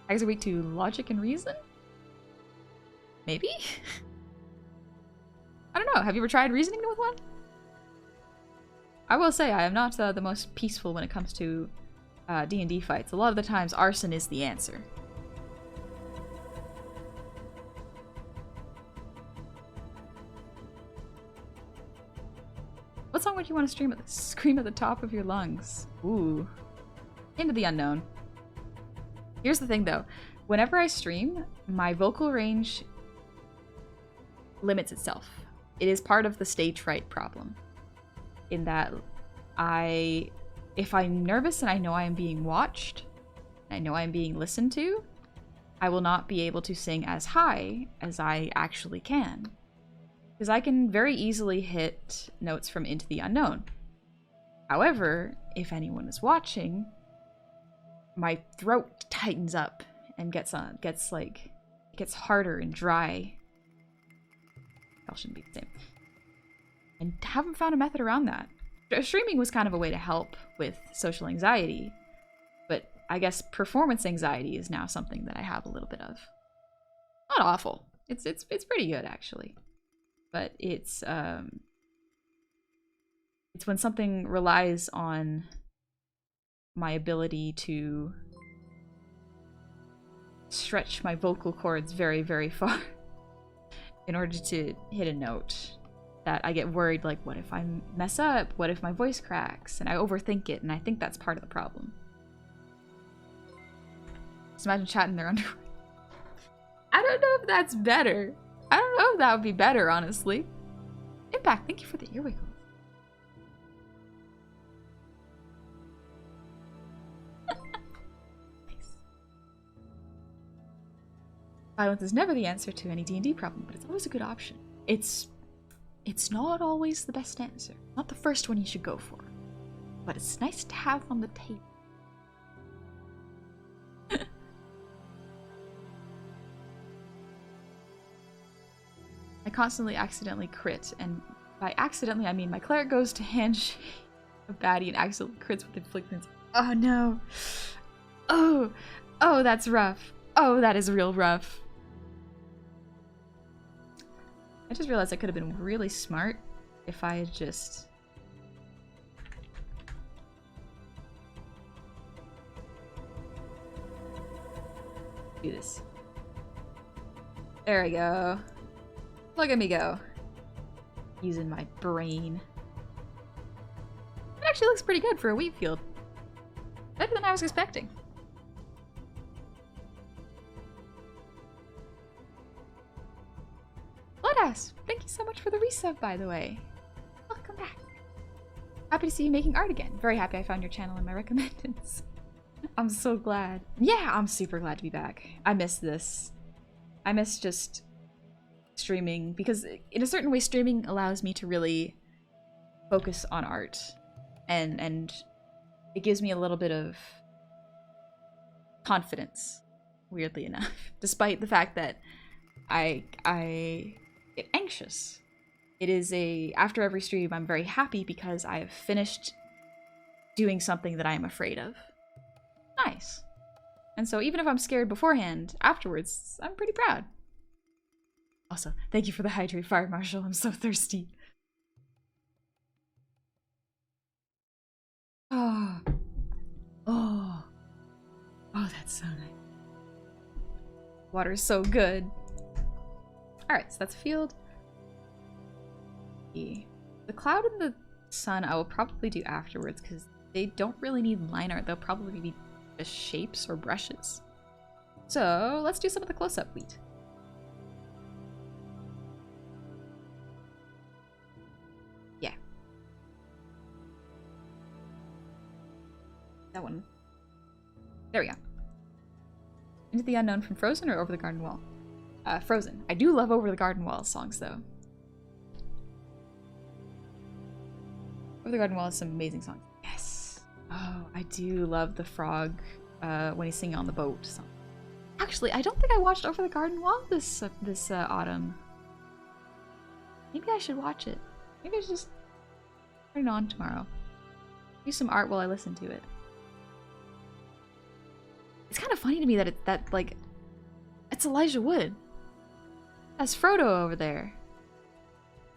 Hags are weak to logic and reason? Maybe? I don't know. Have you ever tried reasoning with one? I will say I am not the most peaceful when it comes to D&D fights. A lot of the times arson is the answer. What song would you want to scream at the top of your lungs? Ooh. Into the unknown. Here's the thing though. Whenever I stream, my vocal range limits itself. It is part of the stage fright problem. In that if I'm nervous and I know I am being watched, and I know I am being listened to, I will not be able to sing as high as I actually can. Because I can very easily hit notes from Into the Unknown. However, if anyone is watching, my throat tightens up and gets harder and dry. Y'all shouldn't be the same. And haven't found a method around that. Streaming was kind of a way to help with social anxiety, but I guess performance anxiety is now something that I have a little bit of. Not awful. It's pretty good actually. But it's when something relies on my ability to stretch my vocal cords very, very far in order to hit a note that I get worried, like, what if I mess up? What if my voice cracks? And I overthink it, and I think that's part of the problem. Just imagine chatting their underwear. I don't know if that's better. I don't know if that would be better, honestly. Impact, thank you for the ear wiggle. Nice. Violence is never the answer to any D&D problem, but it's always a good option. It's not always the best answer. Not the first one you should go for. But it's nice to have on the table. I constantly accidentally crit, and by accidentally I mean my cleric goes to handshake a baddie and accidentally crits with inflictions. Oh no. Oh, that's rough. Oh, that is real rough. I just realized I could have been really smart if I had just... do this. There we go. Look at me go. Using my brain. It actually looks pretty good for a wheat field. Better than I was expecting. Bloodass, thank you so much for the resub, by the way. Welcome back. Happy to see you making art again. Very happy I found your channel in my recommendeds. I'm so glad. Yeah, I'm super glad to be back. I miss this. I miss just streaming, because in a certain way streaming allows me to really focus on art, and it gives me a little bit of confidence, weirdly enough, despite the fact that I get anxious. It is after every stream I'm very happy because I have finished doing something that I am afraid of. Nice. And so even if I'm scared beforehand, afterwards I'm pretty proud. Also, thank you for the hydrate, Fire Marshal. I'm so thirsty. Oh, that's so nice. Water is so good. Alright, so that's a field. The cloud and the sun I will probably do afterwards because they don't really need line art. They'll probably be just shapes or brushes. So let's do some of the close-up wheat. Yeah. That one. There we go. Into the Unknown from Frozen or Over the Garden Wall? Frozen. I do love Over the Garden Wall songs, though. Over the Garden Wall has some amazing songs. Yes! Oh, I do love the frog when he's singing on the boat song. Actually, I don't think I watched Over the Garden Wall this autumn. Maybe I should watch it. Maybe I should just turn it on tomorrow. Do some art while I listen to it. It's kind of funny to me that it's Elijah Wood. That's Frodo over there.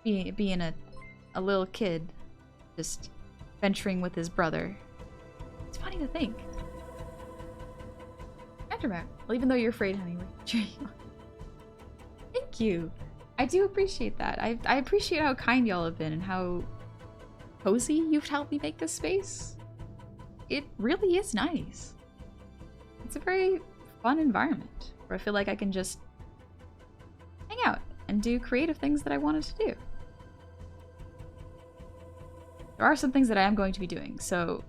being a little kid, just venturing with his brother. It's funny to think. Well, even though you're afraid, honey, we're cheering you on. Thank you. I do appreciate that. I appreciate how kind y'all have been and how cozy you've helped me make this space. It really is nice. It's a very fun environment where I feel like I can just hang out and do creative things that I wanted to do. There are some things that I am going to be doing. So,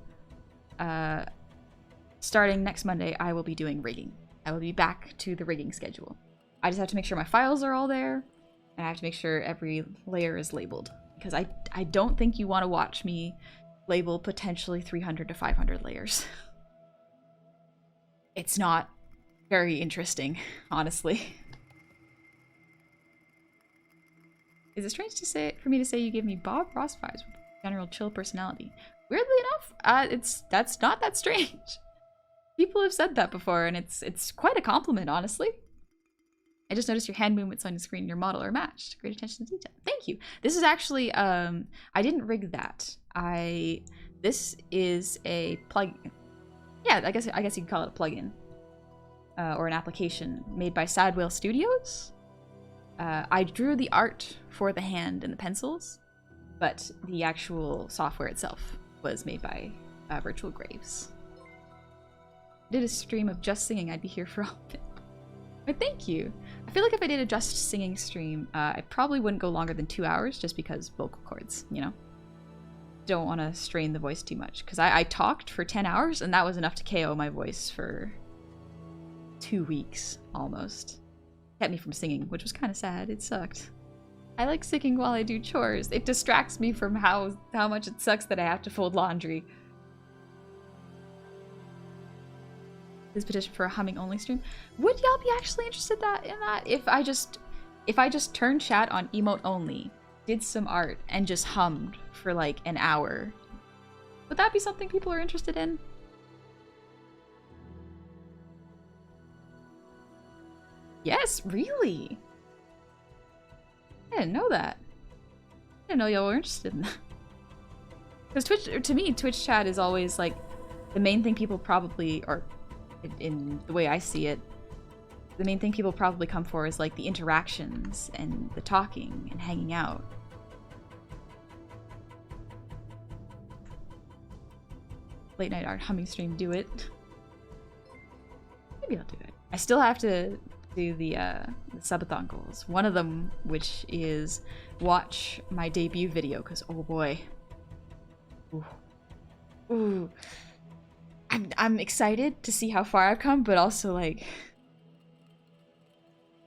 starting next Monday, I will be doing rigging. I will be back to the rigging schedule. I just have to make sure my files are all there, and I have to make sure every layer is labeled. Because I don't think you want to watch me label potentially 300 to 500 layers. It's not very interesting, honestly. Is it strange for me to say you give me Bob Ross vibes with general chill personality? Weirdly enough, that's not that strange. People have said that before, and it's quite a compliment, honestly. I just noticed your hand movements on your screen and your model are matched. Great attention to detail. Thank you. This is actually, I didn't rig that. This is a plug. Yeah, I guess you could call it a plugin. Or an application made by Sad Whale Studios. I drew the art for the hand and the pencils, but the actual software itself was made by Virtual Graves. I did a stream of just singing, I'd be here for all of it. But thank you. I feel like if I did a just singing stream, I probably wouldn't go longer than 2 hours just because vocal cords, you know? Don't want to strain the voice too much. Because I talked for 10 hours and that was enough to KO my voice for 2 weeks, almost. Kept me from singing, which was kind of sad. It sucked. I like singing while I do chores. It distracts me from how much it sucks that I have to fold laundry. This petition for a humming only stream. Would y'all be actually interested in that? If I just turned chat on emote only, did some art, and just hummed for like an hour, would that be something people are interested in? Yes, really? I didn't know that. I didn't know y'all were interested in that. Because to me, Twitch chat is always like the main thing people probably, or in the way I see it, the main thing people probably come for is like the interactions and the talking and hanging out. Late night art humming stream, do it. Maybe I'll do it. I still have to do the subathon goals. One of them, which is watch my debut video, because oh boy. Ooh. Ooh. I'm excited to see how far I've come, but also like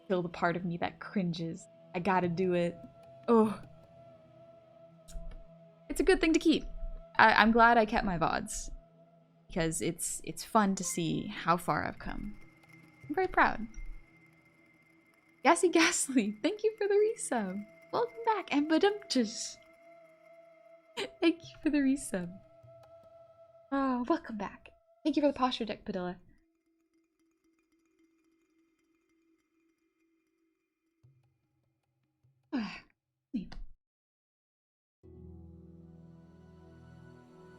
still the part of me that cringes. I gotta do it. Oh. It's a good thing to keep. I'm glad I kept my VODs. Because it's fun to see how far I've come. I'm very proud. Gassy Ghastly, thank you for the resub. Welcome back, and badumtus. Thank you for the resub. Oh, welcome back. Thank you for the posture deck, Padilla.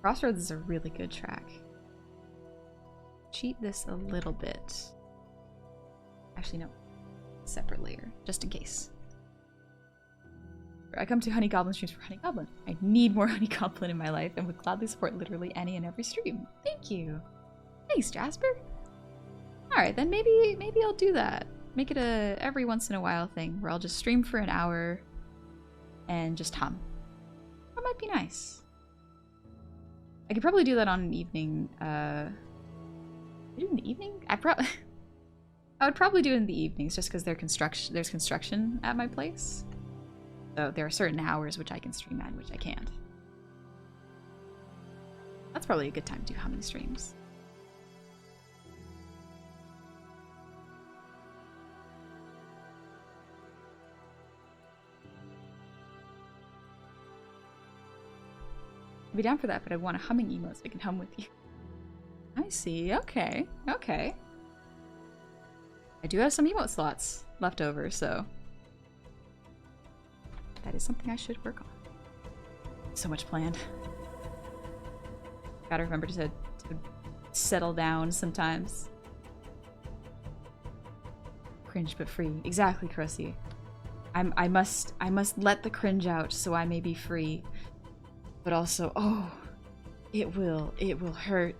Crossroads is a really good track. Cheat this a little bit. Actually, no. Separate layer, just in case. I come to Honey Goblin streams for Honey Goblin. I need more Honey Goblin in my life and would gladly support literally any and every stream. Thank you. Thanks, Jasper. Alright, then maybe I'll do that. Make it a every once in a while thing where I'll just stream for an hour and just hum. That might be nice. I could probably do that on an evening. Do it in the evening? I would probably do it in the evenings just because there's construction at my place. So there are certain hours which I can stream at and which I can't. That's probably a good time to do humming streams. I'd be down for that, but I want a humming emote so I can hum with you. I see. Okay. Okay. I do have some emote slots left over, so That is something I should work on. So much planned. Gotta remember to settle down sometimes. Cringe but free. Exactly, Cressy. I must let the cringe out so I may be free. But also, oh, it will hurt.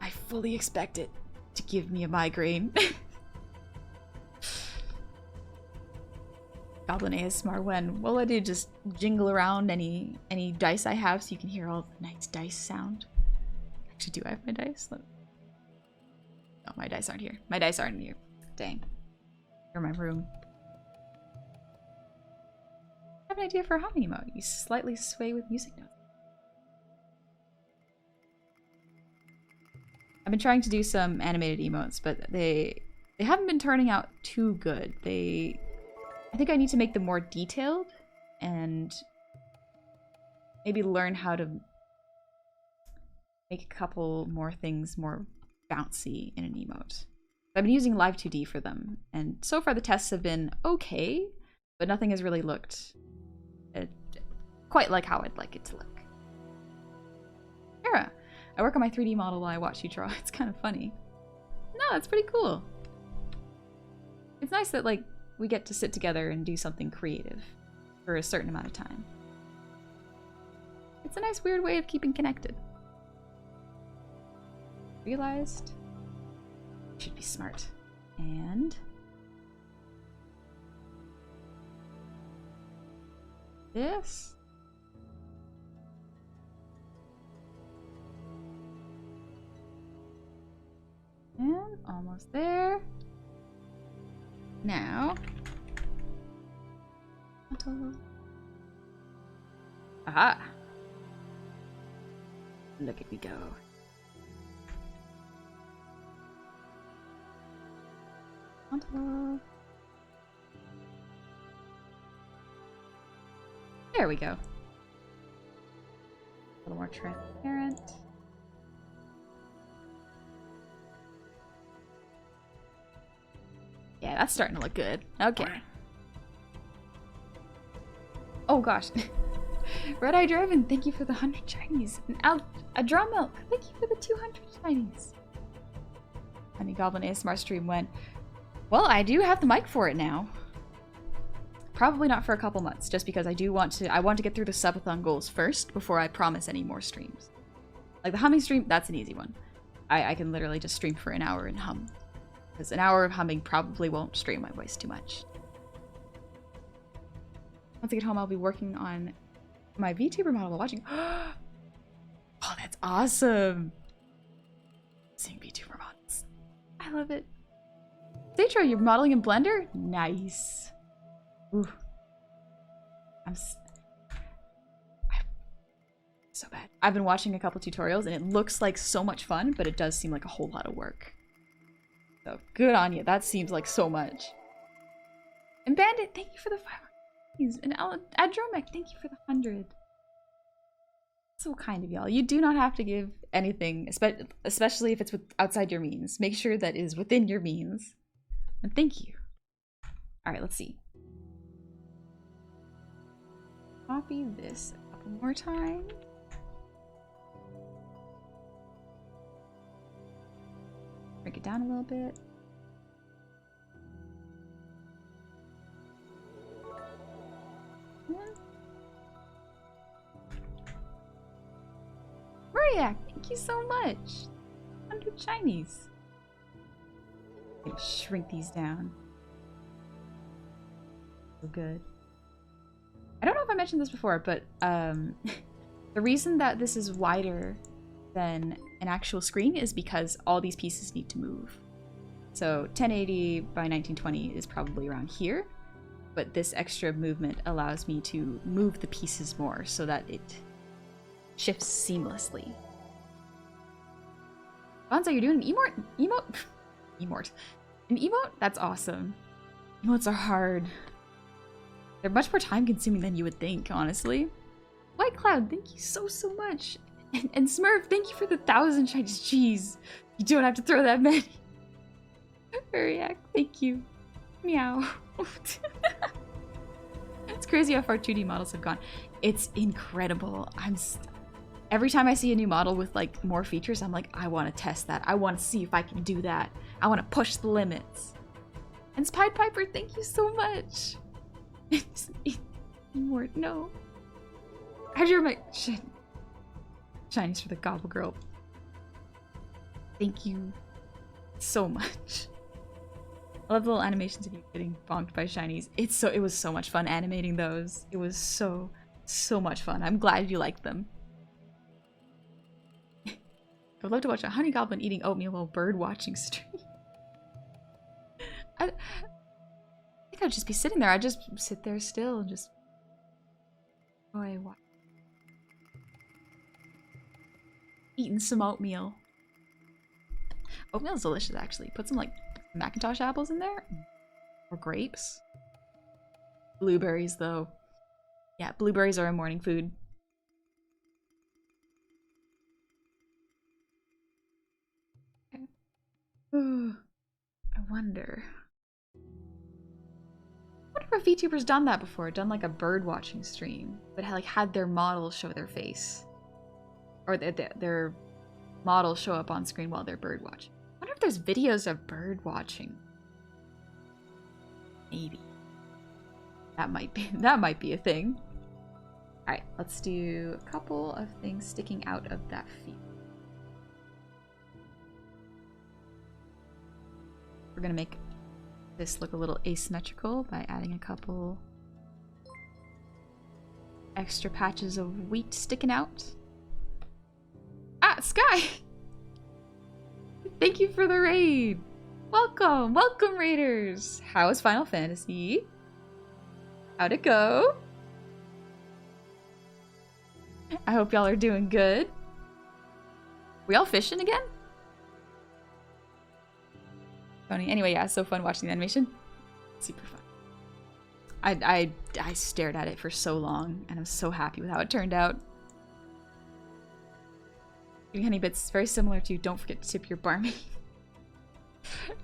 I fully expect it to give me a migraine. Goblin ASMR when? Well, I do just jingle around any dice I have so you can hear all the nice dice sound. Actually, do I have my dice? No, my dice aren't here. My dice aren't here. Dang. They're in my room. I have an idea for a humming emote. You slightly sway with music notes. I've been trying to do some animated emotes, but they haven't been turning out too good. I think I need to make them more detailed and maybe learn how to make a couple more things more bouncy in an emote. I've been using Live 2D for them, and so far the tests have been okay, but nothing has really looked quite like how I'd like it to look. Kara, I work on my 3D model while I watch you draw. It's kind of funny. No, it's pretty cool. It's nice that, like, we get to sit together and do something creative for a certain amount of time. It's a nice weird way of keeping connected. Realized I should be smart. And this. And almost there. Now. Aha! Look at me go. There we go. A little more transparent. Yeah, that's starting to look good. Okay. Oh gosh. Red Eye Draven, thank you for the 100 shinies. And a Draw Milk, thank you for the 200 shinies. Honey Goblin ASMR stream went, well, I do have the mic for it now. Probably not for a couple months, just because I want to get through the subathon goals first before I promise any more streams. Like the humming stream, that's an easy one. I can literally just stream for an hour and hum. Because an hour of humming probably won't strain my voice too much. Once I get home, I'll be working on my VTuber model while watching. Oh, that's awesome! Seeing VTuber models. I love it. Satro, you're modeling in Blender? Nice. Ooh. I'm so bad. I've been watching a couple tutorials and it looks like so much fun, but it does seem like a whole lot of work. So good on you. That seems like so much. And Bandit, thank you for the 500. And Adromek, thank you for the 100. So kind of y'all. You do not have to give anything, especially if it's outside your means. Make sure that is within your means. And thank you. All right, let's see. Copy this a couple more times. Break it down a little bit. Mariak, thank you so much. 100 shinies. I'm gonna shrink these down. So good. I don't know if I mentioned this before, but the reason that this is wider than an actual screen is because all these pieces need to move. So 1080 by 1920 is probably around here, but this extra movement allows me to move the pieces more so that it shifts seamlessly. Bonzo, you're doing an emote? Emote. An emote? That's awesome. Emotes are hard. They're much more time consuming than you would think, honestly. White Cloud, thank you so much. And Smurf, thank you for the 1,000 shinies. Jeez, you don't have to throw that many. Furiac, thank you. Meow. It's crazy how far 2D models have gone. It's incredible. Every time I see a new model with like more features, I'm like, I want to test that. I want to see if I can do that. I want to push the limits. And Pied Piper, thank you so much. More, no. How'd you remember? Shit. Shinies for the Gobble Girl. Thank you so much. I love the little animations of you getting bonked by shinies. It was so much fun animating those. It was so much fun. I'm glad you liked them. I would love to watch a honey goblin eating oatmeal while bird watching stream. I think I'd just be sitting there. I'd just sit there still and just watch. Eating some oatmeal. Oatmeal's delicious, actually. Put some like Macintosh apples in there, or grapes. Blueberries, though. Yeah, blueberries are a morning food. Okay. I wonder if VTubers done that before, done like a bird watching stream, but had their models show their face, or their models show up on screen while they're bird watching. I wonder if there's videos of bird watching. Maybe that might be a thing. All right, let's do a couple of things sticking out of that feed. We're gonna make this look a little asymmetrical by adding a couple extra patches of wheat sticking out. Ah, Sky! Thank you for the raid! Welcome! Welcome, raiders! How is Final Fantasy? How'd it go? I hope y'all are doing good. We all fishing again? Funny. Anyway, yeah, it's so fun watching the animation. Super fun. I stared at it for so long, and I'm so happy with how it turned out. Doing honey bits very similar to don't forget to tip your barmaid.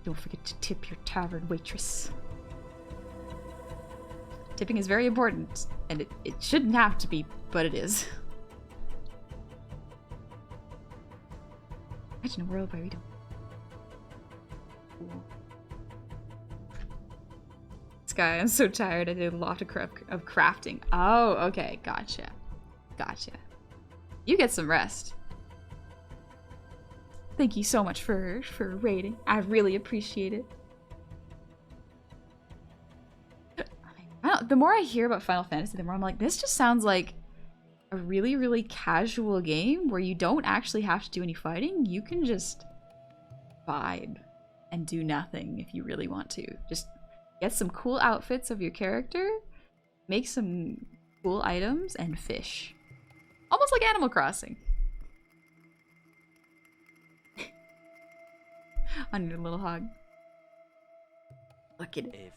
Don't forget to tip your tavern waitress. Tipping is very important, and it shouldn't have to be, but it is. Imagine a world where we don't. Cool. Sky, I'm so tired. I did a lot of crafting. Oh, okay, gotcha. Gotcha. You get some rest. Thank you so much for raiding. I really appreciate it. The more I hear about Final Fantasy, the more I'm like, this just sounds like a really, really casual game where you don't actually have to do any fighting. You can just vibe and do nothing if you really want to. Just get some cool outfits of your character, make some cool items, and fish. Almost like Animal Crossing. I need a little hug. Look at it.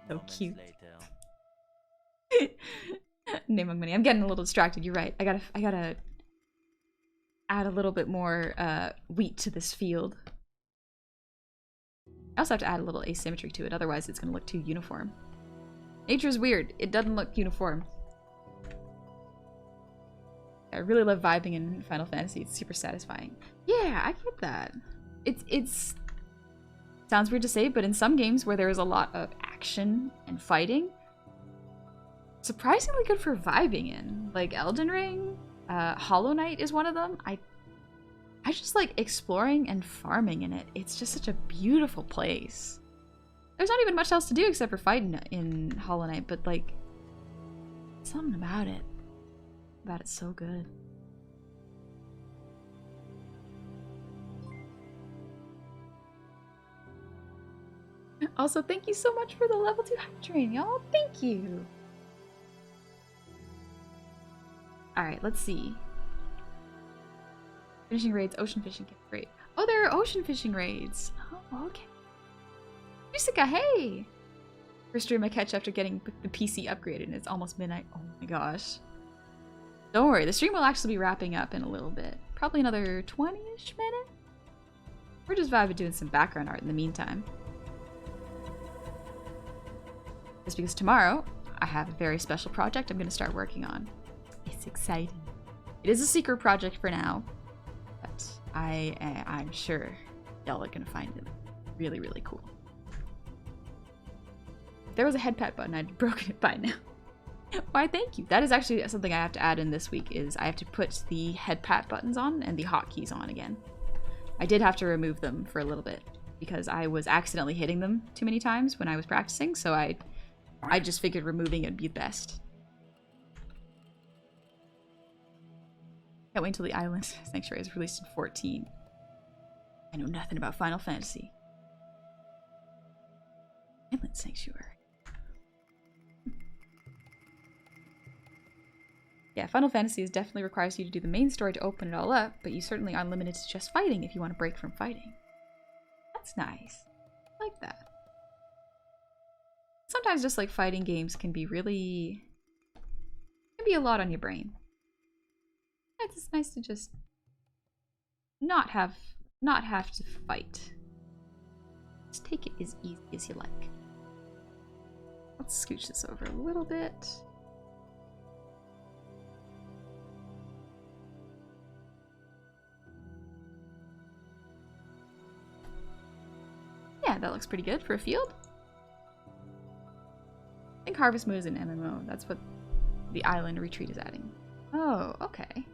So cute. Name of money. I'm getting a little distracted. You're right. I gotta add a little bit more wheat to this field. I also have to add a little asymmetry to it, otherwise it's gonna look too uniform. Nature's weird. It doesn't look uniform. I really love vibing in Final Fantasy. It's super satisfying. Yeah, I get that. It's sounds weird to say, but in some games where there is a lot of action and fighting, surprisingly good for vibing in. Like Elden Ring, Hollow Knight is one of them. I just like exploring and farming in it. It's just such a beautiful place. There's not even much else to do except for fighting in Hollow Knight, but like something about it. It's so good. Also, thank you so much for the level 2 hype train, y'all. Thank you. Alright, let's see. Finishing raids, ocean fishing, great. Oh, there are ocean fishing raids. Oh, okay. Yusika, hey! First stream I catch after getting the PC upgraded, and it's almost midnight. Oh my gosh. Don't worry, the stream will actually be wrapping up in a little bit. Probably another 20-ish minutes? We're just vibing doing some background art in the meantime. Just because tomorrow, I have a very special project I'm going to start working on. It's exciting. It is a secret project for now, but I'm sure y'all are going to find it really, really cool. If there was a head pat button, I'd broken it by now. Why, thank you. That is actually something I have to add in this week, is I have to put the head pat buttons on and the hotkeys on again. I did have to remove them for a little bit because I was accidentally hitting them too many times when I was practicing, so I just figured removing it would be best. Can't wait until the Island Sanctuary is released in 14. I know nothing about Final Fantasy. Island Sanctuary. Yeah, Final Fantasy definitely requires you to do the main story to open it all up, but you certainly aren't limited to just fighting if you want to break from fighting. That's nice. I like that. Sometimes just like fighting games can be really... can be a lot on your brain. It's just nice to just not have to fight. Just take it as easy as you like. Let's scooch this over a little bit. Yeah, that looks pretty good for a field. I think Harvest Moon is an MMO. That's what the Island Retreat is adding. Oh, okay.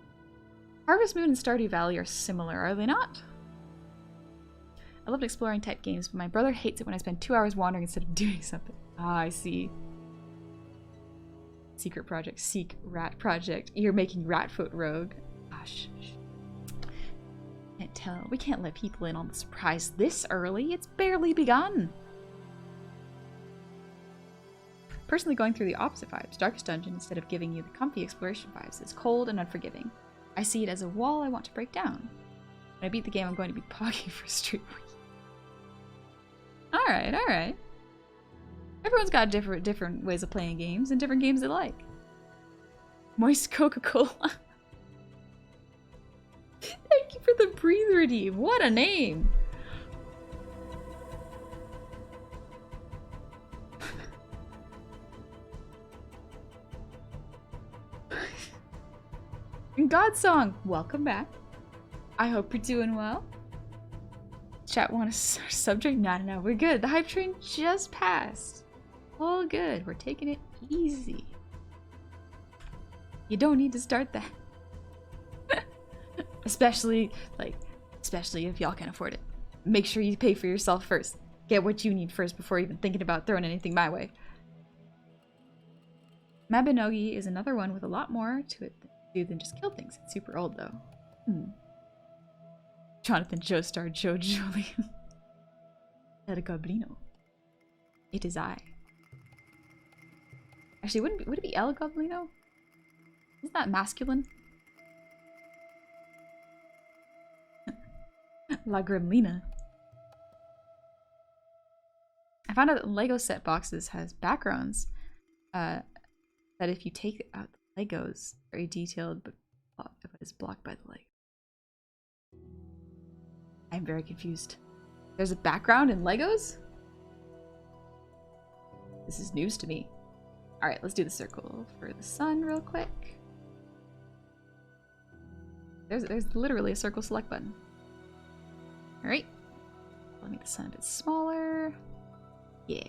Harvest Moon and Stardew Valley are similar, are they not? I loved exploring type games, but my brother hates it when I spend 2 hours wandering instead of doing something. Ah, I see. Secret project. Seek rat project. You're making Ratfoot Rogue. Gosh. Can't tell. We can't let people in on the surprise this early. It's barely begun. Personally going through the opposite vibes. Darkest Dungeon, instead of giving you the comfy exploration vibes, is cold and unforgiving. I see it as a wall I want to break down. When I beat the game, I'm going to be poggy for Street Week. Alright, alright. Everyone's got different ways of playing games and different games they like. Moist Coca-Cola. Thank you for the breathe redeem. What a name. Godsong, welcome back. I hope you're doing well. Chat want a subject? No, we're good. The hype train just passed. All good. We're taking it easy. You don't need to start that. especially if y'all can afford it. Make sure you pay for yourself first. Get what you need first before even thinking about throwing anything my way. Mabinogi is another one with a lot more to it than just kill things. It's super old though. Jonathan Joestar Joe Julian. El Goblino. It is I. Actually, would it be El Goblino? Isn't that masculine? La Gremlina. I found out that Lego set boxes has backgrounds that if you take out the Legos, very detailed, but is blocked by the Lego. I'm very confused. There's a background in Legos? This is news to me. Alright, let's do the circle for the sun real quick. There's literally a circle select button. Alright. Let me make the sun a bit smaller. Yeah.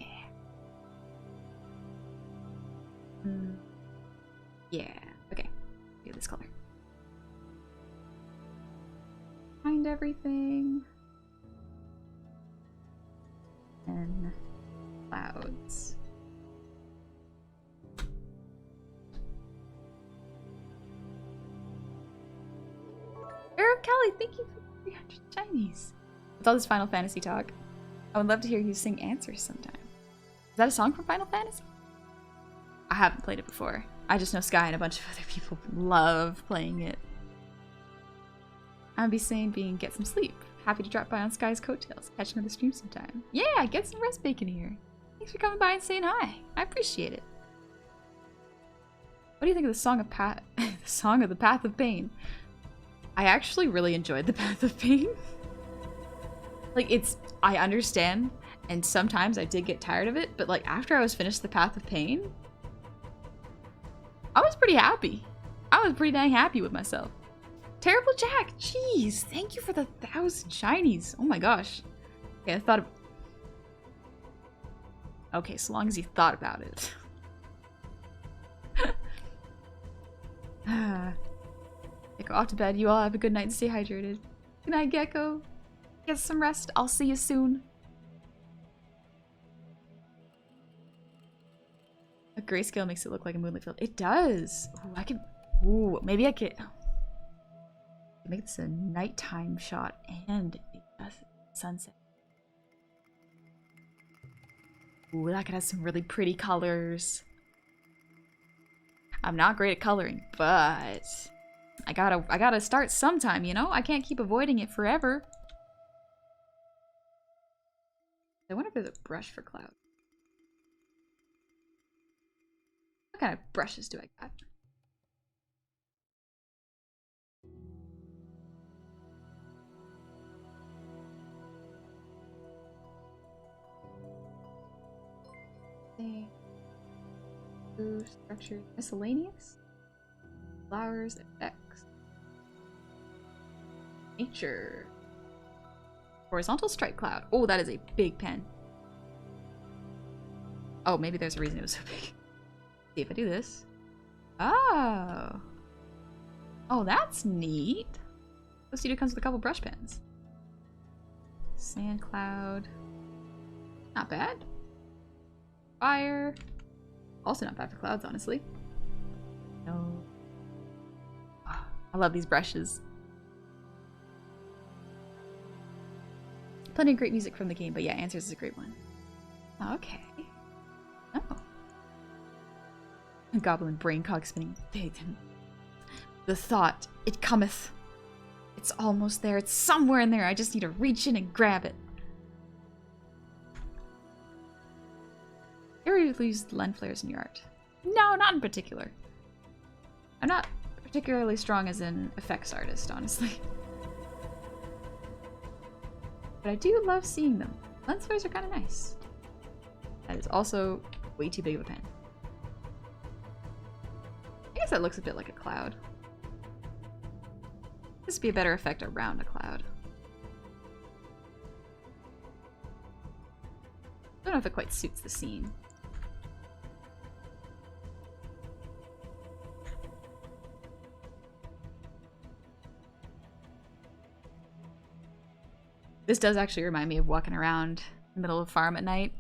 Yeah. Okay. Do this color. Find everything. And clouds. Arab Kelly, thank you for 300 Chinese. With all this Final Fantasy talk, I would love to hear you sing Answers sometime. Is that a song from Final Fantasy? I haven't played it before. I just know Sky and a bunch of other people love playing it. I'll be saying get some sleep. Happy to drop by on Sky's coattails. Catch another stream sometime. Yeah, get some rest bacon here. Thanks for coming by and saying hi. I appreciate it. What do you think of the song of the song of the Path of Pain? I actually really enjoyed the Path of Pain. Like, I understand, and sometimes I did get tired of it, but like after I was finished the Path of Pain, I was pretty happy. I was pretty dang happy with myself. Terrible Jack, jeez, thank you for the 1,000 shinies. Oh my gosh. Okay, I thought of... Okay, so long as you thought about it. Go off to bed. You all have a good night and stay hydrated. Good night, Gecko. Get some rest. I'll see you soon. A grayscale makes it look like a moonlit field. It does. Ooh, I could... Ooh, maybe I could... Make this a nighttime shot and a sunset. Ooh, that could have some really pretty colors. I'm not great at coloring, but I gotta start sometime, you know? I can't keep avoiding it forever. I wonder if there's a brush for cloud. What kind of brushes do I got? Structured miscellaneous flowers effects nature horizontal strike cloud. Oh, that is a big pen. Oh, maybe there's a reason it was so big. See if I do this. Oh, that's neat. This dude comes with a couple brush pens. Sand cloud, not bad. Fire. Also not bad for clouds, honestly. No. Oh, I love these brushes. Plenty of great music from the game, but yeah, Answers is a great one. Okay. Oh. Goblin brain cog spinning. The thought, it cometh. It's almost there. It's somewhere in there. I just need to reach in and grab it. You ever used lens flares in your art? No, not in particular. I'm not particularly strong as an effects artist, honestly. But I do love seeing them. Lens flares are kind of nice. That is also way too big of a pen. I guess that looks a bit like a cloud. This would be a better effect around a cloud. I don't know if it quite suits the scene. This does actually remind me of walking around in the middle of a farm at night.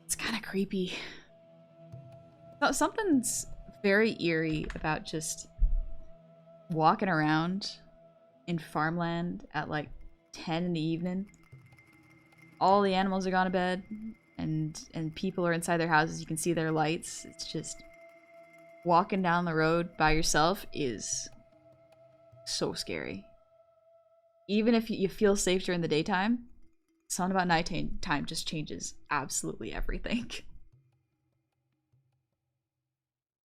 It's kind of creepy. Something's very eerie about just walking around in farmland at like 10 in the evening. All the animals are gone to bed and people are inside their houses. You can see their lights. It's just walking down the road by yourself is so scary. Even if you feel safe during the daytime, something about nighttime just changes absolutely everything.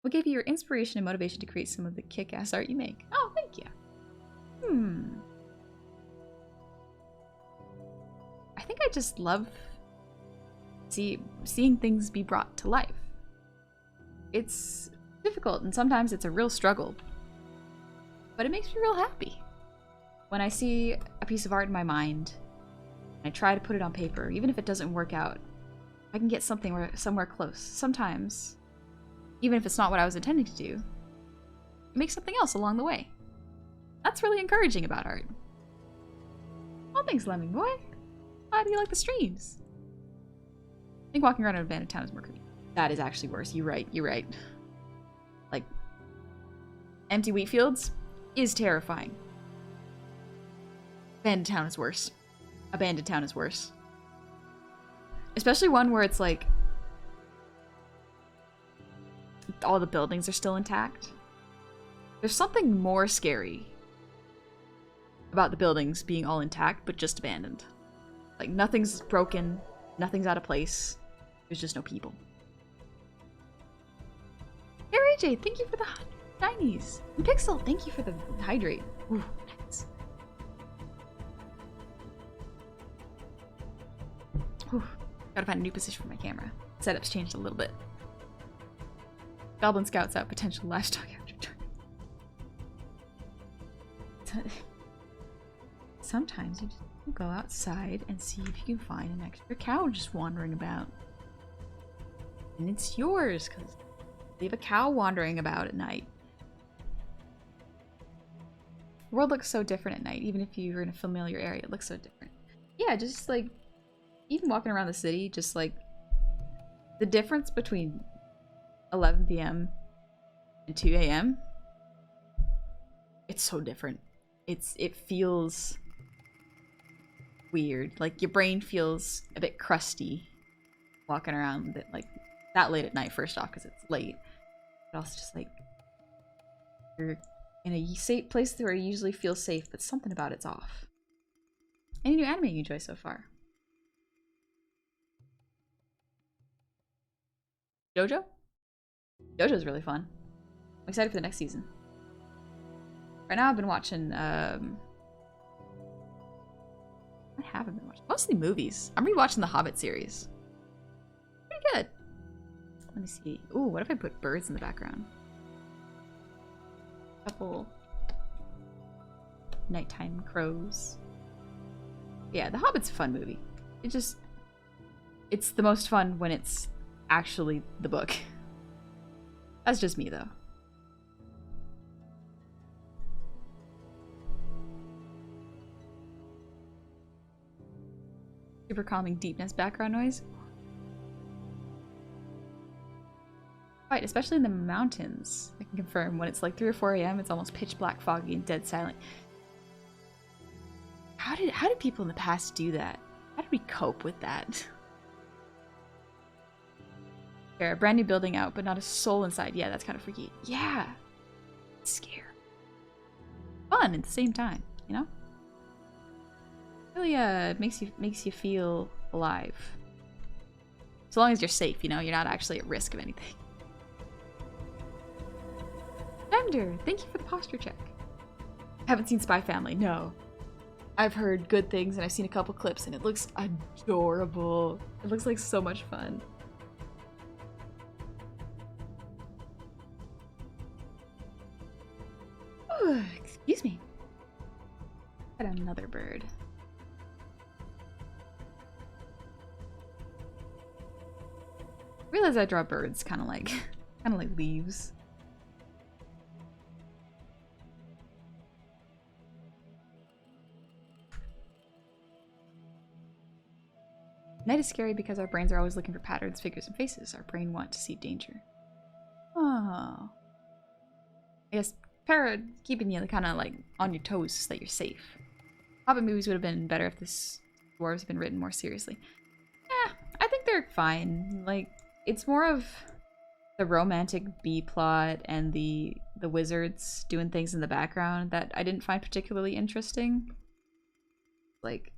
What gave you your inspiration and motivation to create some of the kick-ass art you make? Oh, thank you. I think I just love seeing things be brought to life. It's difficult and sometimes it's a real struggle, but it makes me real happy. When I see a piece of art in my mind, and I try to put it on paper, even if it doesn't work out, I can get somewhere close. Sometimes, even if it's not what I was intending to do, make something else along the way. That's really encouraging about art. Well, thanks, Lemming Boy. How do you like the streams? I think walking around an abandoned town is more creepy. That is actually worse. You're right. Like, empty wheat fields is terrifying. Abandoned town is worse. Abandoned town is worse. Especially one where it's like all the buildings are still intact. There's something more scary about the buildings being all intact but just abandoned. Like nothing's broken, nothing's out of place. There's just no people. Hey AJ, thank you for the shinies. And Pixel, thank you for the hydrate. Ooh, nice. Whew. Gotta find a new position for my camera. Setup's changed a little bit. Goblin scouts out potential livestock after dark. Sometimes you just go outside and see if you can find an extra cow just wandering about. And it's yours, because leave a cow wandering about at night. The world looks so different at night, even if you're in a familiar area, it looks so different. Yeah, just like, even walking around the city, just like, the difference between 11 p.m. and 2 a.m. It's so different. It feels weird. Like, your brain feels a bit crusty walking around like that late at night, first off, because it's late. But also just like, you're in a safe place where you usually feel safe, but something about it's off. Any new anime you enjoy so far? JoJo? JoJo's really fun. I'm excited for the next season. Right now I've been watching, I haven't been watching. Mostly movies. I'm rewatching the Hobbit series. Pretty good. Let me see. Ooh, what if I put birds in the background? Couple nighttime crows. Yeah, The Hobbit's a fun movie. It's the most fun when it's actually the book. That's just me, though. Super calming deepness background noise. Right, especially in the mountains. I can confirm when it's like 3 or 4 a.m. it's almost pitch black, foggy, and dead silent. How did people in the past do that? How did we cope with that? There, a brand new building out, but not a soul inside. Yeah, that's kind of freaky. Yeah. It's scary. Fun at the same time, you know? Really makes you feel alive. So long as you're safe, you know, you're not actually at risk of anything. Bender, thank you for the posture check. Haven't seen Spy Family, no. I've heard good things and I've seen a couple clips and it looks adorable. It looks like so much fun. Ooh, excuse me. Got another bird. I realize I draw birds kind of like leaves. Night is scary because our brains are always looking for patterns, figures, and faces. Our brain wants to see danger. Oh. I guess keeping you kind of like on your toes so that you're safe. Hobbit movies would have been better if this dwarves had been written more seriously. Yeah, I think they're fine. Like, it's more of the romantic B-plot and the wizards doing things in the background that I didn't find particularly interesting. Like,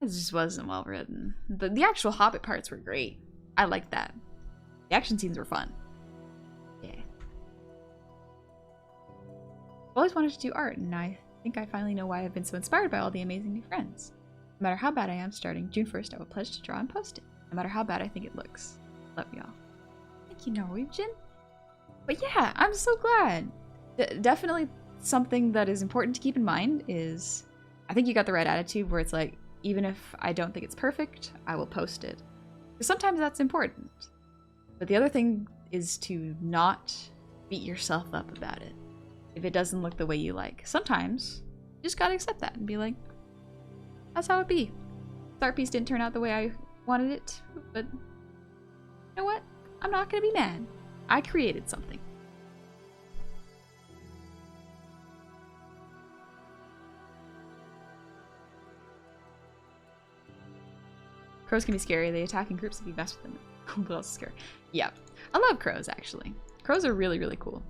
it just wasn't well written. The actual Hobbit parts were great. I liked that. The action scenes were fun. Yeah. I've always wanted to do art, and I think I finally know why I've been so inspired by all the amazing new friends. No matter how bad I am, starting June 1st, I will pledge to draw and post it. No matter how bad I think it looks. Love y'all. Thank you, Norwegian. But yeah, I'm so glad. Definitely something that is important to keep in mind is, I think you got the right attitude where it's like, even if I don't think it's perfect, I will post it. Because sometimes that's important. But the other thing is to not beat yourself up about it. If it doesn't look the way you like. Sometimes, you just gotta accept that and be like, that's how it be. This art piece didn't turn out the way I wanted it, but you know what? I'm not gonna be mad. I created something. Crows can be scary. They attack in groups if you mess with them. But also scary. Yeah. I love crows, actually. Crows are really, really cool.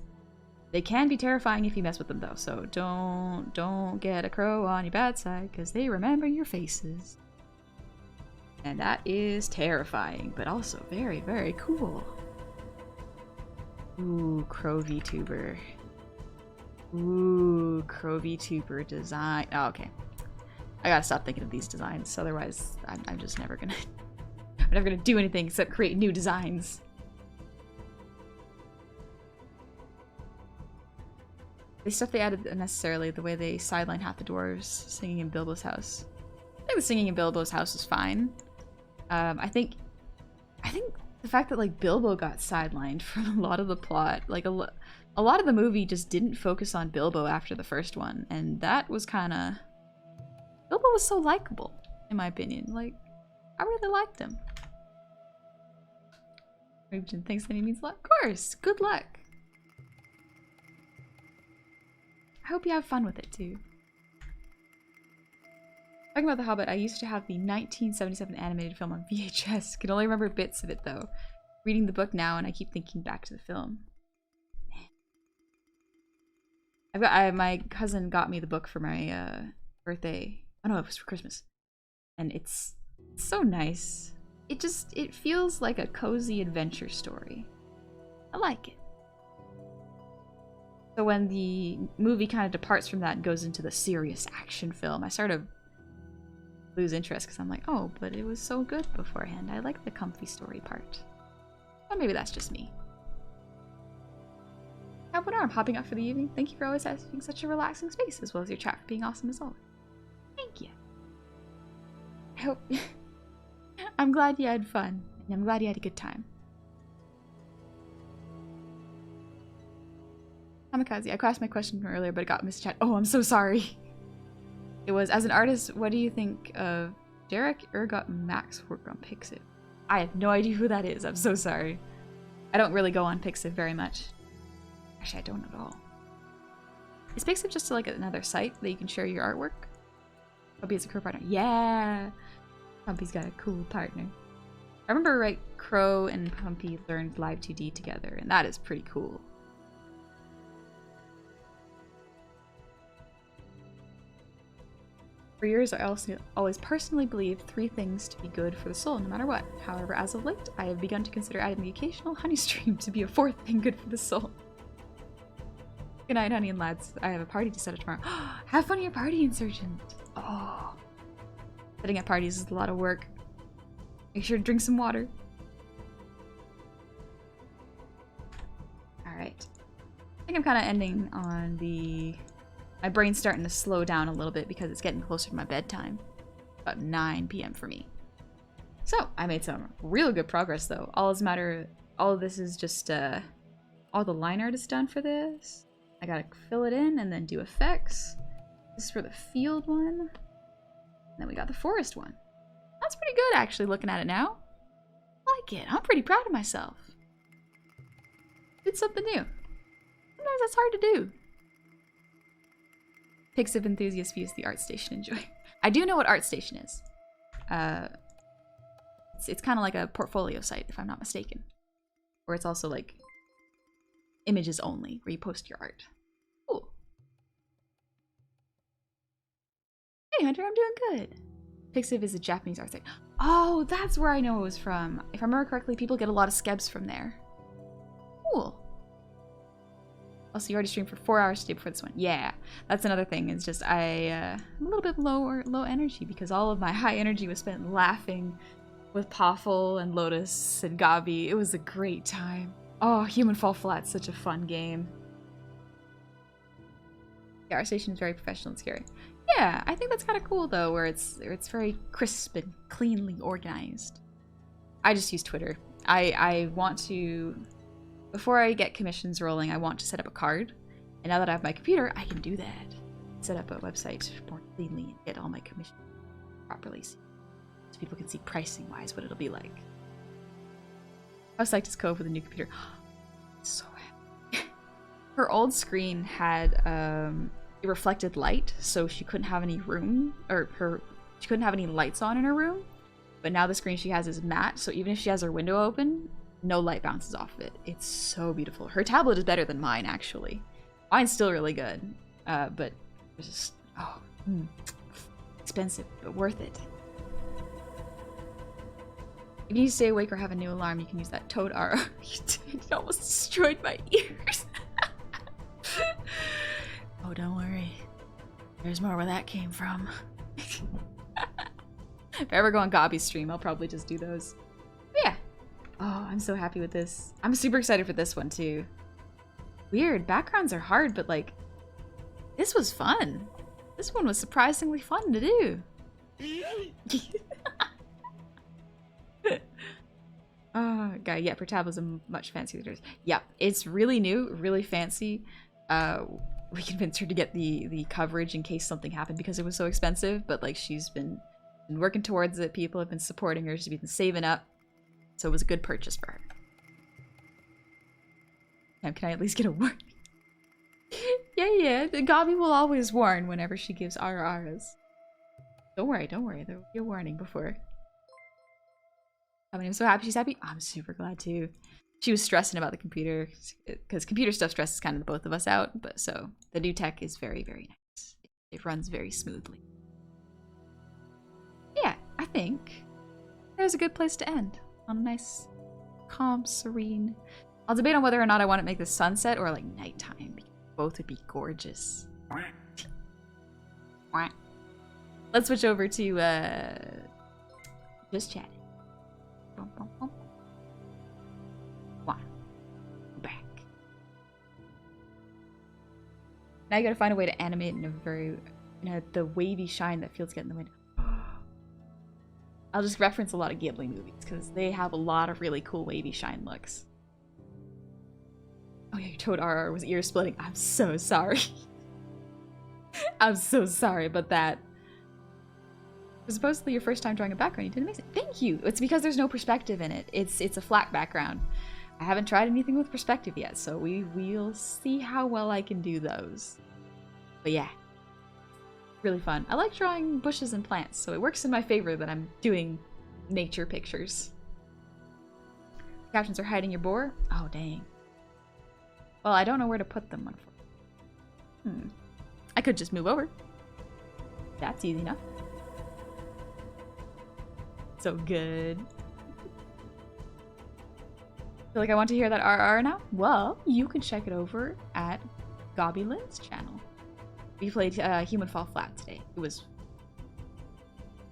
They can be terrifying if you mess with them, though. So don't get a crow on your bad side, because they remember your faces. And that is terrifying, but also very, very cool. Ooh, crow vtuber. Ooh, crow vtuber design. Oh, okay. I gotta stop thinking of these designs, otherwise I'm just never gonna... I'm never gonna do anything except create new designs. The stuff they added unnecessarily, the way they sidelined half the dwarves singing in Bilbo's house. I think the singing in Bilbo's house was fine. I think the fact that like Bilbo got sidelined from a lot of the plot, like a lot of the movie just didn't focus on Bilbo after the first one, and that was kind of... Bilbo was so likable, in my opinion. Like, I really liked him. Imogen thinks that he means luck. Of course, good luck. I hope you have fun with it too. Talking about The Hobbit, I used to have the 1977 animated film on VHS. Can only remember bits of it though. Reading the book now and I keep thinking back to the film. Man. My cousin got me the book for my birthday. Oh no, it was for Christmas. And it's so nice. It feels like a cozy adventure story. I like it. So when the movie kind of departs from that and goes into the serious action film, I sort of lose interest because I'm like, oh, but it was so good beforehand. I like the comfy story part. Or maybe that's just me. I'm hopping up for the evening. Thank you for always having such a relaxing space, as well as your chat for being awesome as always. Thank you. I hope... I'm glad you had fun, and I'm glad you had a good time. Kamikaze, I crossed my question from earlier, but it got missed chat. Oh, I'm so sorry. It was, as an artist, what do you think of Derek Ergot Max work on Pixiv? I have no idea who that is. I'm so sorry. I don't really go on Pixiv very much. Actually, I don't at all. Is Pixiv just like another site that you can share your artwork? Pumpy is a co-partner. Yeah! Pumpy's got a cool partner. I remember, right, Crow and Pumpy learned Live 2D together, and that is pretty cool. For years, I also always personally believed 3 things to be good for the soul, no matter what. However, as of late, I have begun to consider adding the occasional honey stream to be a 4th thing good for the soul. Good night, honey and lads. I have a party to set up tomorrow. Have fun at your party, Insurgent. Oh. Setting up parties is a lot of work. Make sure to drink some water. Alright. I think I'm kind of ending on the... My brain's starting to slow down a little bit because it's getting closer to my bedtime. About 9 p.m. for me. So, I made some real good progress though. All of this is just, all the line art is done for this. I gotta fill it in and then do effects. This is for the field one. And then we got the forest one. That's pretty good actually looking at it now. I like it. I'm pretty proud of myself. Did something new. Sometimes that's hard to do. Pixiv enthusiast views the art station. Enjoy. I do know what art station is. It's kind of like a portfolio site, if I'm not mistaken. Or it's also like images only, where you post your art. Cool. Hey Hunter, I'm doing good. Pixiv is a Japanese art site. Oh, that's where I know it was from. If I remember correctly, people get a lot of skebs from there. Cool. Also, you already streamed for 4 hours today before this one. Yeah, that's another thing. It's just I'm a little bit low energy because all of my high energy was spent laughing with Poffle and Lotus and Gabi. It was a great time. Oh, Human Fall Flat's such a fun game. The art station is very professional and scary. Yeah, I think that's kind of cool though, where it's very crisp and cleanly organized. I just use Twitter. I want to. Before I get commissions rolling, I want to set up a card. And now that I have my computer, I can do that. Set up a website more cleanly and get all my commissions properly so people can see pricing-wise what it'll be like. How psyched is Cove with a new computer? So happy. Her old screen had a reflected light, so she couldn't have any room, she couldn't have any lights on in her room. But now the screen she has is matte, so even if she has her window open, no light bounces off of it. It's so beautiful. Her tablet is better than mine, actually. Mine's still really good, but it's just, expensive, but worth it. If you need to stay awake or have a new alarm, you can use that Toad R. You almost destroyed my ears. Oh, don't worry. There's more where that came from. If I ever go on Gabi's stream, I'll probably just do those. But yeah. Oh, I'm so happy with this. I'm super excited for this one too. Weird, backgrounds are hard, but like This was fun. This one was surprisingly fun to do. Guy, yeah, per tab was a much fancier. Yeah, it's really new, really fancy. We convinced her to get the coverage in case something happened because it was so expensive, but like she's been working towards it. People have been supporting her. She's been saving up, so it was a good purchase for her. Now, can I at least get a warning? yeah. The Gabi will always warn whenever she gives RRs. Don't worry. There will be a warning before. I mean, I'm so happy she's happy. I'm super glad too. She was stressing about the computer because computer stuff stresses kind of the both of us out. But so the new tech is very, very nice. It runs very smoothly. Yeah, I think there's a good place to end on a nice, calm, serene. I'll debate on whether or not I want to make this sunset or like nighttime. Because both would be gorgeous. Let's switch over to just chatting. Back. Now you gotta find a way to animate in the wavy shine that fields get in the wind. I'll just reference a lot of Ghibli movies because they have a lot of really cool wavy shine looks. Oh yeah, your Toad RR was ear splitting. I'm so sorry. I'm so sorry about that. It was supposedly your first time drawing a background. You did amazing. Thank you. It's because there's no perspective in it. It's a flat background. I haven't tried anything with perspective yet, so we'll see how well I can do those. But yeah, really fun. I like drawing bushes and plants, so it works in my favor that I'm doing nature pictures. Captions are hiding your boar? Oh, dang. Well, I don't know where to put them, unfortunately. I could just move over. That's easy enough. So good. Feel like I want to hear that RR now? Well, you can check it over at Goblin's channel. We played Human Fall Flat today. It was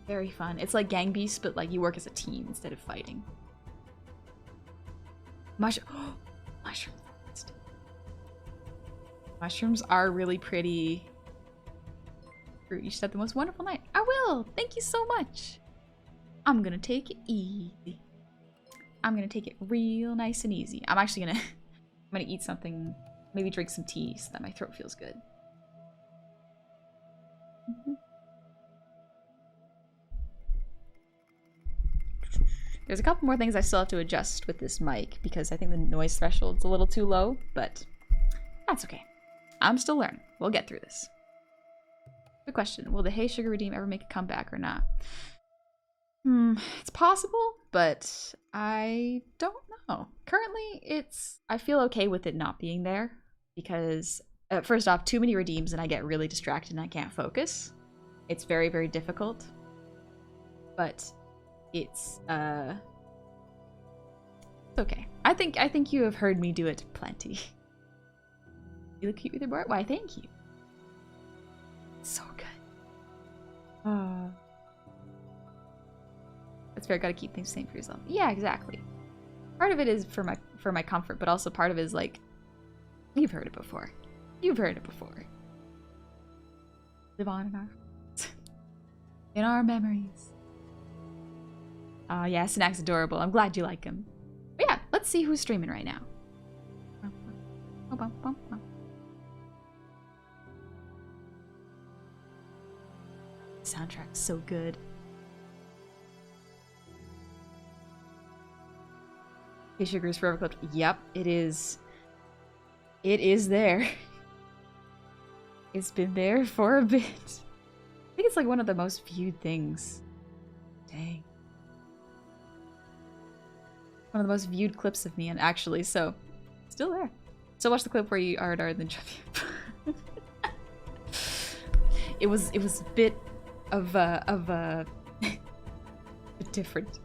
very fun. It's like Gang Beasts, but like you work as a team instead of fighting. Mushrooms. Mushrooms are really pretty. You should have the most wonderful night. I will! Thank you so much! I'm gonna take it easy. I'm gonna take it real nice and easy. I'm actually gonna I'm gonna eat something, maybe drink some tea so that my throat feels good. There's a couple more things I still have to adjust with this mic because I think the noise threshold's a little too low, but that's okay. I'm still learning. We'll get through this. Good question. Will the Hey Sugar Redeem ever make a comeback or not? It's possible, but I don't know. Currently, I feel okay with it not being there because, first off, too many redeems and I get really distracted and I can't focus. It's very, very difficult. But it's okay. I think you have heard me do it plenty. You look cute with your board? Why, thank you. So good. That's fair. Gotta keep things same for yourself. Yeah, exactly. Part of it is for my comfort, but also part of it is like, you've heard it before. You've heard it before. Live on in our memories. Oh yeah, Snack's adorable. I'm glad you like him. But yeah, let's see who's streaming right now. Soundtrack's so good. Hey Sugar's Forever Clipped. Yep, it is. It is there. It's been there for a bit. I think it's like one of the most viewed things. Dang. One of the most viewed clips of me, and actually, so still there. Still watch the clip where you are than Chubby. It was a bit of a different.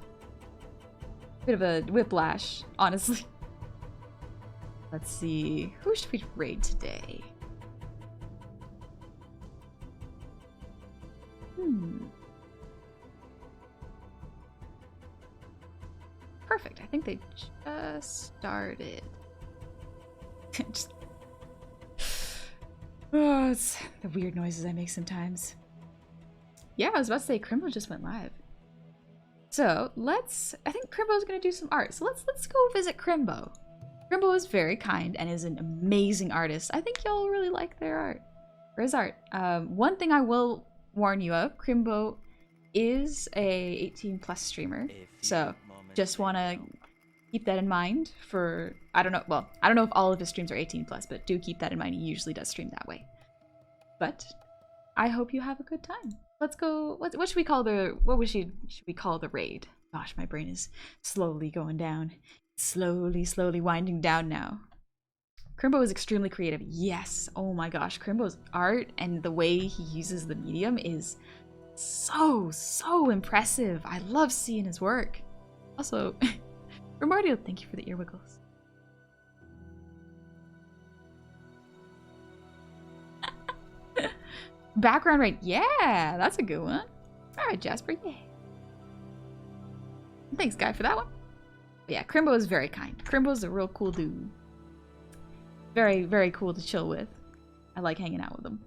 Bit of a whiplash, honestly. Let's see. Who should we raid today? Perfect. I think they just started. Oh, it's the weird noises I make sometimes. Yeah, I was about to say Crimbo just went live. So I think Crimbo's gonna do some art. So let's go visit Crimbo. Crimbo is very kind and is an amazing artist. I think y'all really like their art. Or his art. One thing I will warn you of, Crimbo is a 18+ streamer. So just wanna keep that in mind for, I don't know if all of his streams are 18+, but do keep that in mind. He usually does stream that way. But I hope you have a good time. Let's go. What should we call should we call the raid? Gosh, my brain is slowly going down. Slowly winding down now. Crimbo is extremely creative. Yes. Oh my gosh. Crimbo's art and the way he uses the medium is so impressive. I love seeing his work. Also, Primordial, thank you for the ear wiggles. Background rate, yeah, that's a good one. All right, Jasper, yeah. Thanks, Guy, for that one. But yeah, Crimbo is very kind. Crimbo's a real cool dude. Very cool to chill with. I like hanging out with him.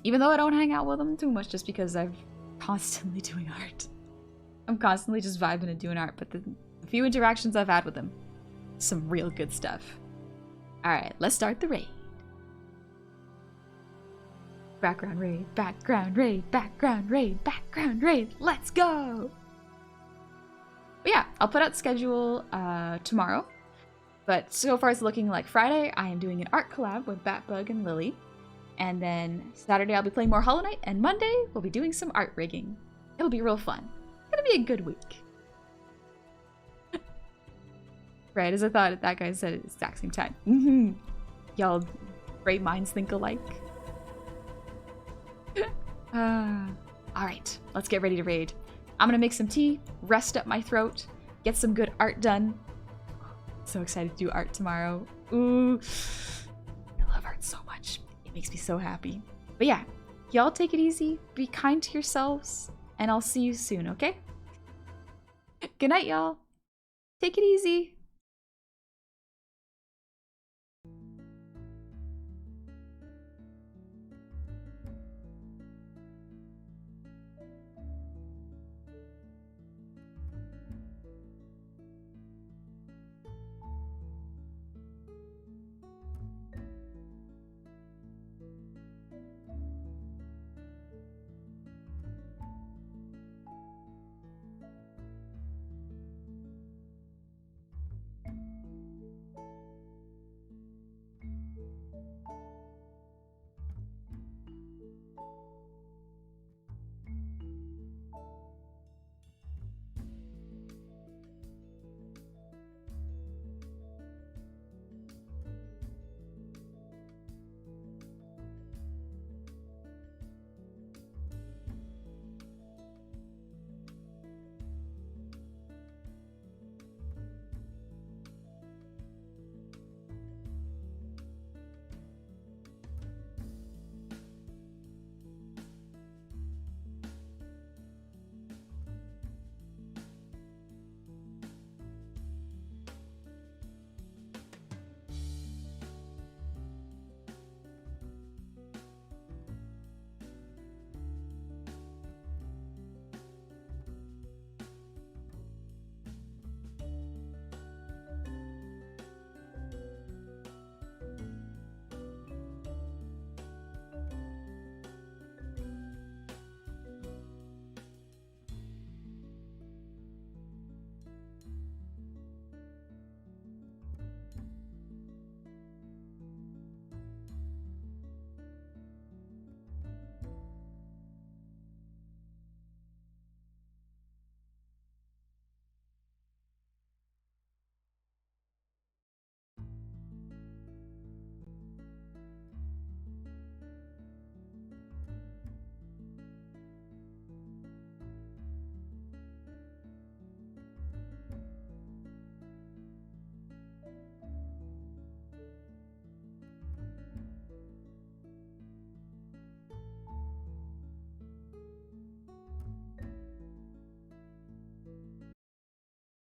Even though I don't hang out with him too much just because I'm constantly doing art. I'm constantly just vibing and doing art, but the few interactions I've had with him, some real good stuff. All right, let's start the raid. Background raid, background raid, background raid, background raid. Let's go! But yeah, I'll put out schedule tomorrow. But so far it's looking like Friday, I am doing an art collab with Batbug and Lily. And then Saturday I'll be playing more Hollow Knight, and Monday we'll be doing some art rigging. It'll be real fun. It's gonna be a good week. Right, as I thought that guy said at the exact same time. Y'all great minds think alike. Alright, let's get ready to raid. I'm gonna make some tea, rest up my throat, get some good art done. So excited to do art tomorrow. Ooh, I love art so much. It makes me so happy. But yeah, y'all take it easy, be kind to yourselves, and I'll see you soon, okay? Good night, y'all. Take it easy.